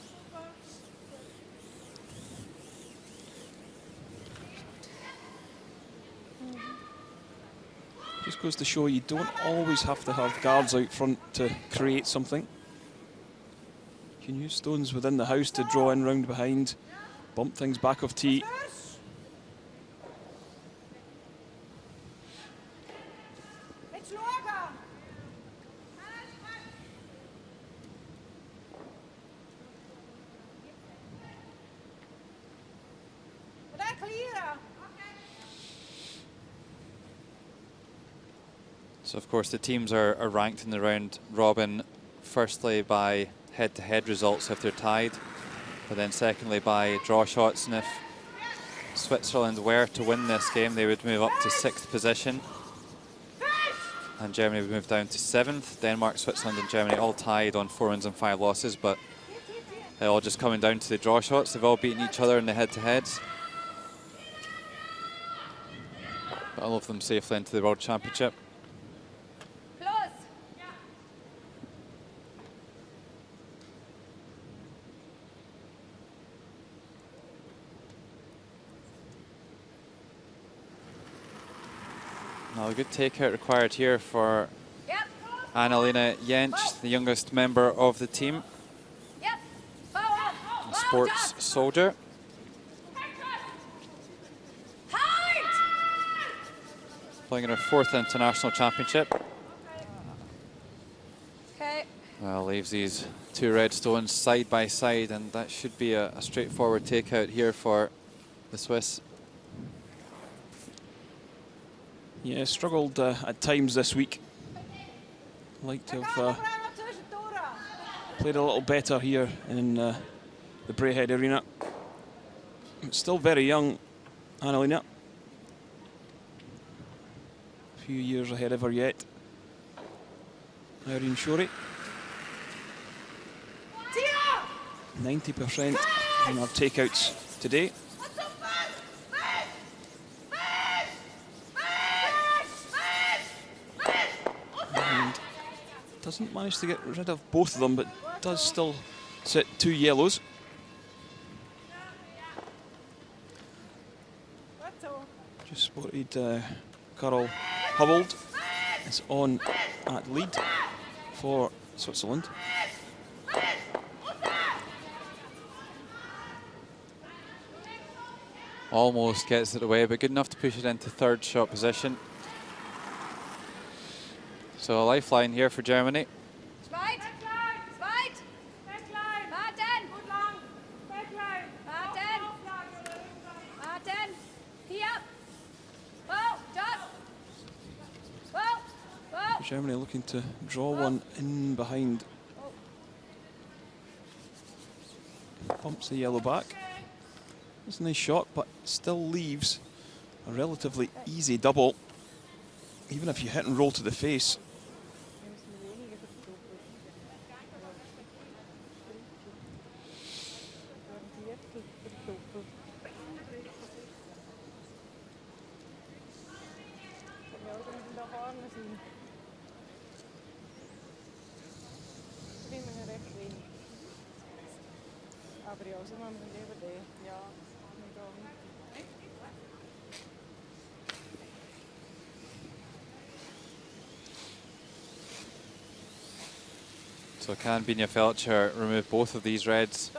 Just goes to show you don't always have to have guards out front to create something. You can use stones within the house to draw in round behind, bump things back off tee. So of course the teams are ranked in the round robin firstly by head-to-head results if they're tied, but then secondly by draw shots. And if Switzerland were to win this game, they would move up to 6th position. And Germany would move down to 7th. Denmark, Switzerland and Germany all tied on 4 wins and 5 losses, but they're all just coming down to the draw shots. They've all beaten each other in the head-to-heads. But all of them safely into the World Championship. Now a good takeout required here for Annalena Jentsch, the youngest member of the team. A sports soldier. Playing in her 4th international championship. Well, leaves these 2 red stones side by side, and that should be a straightforward takeout here for the Swiss. Yeah, struggled at times this week. Like to have played a little better here in the Braehead arena. Still very young, Annalena. A few years ahead of her yet. Irene Shorey. 90% in our takeouts today. Doesn't manage to get rid of both of them, but does still sit 2 yellows. Just spotted Carol Hubbold is on at lead for Switzerland. Almost gets it away, but good enough to push it into 3rd shot position. So a lifeline here for Germany. Germany looking to draw one in behind. Bumps the yellow back. It's a nice shot, but still leaves a relatively easy double, even if you hit and roll to the face. So can Binia-Felcher remove both of these reds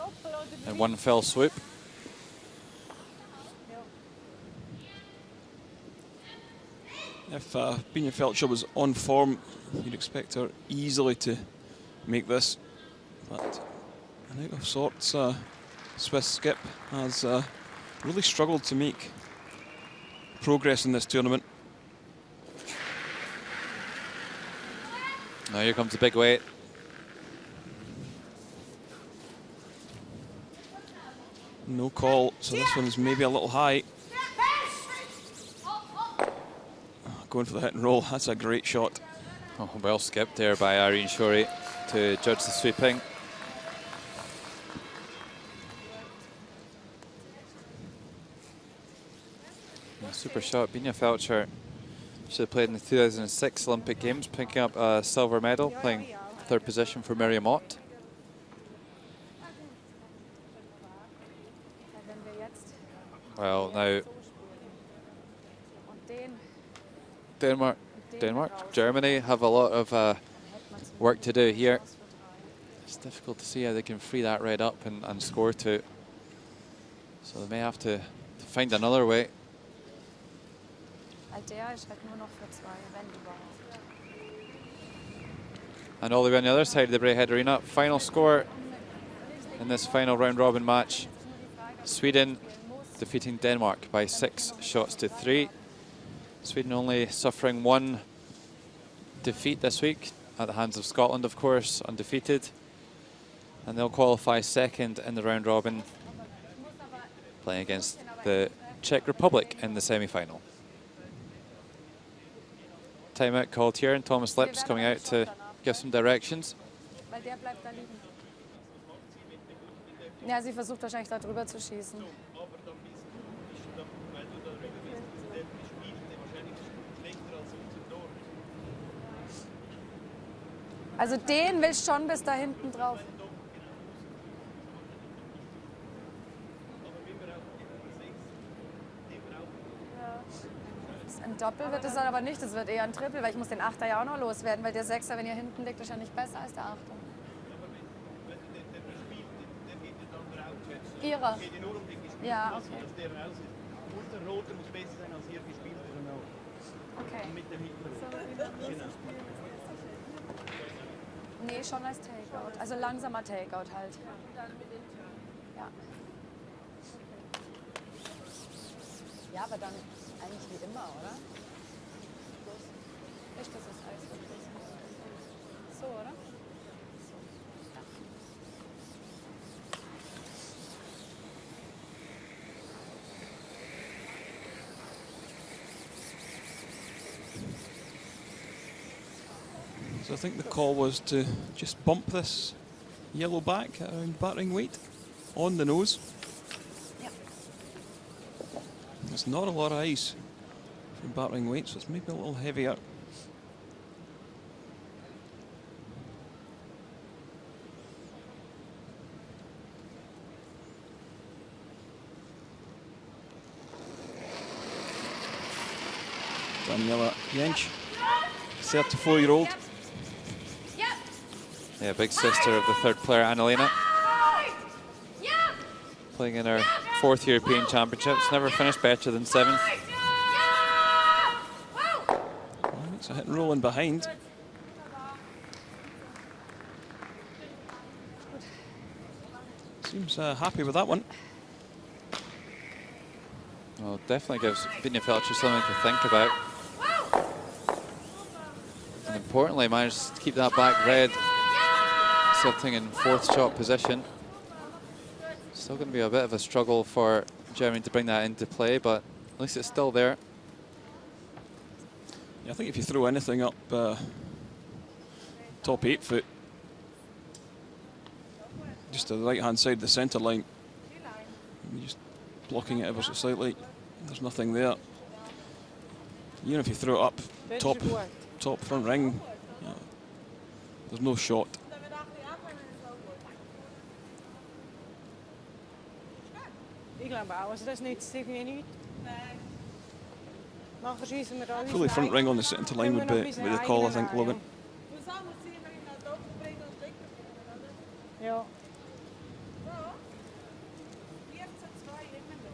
in one fell swoop? If Binia-Felcher was on form, you'd expect her easily to make this. But an out of sorts Swiss skip has really struggled to make progress in this tournament. Now here comes the big weight. No call, so this one's maybe a little high. Going for the hit and roll, that's a great shot. Oh, well skipped there by Irene Shorey to judge the sweeping. A super shot. Binia-Felcher should have played in the 2006 Olympic Games, picking up a silver medal, playing 3rd position for Miriam Ott. Well, now Denmark, Germany have a lot of work to do here. It's difficult to see how they can free that red up and score 2. So they may have to find another way. And all the way on the other side of the Braehead arena, final score in this final round robin match. Sweden defeating Denmark by 6 shots to 3. Sweden only suffering 1 defeat this week at the hands of Scotland, of course, undefeated. And they'll qualify second in the round robin, playing against the Czech Republic in the semi-final. Timeout called here, and Thomas Lips coming out to give some directions. Weil der bleibt da liegen. Ja, sie versucht wahrscheinlich da drüber zu schießen. Also den will schon bis da hinten drauf. Ein Doppel wird es dann aber nicht, es wird eher ein Triple, weil ich muss den Achter ja auch noch loswerden, weil der Sechser, wenn ihr hinten liegt, ist ja nicht besser als der Achter. Ihrer. Ja, okay. Okay. Nee, schon als Takeout. Also langsamer Takeout halt. Ja. Ja, aber dann eigentlich wie immer, oder? Nicht, dass das Eis wird. So, oder? So I think the call was to just bump this yellow back at around battering weight on the nose. Yep. There's not a lot of ice from battering weight, so it's maybe a little heavier. Daniela Jensch, 34-year-old. Yeah, big sister of the third player, Annalena. Playing in her 4th European Championships. Never finished better than 7th. It's a hit and roll in behind. Seems happy with that one. Well, definitely gives Vinja Felcher something to think about. And importantly, managed to keep that back red sitting in 4th shot position. Still going to be a bit of a struggle for Germany to bring that into play, but at least it's still there. Yeah, I think if you throw anything up top 8 foot, just to the right-hand side of the centre line, you're just blocking it ever so slightly. There's nothing there. Even if you throw it up top front ring, there's no shot. Fully front ring on the centre line would be the call, I think, Logan. Ja.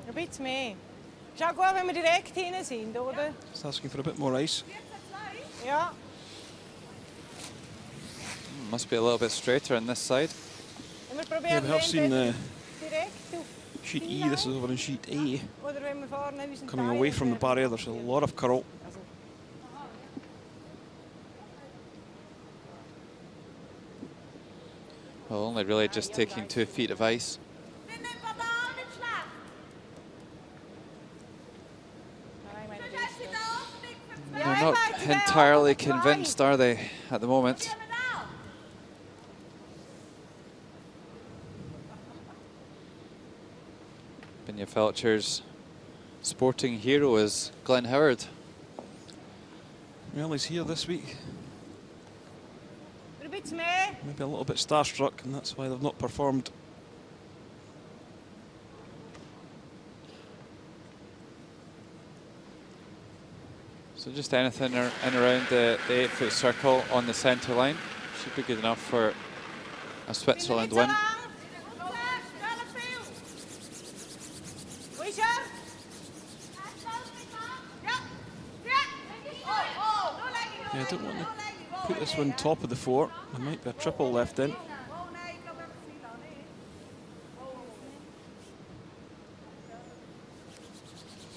Ein bisschen mehr. Ist auch gut, wenn wir direkt hinein sind, oder? It's asking for a bit more ice. Ja. Must be a little bit straighter on this side. Yeah, we have seen sheet E, this is over in sheet A. Coming away from the barrier, there's a lot of curl. Well, only really just taking 2 feet of ice. They're not entirely convinced, are they, at the moment? Vinja Felcher's sporting hero is Glenn Howard. Well, he's here this week. Maybe a little bit starstruck, and that's why they've not performed. So just anything in around the 8-foot circle on the centre line should be good enough for a Switzerland win. Yeah, I don't want to put this one top of the 4. There might be a triple left in.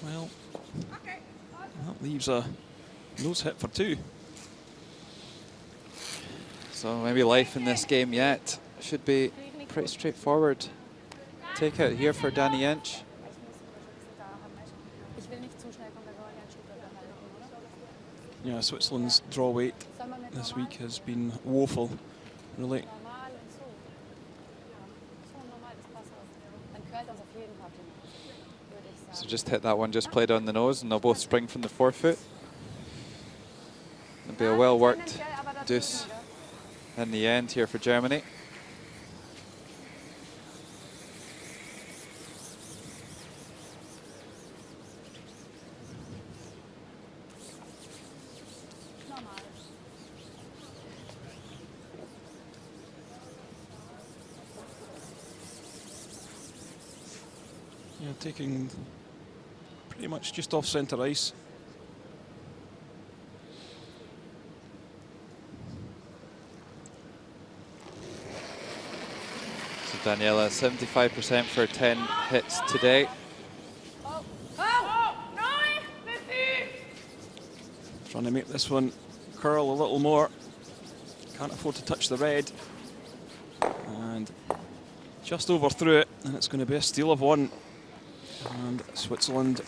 Well, that leaves a nose hit for 2. So maybe life in this game yet. Should be pretty straightforward takeout here for Danny Inch. Yeah, Switzerland's draw weight this week has been woeful, really. So just hit that one, just played on the nose, and they'll both spring from the forefoot. It'll be a well-worked deuce in the end here for Germany. Yeah, taking pretty much just off centre ice. So Daniela, 75% for 10 hits today. Trying to make this one curl a little more. Can't afford to touch the red. And just overthrew it, and it's going to be a steal of one. And Switzerland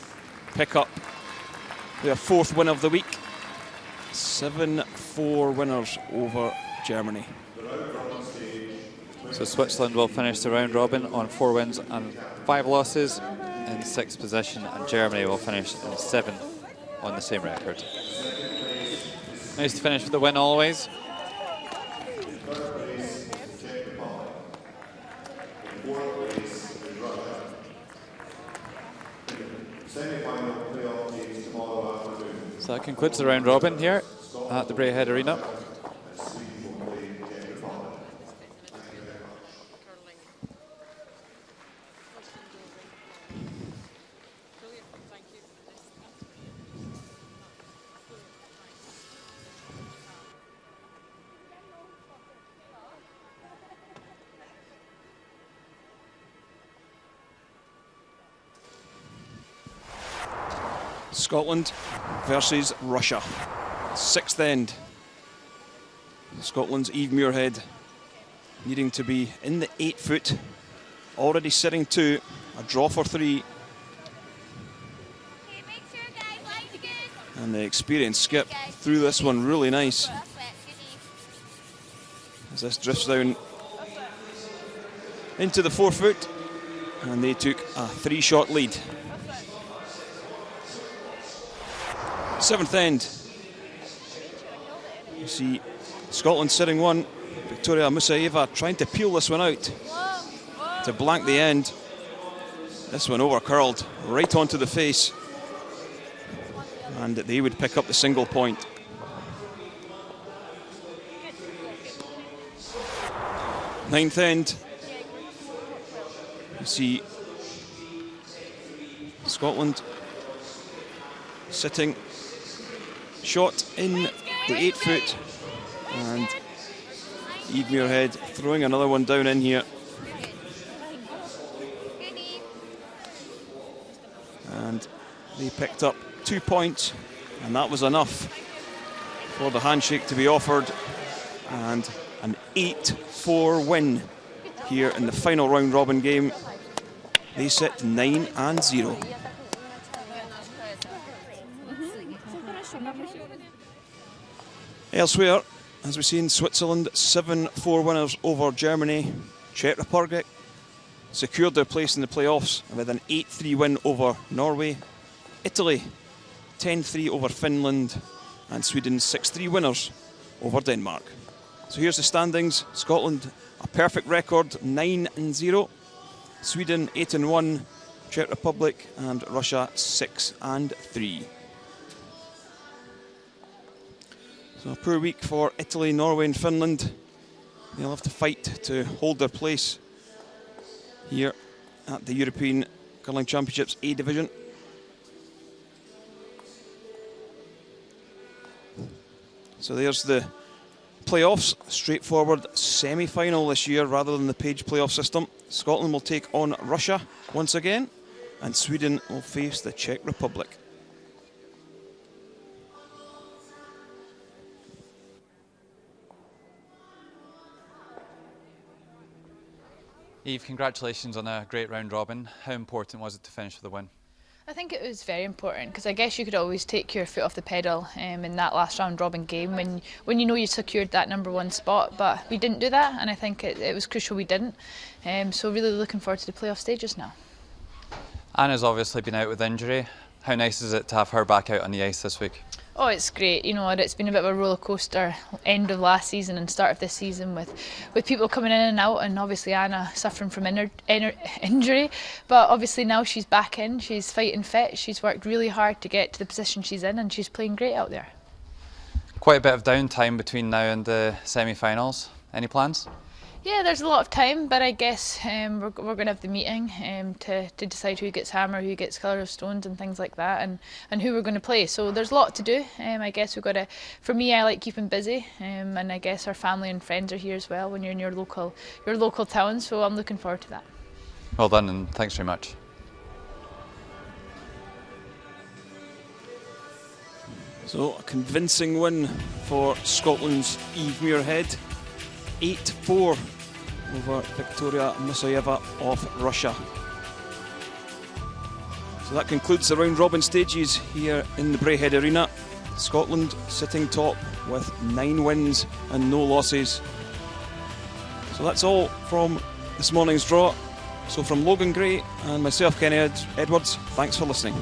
pick up their 4th win of the week. 7-4 winners over Germany. So Switzerland will finish the round robin on 4 wins and 5 losses in 6th position, and Germany will finish in 7th on the same record. Nice to finish with the win always. So that concludes the round robin here at the Braehead Arena. Scotland versus Russia. 6th end. Scotland's Eve Muirhead needing to be in the 8 foot. Already sitting 2. A draw for 3. And the experienced skip through this one really nice. As this drifts down into the 4 foot. And they took a 3-shot lead. 7th end. You see Scotland sitting 1. Victoria Musaeva trying to peel this one out to blank the end. This one over curled right onto the face. And they would pick up the single point. Ninth end. You see Scotland sitting shot in the 8 foot, and Eve Muirhead throwing another one down in here. And they picked up 2 points, and that was enough for the handshake to be offered, and an 8-4 win here in the final round robin game. They sit 9-0. Elsewhere, as we've seen, Switzerland 7-4 winners over Germany. Czech Republic secured their place in the playoffs with an 8-3 win over Norway. Italy 10-3 over Finland, and Sweden 6-3 winners over Denmark. So here's the standings. Scotland a perfect record, 9-0. Sweden 8-1. Czech Republic and Russia 6-3. So a poor week for Italy, Norway and Finland. They'll have to fight to hold their place here at the European Curling Championships A Division. So there's the playoffs, straightforward semi-final this year rather than the Page playoff system. Scotland will take on Russia once again, and Sweden will face the Czech Republic. Eve, congratulations on a great round robin. How important was it to finish with a win? I think it was very important because I guess you could always take your foot off the pedal in that last round robin game when you know you secured that #1 spot, but we didn't do that, and I think it was crucial we didn't. So really looking forward to the playoff stages now. Anna's obviously been out with injury. How nice is it to have her back out on the ice this week? Oh, it's great. You know, it's been a bit of a roller coaster end of last season and start of this season with people coming in and out, and obviously Anna suffering from injury. But obviously now she's back in, she's fighting fit, she's worked really hard to get to the position she's in, and she's playing great out there. Quite a bit of downtime between now and the semi-finals. Any plans? Yeah, there's a lot of time, but I guess we're going to have the meeting to decide who gets hammer, who gets colour of stones and things like that, and who we're going to play. So there's a lot to do. I guess we've got to, for me, I like keeping busy, and I guess our family and friends are here as well when you're in your local town, so I'm looking forward to that. Well done, and thanks very much. So a convincing win for Scotland's Eve Muirhead. 8-4 over Victoria Musoyeva of Russia. So that concludes the round robin stages here in the Braehead Arena. Scotland sitting top with 9 wins and no losses. So that's all from this morning's draw. So from Logan Gray and myself, Kenny Edwards, thanks for listening.